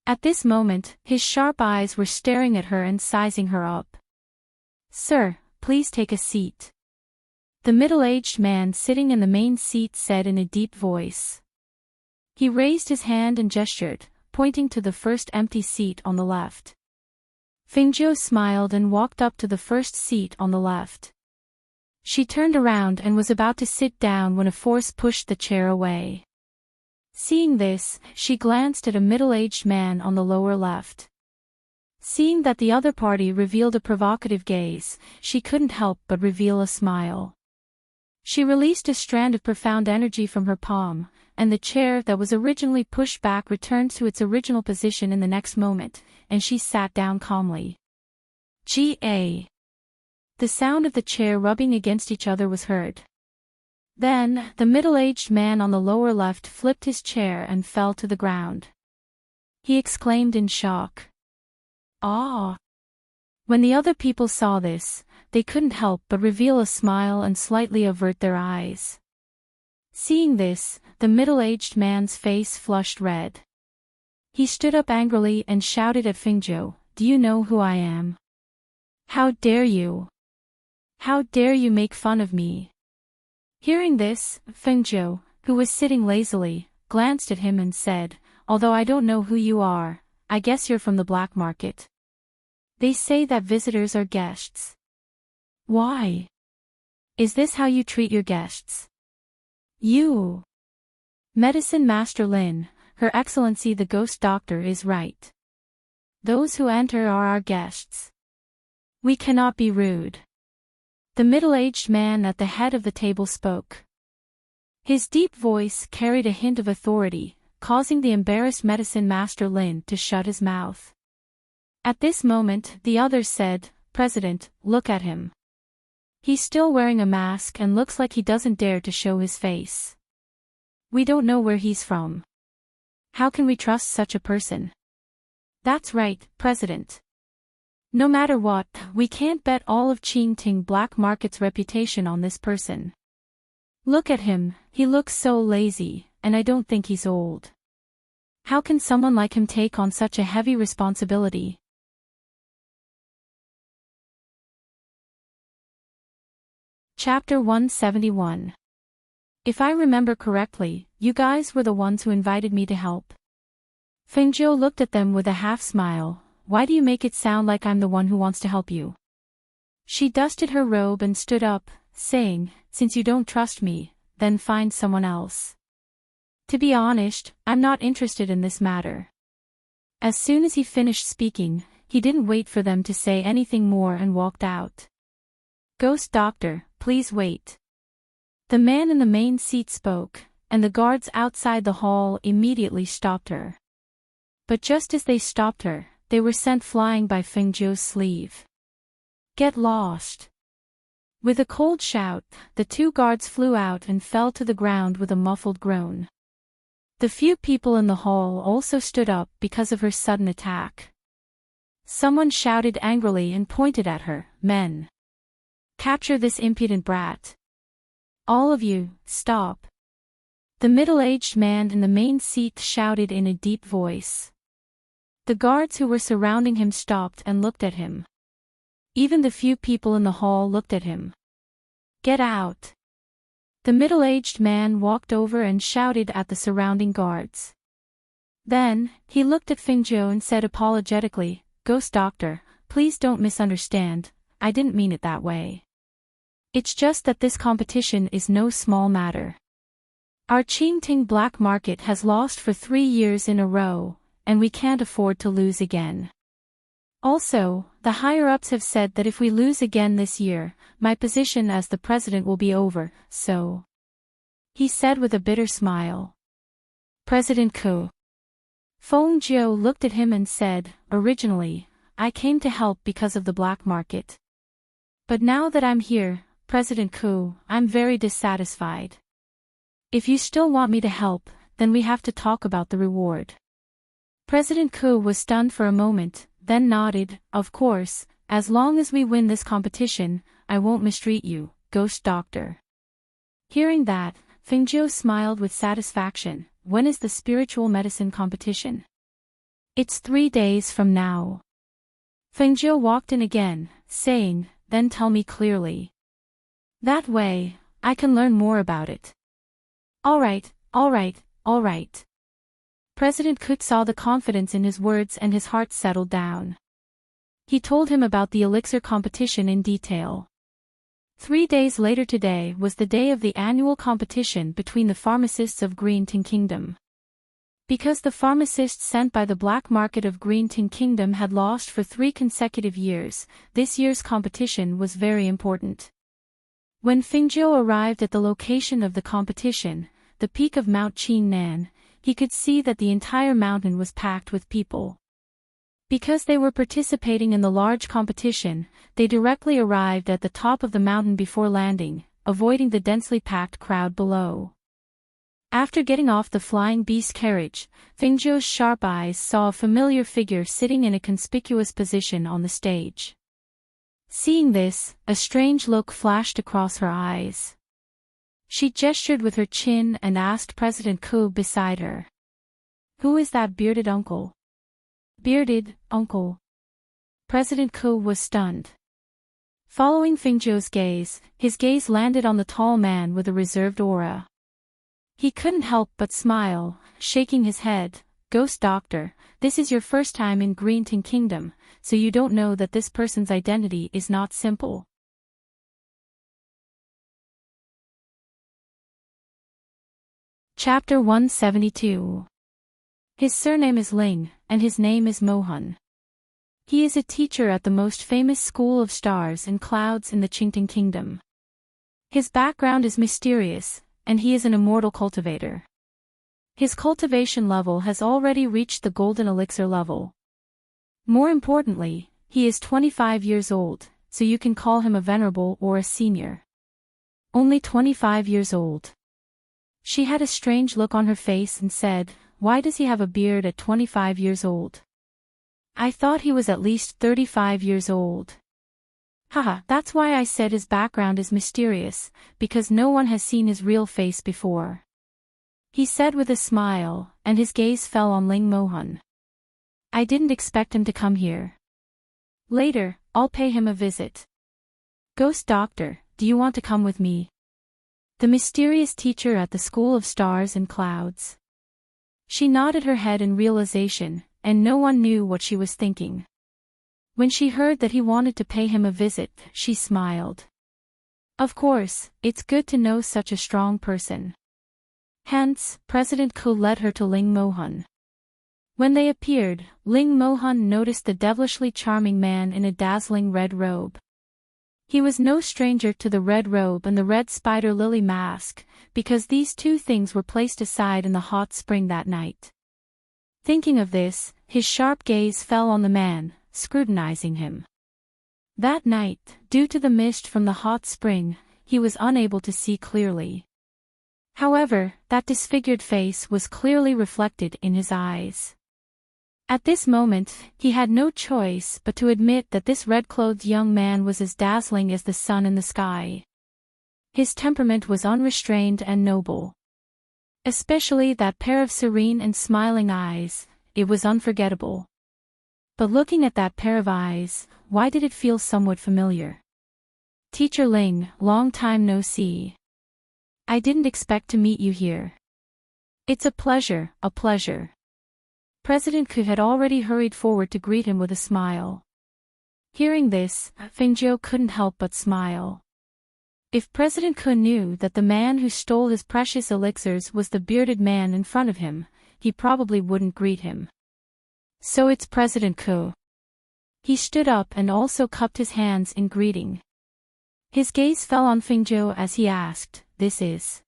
At this moment, his sharp eyes were staring at her and sizing her up. "Sir, please take a seat," the middle-aged man sitting in the main seat said in a deep voice. He raised his hand and gestured, pointing to the first empty seat on the left. Fingzhou smiled and walked up to the first seat on the left. She turned around and was about to sit down when a force pushed the chair away. Seeing this, she glanced at a middle-aged man on the lower left. Seeing that the other party revealed a provocative gaze, she couldn't help but reveal a smile. She released a strand of profound energy from her palm, and the chair that was originally pushed back returned to its original position in the next moment, and she sat down calmly. Ga. The sound of the chair rubbing against each other was heard. Then, the middle-aged man on the lower left flipped his chair and fell to the ground. He exclaimed in shock. "Ah!" When the other people saw this, they couldn't help but reveal a smile and slightly avert their eyes. Seeing this, the middle-aged man's face flushed red. He stood up angrily and shouted at Fingzhou, "Do you know who I am? How dare you? How dare you make fun of me?" Hearing this, Fingzhou, who was sitting lazily, glanced at him and said, "Although I don't know who you are, I guess you're from the black market. They say that visitors are guests. Why? Is this how you treat your guests? You?" "Medicine Master Lin, Her Excellency the Ghost Doctor is right. Those who enter are our guests. We cannot be rude." The middle-aged man at the head of the table spoke. His deep voice carried a hint of authority, causing the embarrassed Medicine Master Lin to shut his mouth. At this moment, the others said, "President, look at him. He's still wearing a mask and looks like he doesn't dare to show his face. We don't know where he's from. How can we trust such a person?" "That's right, President. No matter what, we can't bet all of Enchanting Black Market's reputation on this person. Look at him, he looks so lazy, and I don't think he's old. How can someone like him take on such a heavy responsibility?" Chapter 171. "If I remember correctly, you guys were the ones who invited me to help." Fingzhou looked at them with a half-smile. "Why do you make it sound like I'm the one who wants to help you?" She dusted her robe and stood up, saying, "Since you don't trust me, then find someone else. To be honest, I'm not interested in this matter." As soon as he finished speaking, he didn't wait for them to say anything more and walked out. "Ghost Doctor, please wait." The man in the main seat spoke, and the guards outside the hall immediately stopped her. But just as they stopped her, they were sent flying by Fingzhou's sleeve. "Get lost!" With a cold shout, the two guards flew out and fell to the ground with a muffled groan. The few people in the hall also stood up because of her sudden attack. Someone shouted angrily and pointed at her, "Men! Capture this impudent brat! All of you, stop!" The middle-aged man in the main seat shouted in a deep voice. The guards who were surrounding him stopped and looked at him. Even the few people in the hall looked at him. "Get out!" The middle-aged man walked over and shouted at the surrounding guards. Then, he looked at Fingzhou and said apologetically, "Ghost Doctor, please don't misunderstand, I didn't mean it that way. It's just that this competition is no small matter. Our Enchanting Black Market has lost for 3 years in a row, and we can't afford to lose again. Also, the higher-ups have said that if we lose again this year, my position as the president will be over, so," he said with a bitter smile. President Ko. Feng Jiu looked at him and said, "Originally, I came to help because of the black market. But now that I'm here, President Ko, I'm very dissatisfied. If you still want me to help, then we have to talk about the reward." President Ko was stunned for a moment, then nodded, "Of course, as long as we win this competition, I won't mistreat you, Ghost Doctor." Hearing that, Feng Jiu smiled with satisfaction. "When is the spiritual medicine competition?" "It's 3 days from now." Feng Jiu walked in again, saying, "Then tell me clearly. That way, I can learn more about it." All right. President Kut saw the confidence in his words and his heart settled down. He told him about the elixir competition in detail. 3 days later today was the day of the annual competition between the pharmacists of Greenting Kingdom. Because the pharmacists sent by the black market of Greenting Kingdom had lost for 3 consecutive years, this year's competition was very important. When Fengjiu arrived at the location of the competition, the peak of Mount Qingnan, he could see that the entire mountain was packed with people. Because they were participating in the large competition, they directly arrived at the top of the mountain before landing, avoiding the densely packed crowd below. After getting off the flying beast carriage, Fengjiu's sharp eyes saw a familiar figure sitting in a conspicuous position on the stage. Seeing this, a strange look flashed across her eyes. She gestured with her chin and asked President Ko beside her, "Who is that bearded uncle?" "Bearded, uncle." President Ko was stunned. Following Fengjiu's gaze, his gaze landed on the tall man with a reserved aura. He couldn't help but smile, shaking his head. "Ghost Doctor, this is your first time in Greenting Kingdom, so you don't know that this person's identity is not simple." Chapter 172. His surname is Ling, and his name is Mohan. He is a teacher at the most famous school of stars and clouds in the Qingting Kingdom. His background is mysterious, and he is an immortal cultivator. His cultivation level has already reached the golden elixir level. More importantly, he is 25 years old, so you can call him a venerable or a senior. Only 25 years old. She had a strange look on her face and said, "Why does he have a beard at 25 years old? I thought he was at least 35 years old." "Haha, that's why I said his background is mysterious, because no one has seen his real face before," he said with a smile, and his gaze fell on Ling Mohan. "I didn't expect him to come here. Later, I'll pay him a visit. Ghost Doctor, do you want to come with me?" The mysterious teacher at the School of Stars and Clouds. She nodded her head in realization, and no one knew what she was thinking. When she heard that he wanted to pay him a visit, she smiled. Of course, it's good to know such a strong person. Hence, President Ko led her to Ling Mohan. When they appeared, Ling Mohan noticed the devilishly charming man in a dazzling red robe. He was no stranger to the red robe and the red spider lily mask, because these two things were placed aside in the hot spring that night. Thinking of this, his sharp gaze fell on the man, scrutinizing him. That night, due to the mist from the hot spring, he was unable to see clearly. However, that disfigured face was clearly reflected in his eyes. At this moment, he had no choice but to admit that this red-clothed young man was as dazzling as the sun in the sky. His temperament was unrestrained and noble. Especially that pair of serene and smiling eyes, it was unforgettable. But looking at that pair of eyes, why did it feel somewhat familiar? "Teacher Ling, long time no see. I didn't expect to meet you here." "It's a pleasure, a pleasure." President Ku had already hurried forward to greet him with a smile. Hearing this, Fengjiu couldn't help but smile. If President Ku knew that the man who stole his precious elixirs was the bearded man in front of him, he probably wouldn't greet him. "So it's President Ku." He stood up and also cupped his hands in greeting. His gaze fell on Fengjiu as he asked, "This is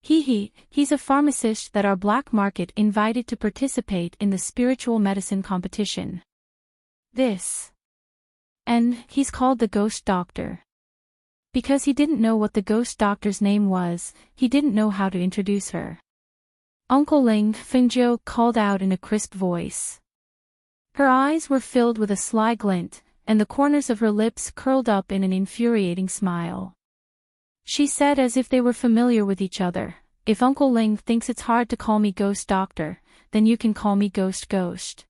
He's a pharmacist that our black market invited to participate in the spiritual medicine competition. And he's called the Ghost Doctor. Because he didn't know what the Ghost Doctor's name was, he didn't know how to introduce her. Uncle Ling, Fingzhou called out in a crisp voice. Her eyes were filled with a sly glint, and the corners of her lips curled up in an infuriating smile. She said as if they were familiar with each other, "If Uncle Ling thinks it's hard to call me Ghost Doctor, then you can call me Ghost."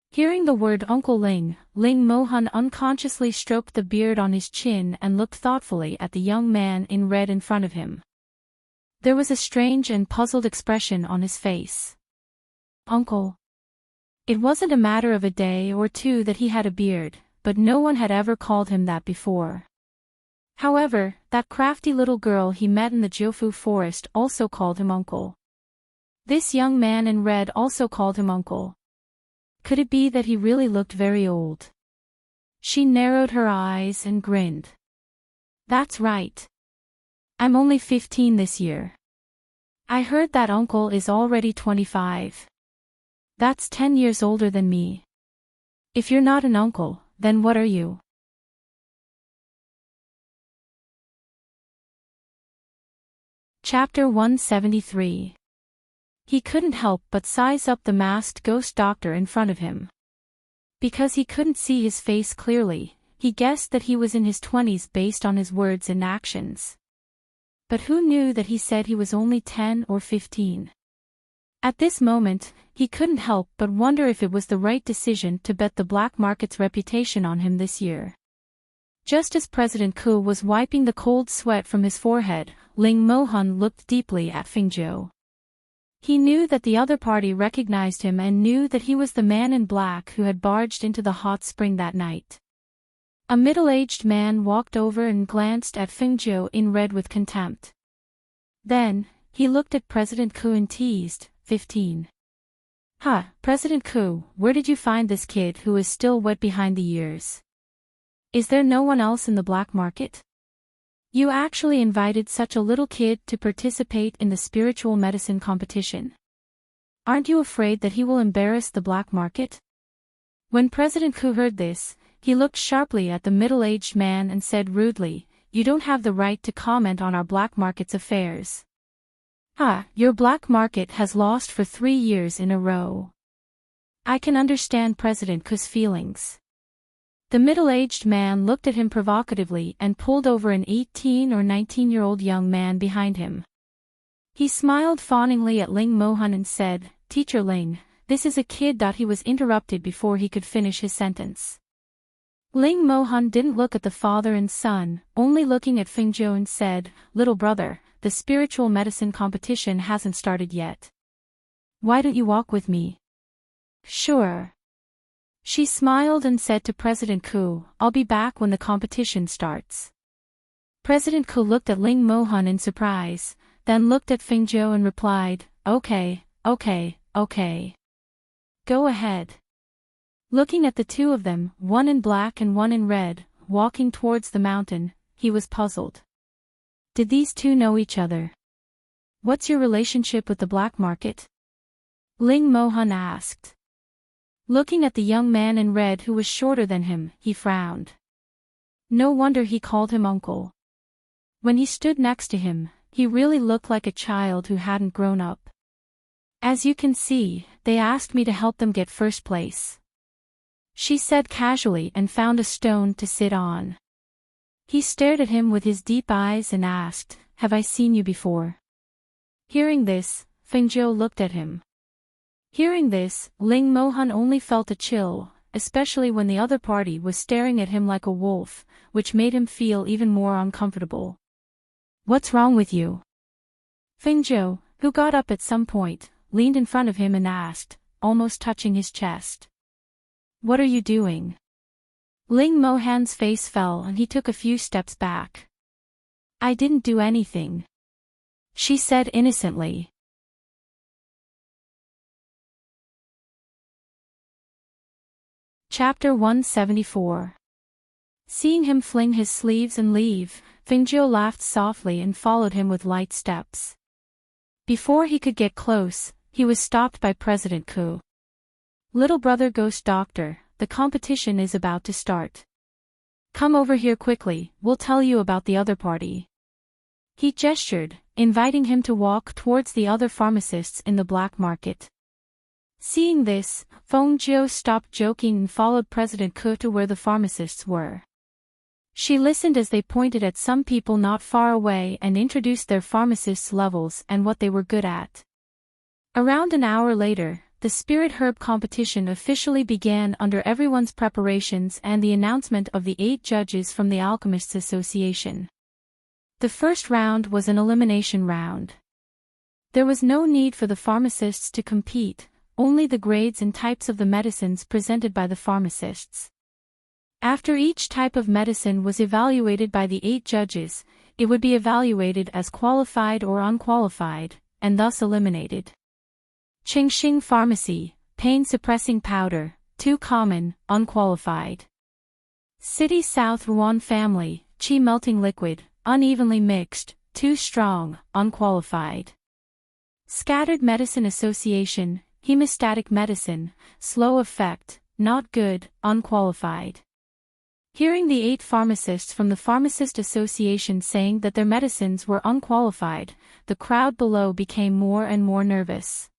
Hearing the word Uncle Ling, Ling Mohan unconsciously stroked the beard on his chin and looked thoughtfully at the young man in red in front of him. There was a strange and puzzled expression on his face. Uncle. It wasn't a matter of a day or two that he had a beard, but no one had ever called him that before. However, that crafty little girl he met in the Jiufu forest also called him uncle. This young man in red also called him uncle. Could it be that he really looked very old? She narrowed her eyes and grinned. That's right. I'm only 15 this year. I heard that uncle is already 25. That's 10 years older than me. If you're not an uncle, then what are you? Chapter 173. He couldn't help but size up the masked ghost doctor in front of him. Because he couldn't see his face clearly, he guessed that he was in his 20s based on his words and actions. But who knew that he said he was only 10 or 15? At this moment, he couldn't help but wonder if it was the right decision to bet the black market's reputation on him this year. Just as President Ku was wiping the cold sweat from his forehead, Ling Mohan looked deeply at Fingzhou. He knew that the other party recognized him and knew that he was the man in black who had barged into the hot spring that night. A middle-aged man walked over and glanced at Fingzhou in red with contempt. Then, he looked at President Ku and teased, 15. President Ku, where did you find this kid who is still wet behind the ears? Is there no one else in the black market? You actually invited such a little kid to participate in the spiritual medicine competition. Aren't you afraid that he will embarrass the black market? When President Ku heard this, he looked sharply at the middle-aged man and said rudely, "You don't have the right to comment on our black market's affairs. Your black market has lost for 3 years in a row." I can understand President Ku's feelings. The middle-aged man looked at him provocatively and pulled over an 18 or 19-year-old young man behind him. He smiled fawningly at Ling Mohan and said, "Teacher Ling, this is a kid." He was interrupted before he could finish his sentence. Ling Mohan didn't look at the father and son, only looking at Fingzhou and said, "Little brother, the spiritual medicine competition hasn't started yet. Why don't you walk with me?" "Sure." She smiled and said to President Ku, "I'll be back when the competition starts." President Ku looked at Ling Mohan in surprise, then looked at Fingzhou and replied, Okay. Go ahead." Looking at the two of them, one in black and one in red, walking towards the mountain, he was puzzled. Did these two know each other? "What's your relationship with the black market?" Ling Mohan asked. Looking at the young man in red who was shorter than him, he frowned. No wonder he called him uncle. When he stood next to him, he really looked like a child who hadn't grown up. "As you can see, they asked me to help them get first place," she said casually and found a stone to sit on. He stared at him with his deep eyes and asked, "Have I seen you before?" Hearing this, Fingzhou looked at him. Hearing this, Ling Mohan only felt a chill, especially when the other party was staring at him like a wolf, which made him feel even more uncomfortable. "What's wrong with you?" Fingzhou, who got up at some point, leaned in front of him and asked, almost touching his chest. "What are you doing?" Ling Mohan's face fell and he took a few steps back. "I didn't do anything," she said innocently. Chapter 174. Seeing him fling his sleeves and leave, Fingzhou laughed softly and followed him with light steps. Before he could get close, he was stopped by President Ku. "Little brother Ghost Doctor, the competition is about to start. Come over here quickly, we'll tell you about the other party." He gestured, inviting him to walk towards the other pharmacists in the black market. Seeing this, Feng Jiu stopped joking and followed President Ku to where the pharmacists were. She listened as they pointed at some people not far away and introduced their pharmacists' levels and what they were good at. Around an hour later, the spirit herb competition officially began under everyone's preparations and the announcement of the 8 judges from the Alchemists Association. The first round was an elimination round. There was no need for the pharmacists to compete, only the grades and types of the medicines presented by the pharmacists. After each type of medicine was evaluated by the 8 judges, it would be evaluated as qualified or unqualified, and thus eliminated. Qingxing Pharmacy, pain-suppressing powder, too common, unqualified. City South Ruan Family, qi melting liquid, unevenly mixed, too strong, unqualified. Scattered Medicine Association, hemostatic medicine, slow effect, not good, unqualified. Hearing the 8 pharmacists from the Pharmacist Association saying that their medicines were unqualified, the crowd below became more and more nervous.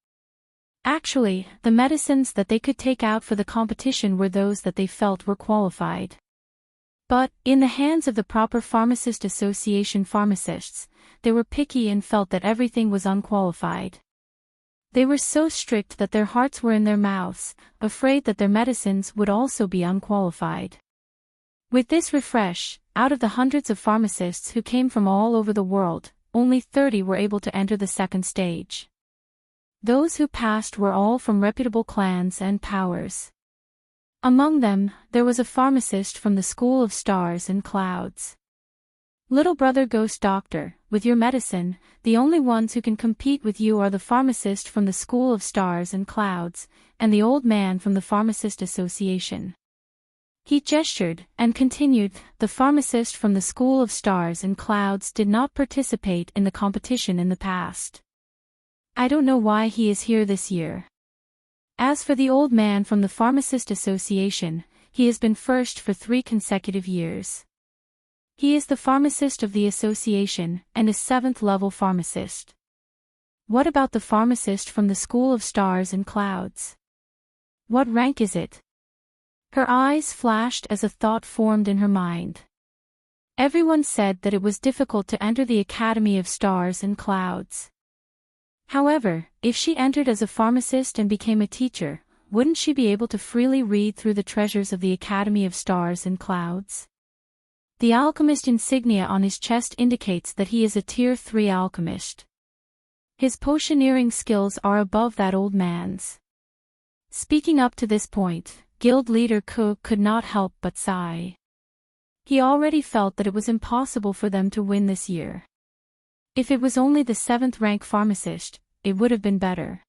Actually, the medicines that they could take out for the competition were those that they felt were qualified. But, in the hands of the proper Pharmacist Association pharmacists, they were picky and felt that everything was unqualified. They were so strict that their hearts were in their mouths, afraid that their medicines would also be unqualified. With this refresh, out of the hundreds of pharmacists who came from all over the world, only 30 were able to enter the second stage. Those who passed were all from reputable clans and powers. Among them, there was a pharmacist from the School of Stars and Clouds. "Little brother Ghost Doctor, with your medicine, the only ones who can compete with you are the pharmacist from the School of Stars and Clouds, and the old man from the Pharmacist Association." He gestured, and continued, "The pharmacist from the School of Stars and Clouds did not participate in the competition in the past. I don't know why he is here this year. As for the old man from the Pharmacist Association, he has been first for 3 consecutive years. He is the pharmacist of the association, and is 7th-level pharmacist. What about the pharmacist from the School of Stars and Clouds? What rank is it?" Her eyes flashed as a thought formed in her mind. Everyone said that it was difficult to enter the Academy of Stars and Clouds. However, if she entered as a pharmacist and became a teacher, wouldn't she be able to freely read through the treasures of the Academy of Stars and Clouds? The alchemist insignia on his chest indicates that he is a Tier 3 alchemist. His potioneering skills are above that old man's. Speaking up to this point, Guild leader Ku could not help but sigh. He already felt that it was impossible for them to win this year. If it was only the 7th-rank pharmacist, it would have been better.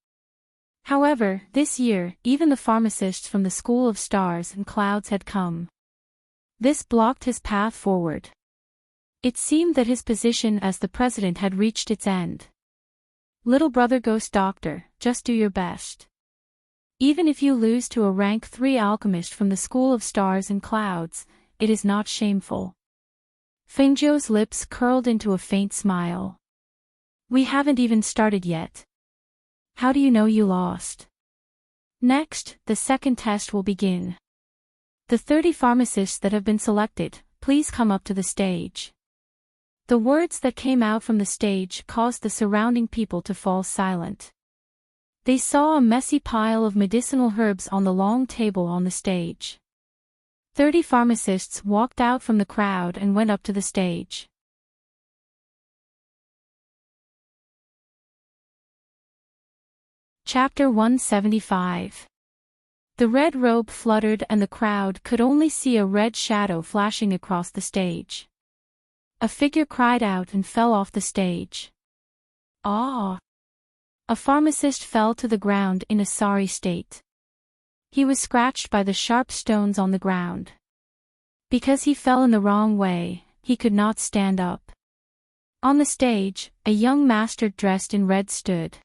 However, this year, even the pharmacists from the School of Stars and Clouds had come. This blocked his path forward. It seemed that his position as the president had reached its end. "Little brother Ghost Doctor, just do your best. Even if you lose to a rank 3 alchemist from the School of Stars and Clouds, it is not shameful." Fengzhou's lips curled into a faint smile. "We haven't even started yet. How do you know you lost?" Next, the second test will begin. The 30 pharmacists that have been selected, please come up to the stage. The words that came out from the stage caused the surrounding people to fall silent. They saw a messy pile of medicinal herbs on the long table on the stage. 30 pharmacists walked out from the crowd and went up to the stage. Chapter 175. The red robe fluttered and the crowd could only see a red shadow flashing across the stage. A figure cried out and fell off the stage. "Ah!" A pharmacist fell to the ground in a sorry state. He was scratched by the sharp stones on the ground. Because he fell in the wrong way, he could not stand up. On the stage, a young master dressed in red stood.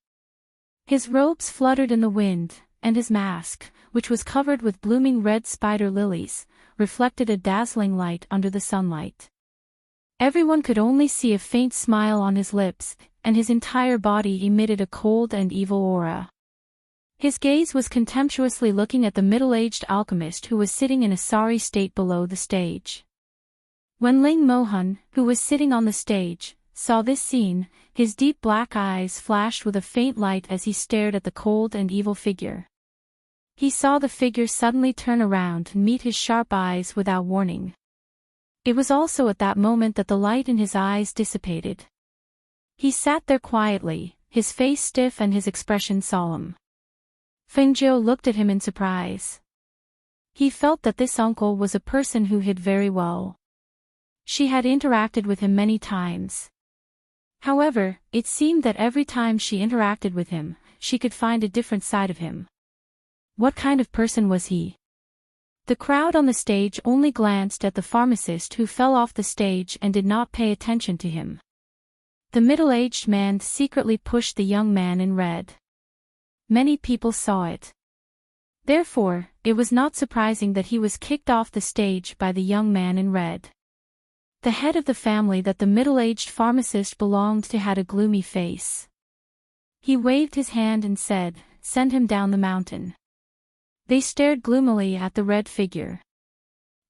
His robes fluttered in the wind, and his mask, which was covered with blooming red spider lilies, reflected a dazzling light under the sunlight. Everyone could only see a faint smile on his lips, and his entire body emitted a cold and evil aura. His gaze was contemptuously looking at the middle-aged alchemist who was sitting in a sorry state below the stage. When Ling Mohan, who was sitting on the stage, saw this scene, his deep black eyes flashed with a faint light as he stared at the cold and evil figure. He saw the figure suddenly turn around and meet his sharp eyes without warning. It was also at that moment that the light in his eyes dissipated. He sat there quietly, his face stiff and his expression solemn. Fengjiu looked at him in surprise. He felt that this uncle was a person who hid very well. She had interacted with him many times. However, it seemed that every time she interacted with him, she could find a different side of him. What kind of person was he? The crowd on the stage only glanced at the pharmacist who fell off the stage and did not pay attention to him. The middle-aged man secretly pushed the young man in red. Many people saw it. Therefore, it was not surprising that he was kicked off the stage by the young man in red. The head of the family that the middle-aged pharmacist belonged to had a gloomy face. He waved his hand and said, "Send him down the mountain." They stared gloomily at the red figure.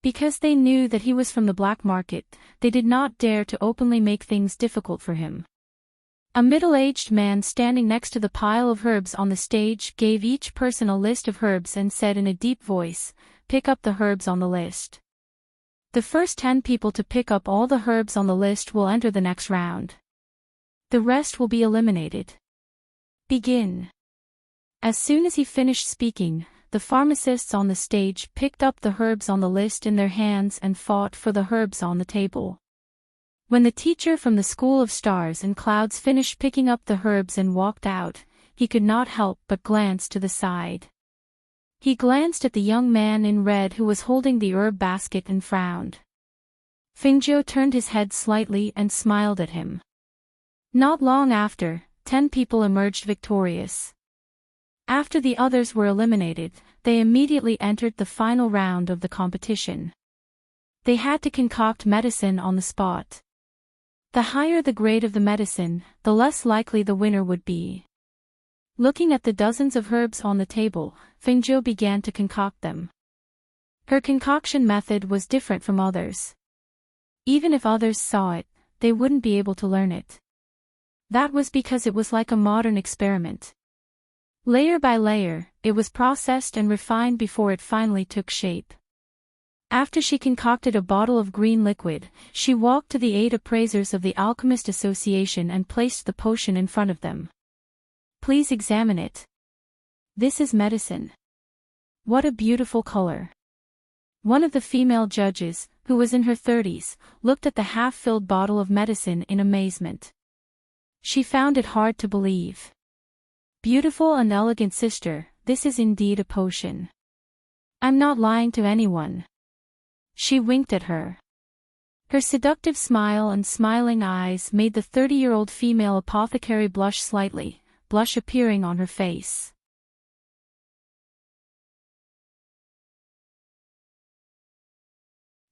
Because they knew that he was from the black market, they did not dare to openly make things difficult for him. A middle-aged man standing next to the pile of herbs on the stage gave each person a list of herbs and said in a deep voice, "Pick up the herbs on the list. The first 10 people to pick up all the herbs on the list will enter the next round. The rest will be eliminated. Begin." As soon as he finished speaking, the pharmacists on the stage picked up the herbs on the list in their hands and fought for the herbs on the table. When the teacher from the School of Stars and Clouds finished picking up the herbs and walked out, he could not help but glance to the side. He glanced at the young man in red who was holding the herb basket and frowned. Fengjiu turned his head slightly and smiled at him. Not long after, 10 people emerged victorious. After the others were eliminated, they immediately entered the final round of the competition. They had to concoct medicine on the spot. The higher the grade of the medicine, the less likely the winner would be. Looking at the dozens of herbs on the table, Fengjiu began to concoct them. Her concoction method was different from others. Even if others saw it, they wouldn't be able to learn it. That was because it was like a modern experiment. Layer by layer, it was processed and refined before it finally took shape. After she concocted a bottle of green liquid, she walked to the 8 appraisers of the Alchemist Association and placed the potion in front of them. "Please examine it. This is medicine. What a beautiful color." One of the female judges, who was in her 30s, looked at the half-filled bottle of medicine in amazement. She found it hard to believe. "Beautiful and elegant sister, this is indeed a potion. I'm not lying to anyone." She winked at her. Her seductive smile and smiling eyes made the 30-year-old female apothecary blush slightly, blush appearing on her face.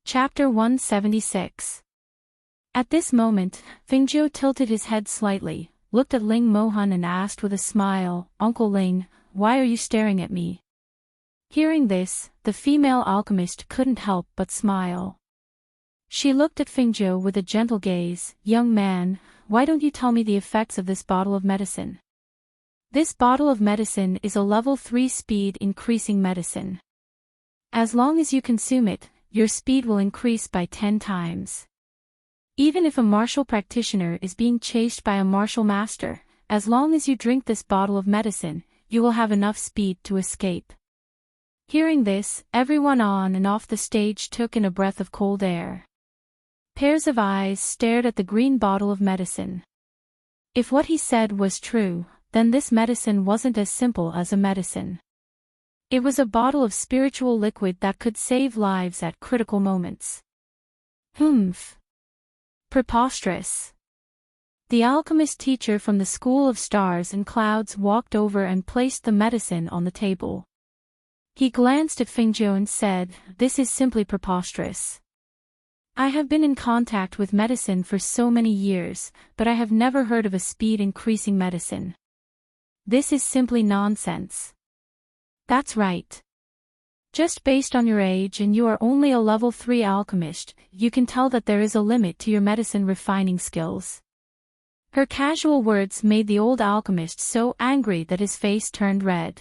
Chapter 176. At this moment, Fengjiu tilted his head slightly, looked at Ling Mohan and asked with a smile, "Uncle Ling, why are you staring at me?" Hearing this, the female alchemist couldn't help but smile. She looked at Fengjiu with a gentle gaze. "Young man, why don't you tell me the effects of this bottle of medicine?" This bottle of medicine is a level 3 speed increasing medicine. As long as you consume it, your speed will increase by 10 times. Even if a martial practitioner is being chased by a martial master, as long as you drink this bottle of medicine, you will have enough speed to escape. Hearing this, everyone on and off the stage took in a breath of cold air. Pairs of eyes stared at the green bottle of medicine. If what he said was true, then this medicine wasn't as simple as a medicine. It was a bottle of spiritual liquid that could save lives at critical moments. Humph. Preposterous. The alchemist teacher from the School of Stars and Clouds walked over and placed the medicine on the table. He glanced at Fingzhou and said, "This is simply preposterous. I have been in contact with medicine for so many years, but I have never heard of a speed-increasing medicine. This is simply nonsense." "That's right. Just based on your age and you are only a level 3 alchemist, you can tell that there is a limit to your medicine refining skills." Her casual words made the old alchemist so angry that his face turned red.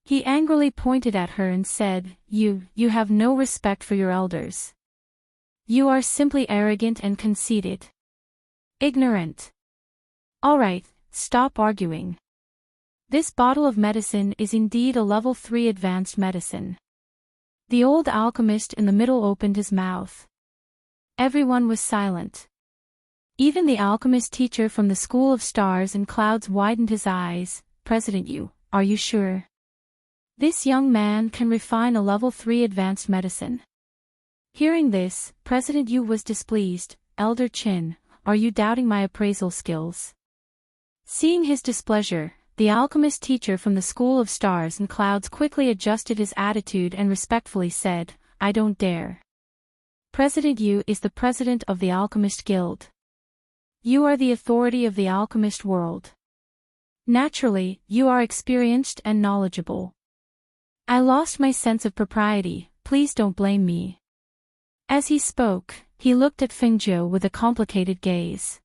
He angrily pointed at her and said, You have no respect for your elders. You are simply arrogant and conceited. Ignorant. All right, stop arguing. This bottle of medicine is indeed a level 3 advanced medicine. The old alchemist in the middle opened his mouth. Everyone was silent. Even the alchemist teacher from the School of Stars and Clouds widened his eyes. "President Yu, are you sure? This young man can refine a level 3 advanced medicine?" Hearing this, President Yu was displeased. "Elder Qin, are you doubting my appraisal skills?" Seeing his displeasure, the alchemist teacher from the School of Stars and Clouds quickly adjusted his attitude and respectfully said, "I don't dare. President Yu is the president of the Alchemist Guild. You are the authority of the alchemist world. Naturally, you are experienced and knowledgeable. I lost my sense of propriety, please don't blame me." As he spoke, he looked at Fingzhou with a complicated gaze.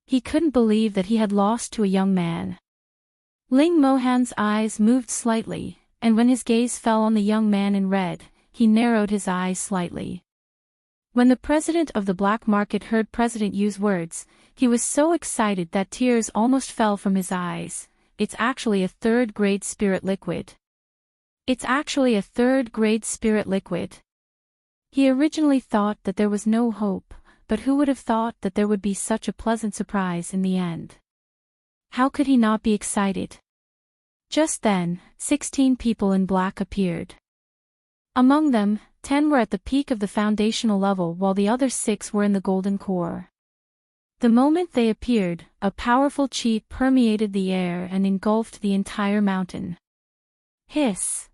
He couldn't believe that he had lost to a young man. Ling Mohan's eyes moved slightly, and when his gaze fell on the young man in red, he narrowed his eyes slightly. When the president of the black market heard President Yu's words, he was so excited that tears almost fell from his eyes. "It's actually a third-grade spirit liquid. It's actually a third-grade spirit liquid." He originally thought that there was no hope, but who would have thought that there would be such a pleasant surprise in the end? How could he not be excited? Just then, 16 people in black appeared. Among them, 10 were at the peak of the foundational level while the other 6 were in the golden core. The moment they appeared, a powerful qi permeated the air and engulfed the entire mountain. Hiss!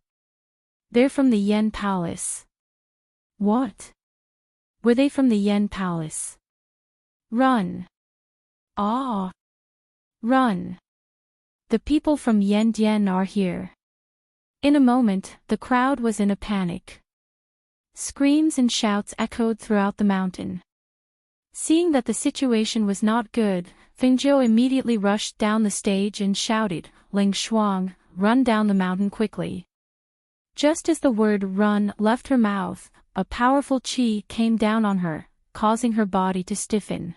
They're from the Yen Palace. What? Were they from the Yen Palace? Run! Ah! Run! The people from Yen are here. In a moment, the crowd was in a panic. Screams and shouts echoed throughout the mountain. Seeing that the situation was not good, Fingzhou immediately rushed down the stage and shouted, "Ling Shuang, run down the mountain quickly." Just as the word "run" left her mouth, a powerful qi came down on her, causing her body to stiffen.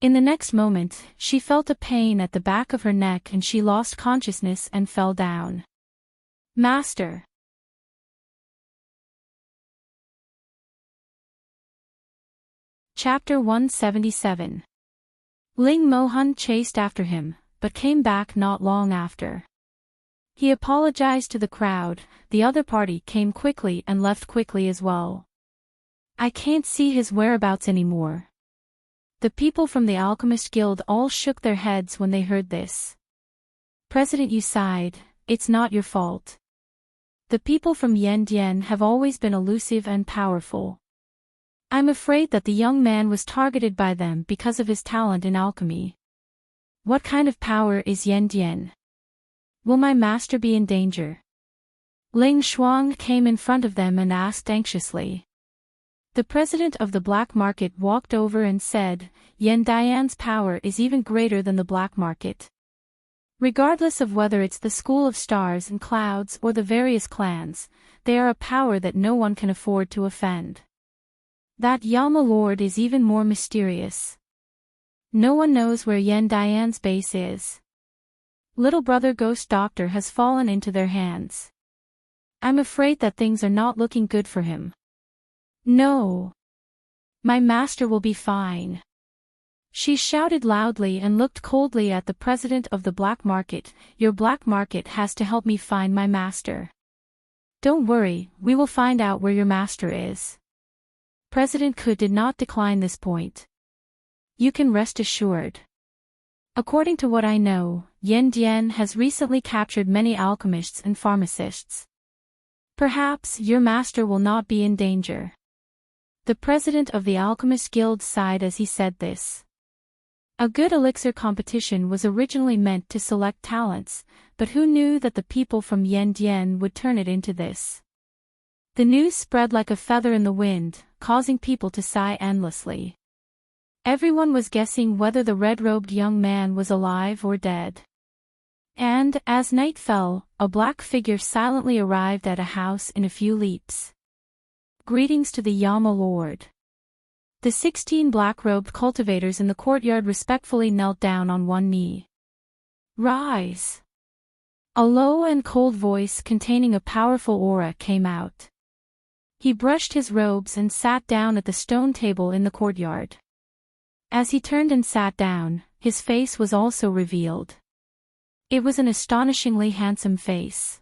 In the next moment, she felt a pain at the back of her neck and she lost consciousness and fell down. "Master!" Chapter 177. Ling Mohan chased after him, but came back not long after. He apologized to the crowd. The other party came quickly and left quickly as well. "I can't see his whereabouts anymore." The people from the Alchemist Guild all shook their heads when they heard this. President Yu sighed, "It's not your fault. The people from Yen have always been elusive and powerful. I'm afraid that the young man was targeted by them because of his talent in alchemy. What kind of power is Yen? Will my master be in danger?" Ling Shuang came in front of them and asked anxiously. The president of the black market walked over and said, "Yen Dian's power is even greater than the black market. Regardless of whether it's the School of Stars and Clouds or the various clans, they are a power that no one can afford to offend. That Yama Lord is even more mysterious. No one knows where Yen Dian's base is. Little brother Ghost Doctor has fallen into their hands. I'm afraid that things are not looking good for him. No. My master will be fine." She shouted loudly and looked coldly at the president of the black market. "Your black market has to help me find my master. Don't worry, we will find out where your master is." President Ku did not decline this point. You can rest assured. According to what I know, Yen Dian has recently captured many alchemists and pharmacists. Perhaps your master will not be in danger. The president of the Alchemist Guild sighed as he said this. A good elixir competition was originally meant to select talents, but who knew that the people from Yen Dian would turn it into this? The news spread like a feather in the wind, causing people to sigh endlessly. Everyone was guessing whether the red-robed young man was alive or dead. And, as night fell, a black figure silently arrived at a house in a few leaps. Greetings to the Yama Lord. The 16 black-robed cultivators in the courtyard respectfully knelt down on one knee. Rise! A low and cold voice containing a powerful aura came out. He brushed his robes and sat down at the stone table in the courtyard. As he turned and sat down, his face was also revealed. It was an astonishingly handsome face.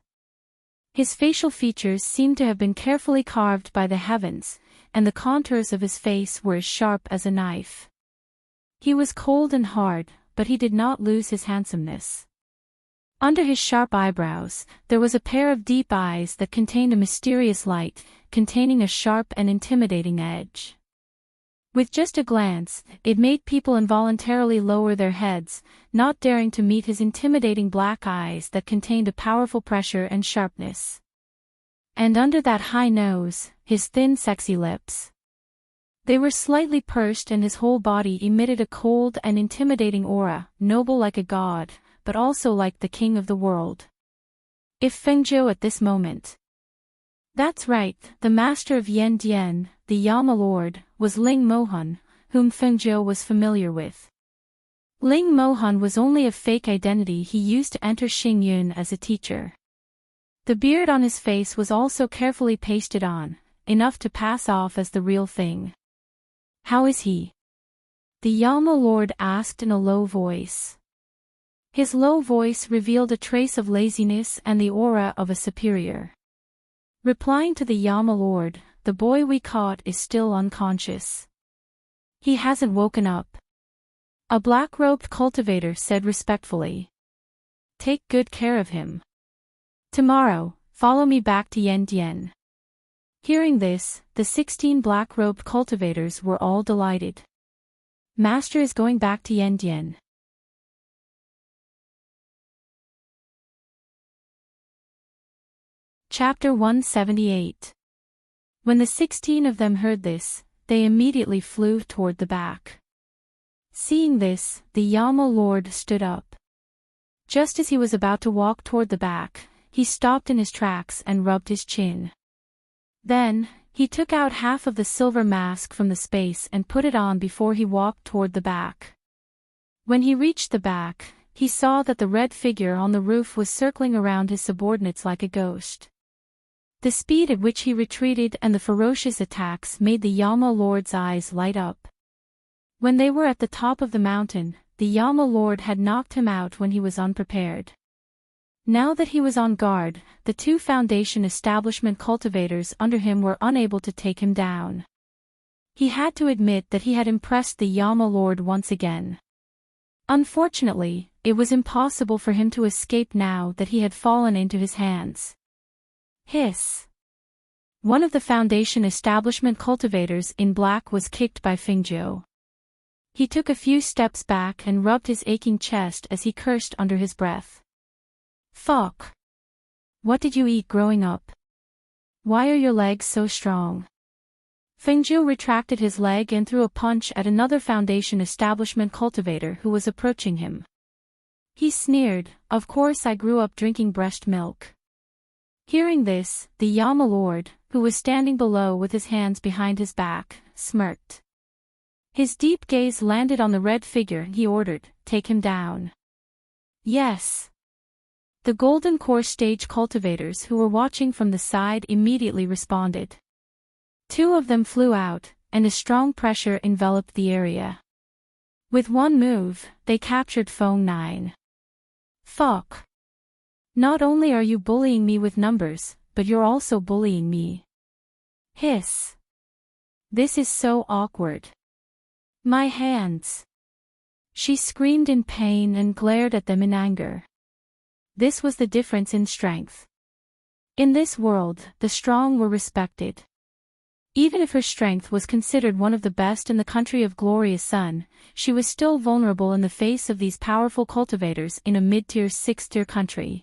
His facial features seemed to have been carefully carved by the heavens, and the contours of his face were as sharp as a knife. He was cold and hard, but he did not lose his handsomeness. Under his sharp eyebrows, there was a pair of deep eyes that contained a mysterious light, containing a sharp and intimidating edge. With just a glance, it made people involuntarily lower their heads, not daring to meet his intimidating black eyes that contained a powerful pressure and sharpness. And under that high nose, his thin sexy lips. They were slightly pursed and his whole body emitted a cold and intimidating aura, noble like a god, but also like the king of the world. If Fengzhou at this moment. That's right, the master of Yen Dian, the Yama Lord, was Ling Mohan, whom Fengzhou was familiar with. Ling Mohan was only a fake identity he used to enter Xingyun as a teacher. The beard on his face was also carefully pasted on, enough to pass off as the real thing. How is he? The Yama Lord asked in a low voice. His low voice revealed a trace of laziness and the aura of a superior. Replying to the Yama Lord, the boy we caught is still unconscious. He hasn't woken up. A black-robed cultivator said respectfully. Take good care of him. Tomorrow, follow me back to Yen Dian. Hearing this, the 16 black-robed cultivators were all delighted. Master is going back to Yen Dian. Chapter 178. When the 16 of them heard this, they immediately flew toward the back. Seeing this, the Yama Lord stood up. Just as he was about to walk toward the back, he stopped in his tracks and rubbed his chin. Then, he took out half of the silver mask from the space and put it on before he walked toward the back. When he reached the back, he saw that the red figure on the roof was circling around his subordinates like a ghost. The speed at which he retreated and the ferocious attacks made the Yama Lord's eyes light up. When they were at the top of the mountain, the Yama Lord had knocked him out when he was unprepared. Now that he was on guard, the 2 Foundation establishment cultivators under him were unable to take him down. He had to admit that he had impressed the Yama Lord once again. Unfortunately, it was impossible for him to escape now that he had fallen into his hands. Hiss! One of the Foundation establishment cultivators in black was kicked by Fengzhou. He took a few steps back and rubbed his aching chest as he cursed under his breath. Fuck! What did you eat growing up? Why are your legs so strong? Fengzhou retracted his leg and threw a punch at another Foundation establishment cultivator who was approaching him. He sneered, "Of course I grew up drinking breast milk." Hearing this, the Yama Lord, who was standing below with his hands behind his back, smirked. His deep gaze landed on the red figure and he ordered, "Take him down." Yes. The Golden Core stage cultivators who were watching from the side immediately responded. 2 of them flew out, and a strong pressure enveloped the area. With one move, they captured Feng 9. Fuck! Not only are you bullying me with numbers, but you're also bullying me. Hiss! This is so awkward. My hands! She screamed in pain and glared at them in anger. This was the difference in strength. In this world, the strong were respected. Even if her strength was considered one of the best in the country of glorious sun, she was still vulnerable in the face of these powerful cultivators in a mid-tier 6th-tier country.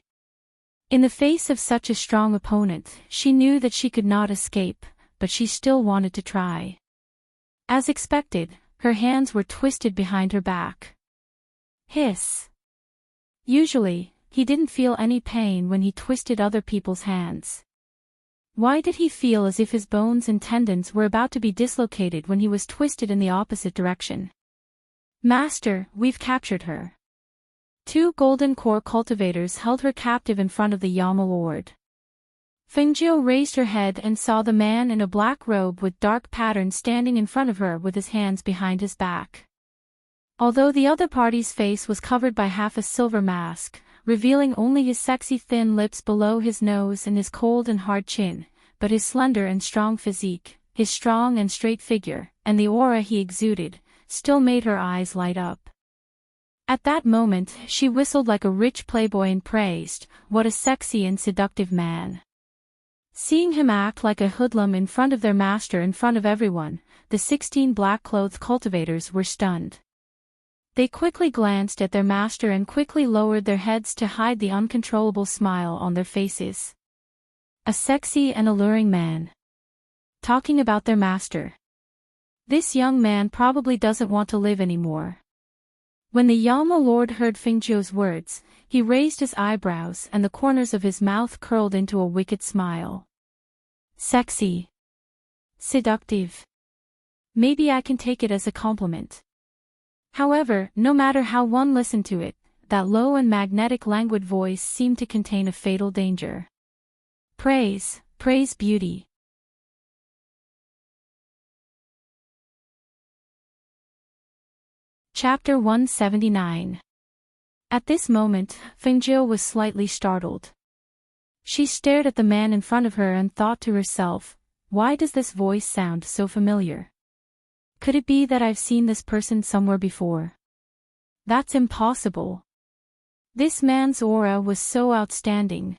In the face of such a strong opponent, she knew that she could not escape, but she still wanted to try. As expected, her hands were twisted behind her back. Hiss. Usually, he didn't feel any pain when he twisted other people's hands. Why did he feel as if his bones and tendons were about to be dislocated when he was twisted in the opposite direction? Master, we've captured her. 2 golden core cultivators held her captive in front of the Yama Lord. Fengjiu raised her head and saw the man in a black robe with dark patterns standing in front of her with his hands behind his back. Although the other party's face was covered by half a silver mask, revealing only his sexy thin lips below his nose and his cold and hard chin, but his slender and strong physique, his strong and straight figure, and the aura he exuded, still made her eyes light up. At that moment, she whistled like a rich playboy and praised, "What a sexy and seductive man." Seeing him act like a hoodlum in front of their master in front of everyone, the 16 black-clothed cultivators were stunned. They quickly glanced at their master and quickly lowered their heads to hide the uncontrollable smile on their faces. A sexy and alluring man. Talking about their master. This young man probably doesn't want to live anymore. When the Yama Lord heard Fengjiu's words, he raised his eyebrows and the corners of his mouth curled into a wicked smile. Sexy. Seductive. Maybe I can take it as a compliment. However, no matter how one listened to it, that low and magnetic languid voice seemed to contain a fatal danger. Praise, praise beauty. Chapter 179. At this moment, Fengjiu was slightly startled. She stared at the man in front of her and thought to herself, why does this voice sound so familiar? Could it be that I've seen this person somewhere before? That's impossible. This man's aura was so outstanding.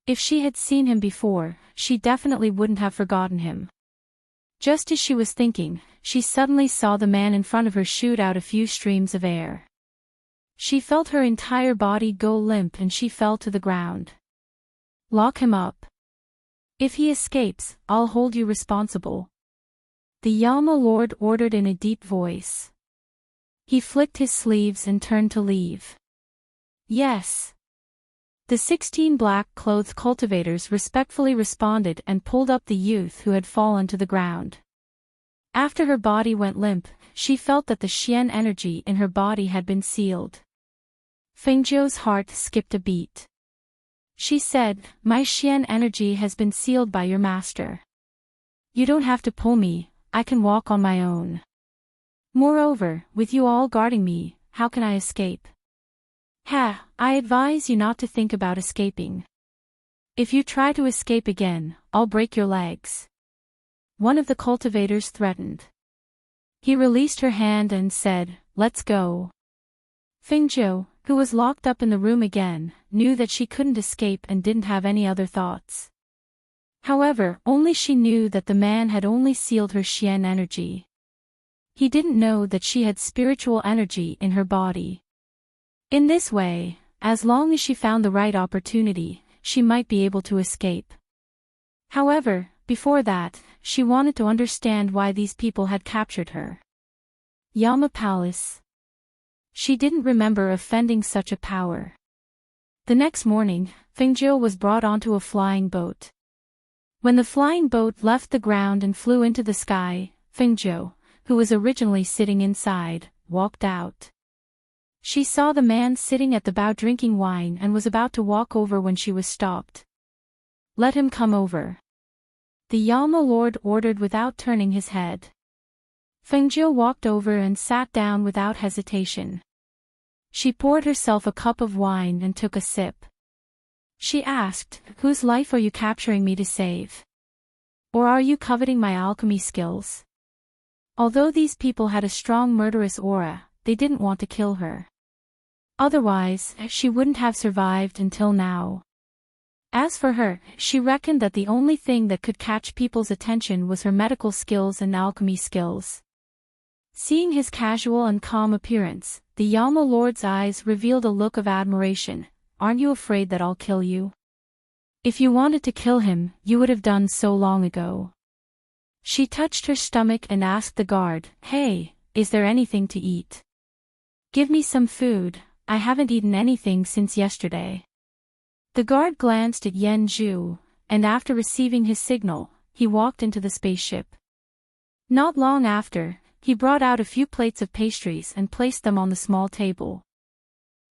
If she had seen him before, she definitely wouldn't have forgotten him. Just as she was thinking, she suddenly saw the man in front of her shoot out a few streams of air. She felt her entire body go limp and she fell to the ground. Lock him up. If he escapes, I'll hold you responsible. The Yama Lord ordered in a deep voice. He flicked his sleeves and turned to leave. Yes. The 16 black-clothed cultivators respectfully responded and pulled up the youth who had fallen to the ground. After her body went limp, she felt that the Xian energy in her body had been sealed. Fengjiu's heart skipped a beat. She said, "My Xian energy has been sealed by your master. You don't have to pull me. I can walk on my own. Moreover, with you all guarding me, how can I escape? Ha, I advise you not to think about escaping. If you try to escape again, I'll break your legs." One of the cultivators threatened. He released her hand and said, "Let's go." Fengjiu, who was locked up in the room again, knew that she couldn't escape and didn't have any other thoughts. However, only she knew that the man had only sealed her Xian energy. He didn't know that she had spiritual energy in her body. In this way, as long as she found the right opportunity, she might be able to escape. However, before that, she wanted to understand why these people had captured her. Yama Palace. She didn't remember offending such a power. The next morning, Fengjiu was brought onto a flying boat. When the flying boat left the ground and flew into the sky, Fengjiu, who was originally sitting inside, walked out. She saw the man sitting at the bow drinking wine and was about to walk over when she was stopped. "Let him come over," the Yama Lord ordered without turning his head. Fengjiu walked over and sat down without hesitation. She poured herself a cup of wine and took a sip. She asked, "Whose life are you capturing me to save? Or are you coveting my alchemy skills?" Although these people had a strong murderous aura, they didn't want to kill her. Otherwise, she wouldn't have survived until now. As for her, she reckoned that the only thing that could catch people's attention was her medical skills and alchemy skills. Seeing his casual and calm appearance, the Yama Lord's eyes revealed a look of admiration. "Aren't you afraid that I'll kill you? If you wanted to kill him, you would have done so long ago." She touched her stomach and asked the guard, "Hey, is there anything to eat? Give me some food, I haven't eaten anything since yesterday." The guard glanced at Yen Zhu, and after receiving his signal, he walked into the spaceship. Not long after, he brought out a few plates of pastries and placed them on the small table.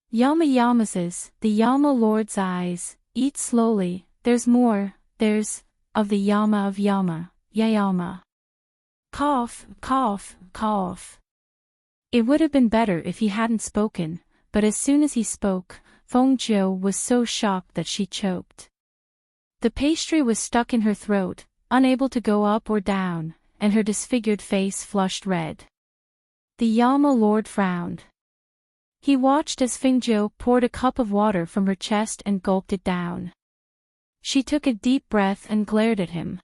"Yama Yama's, the Yama Lord's eyes, eat slowly, there's more, there's, of the Yama of Yama, Yayama. Cough, cough, cough." It would have been better if he hadn't spoken, but as soon as he spoke, Feng Jiu was so shocked that she choked. The pastry was stuck in her throat, unable to go up or down, and her disfigured face flushed red. The Yama Lord frowned. He watched as Feng Jiu poured a cup of water from her chest and gulped it down. She took a deep breath and glared at him.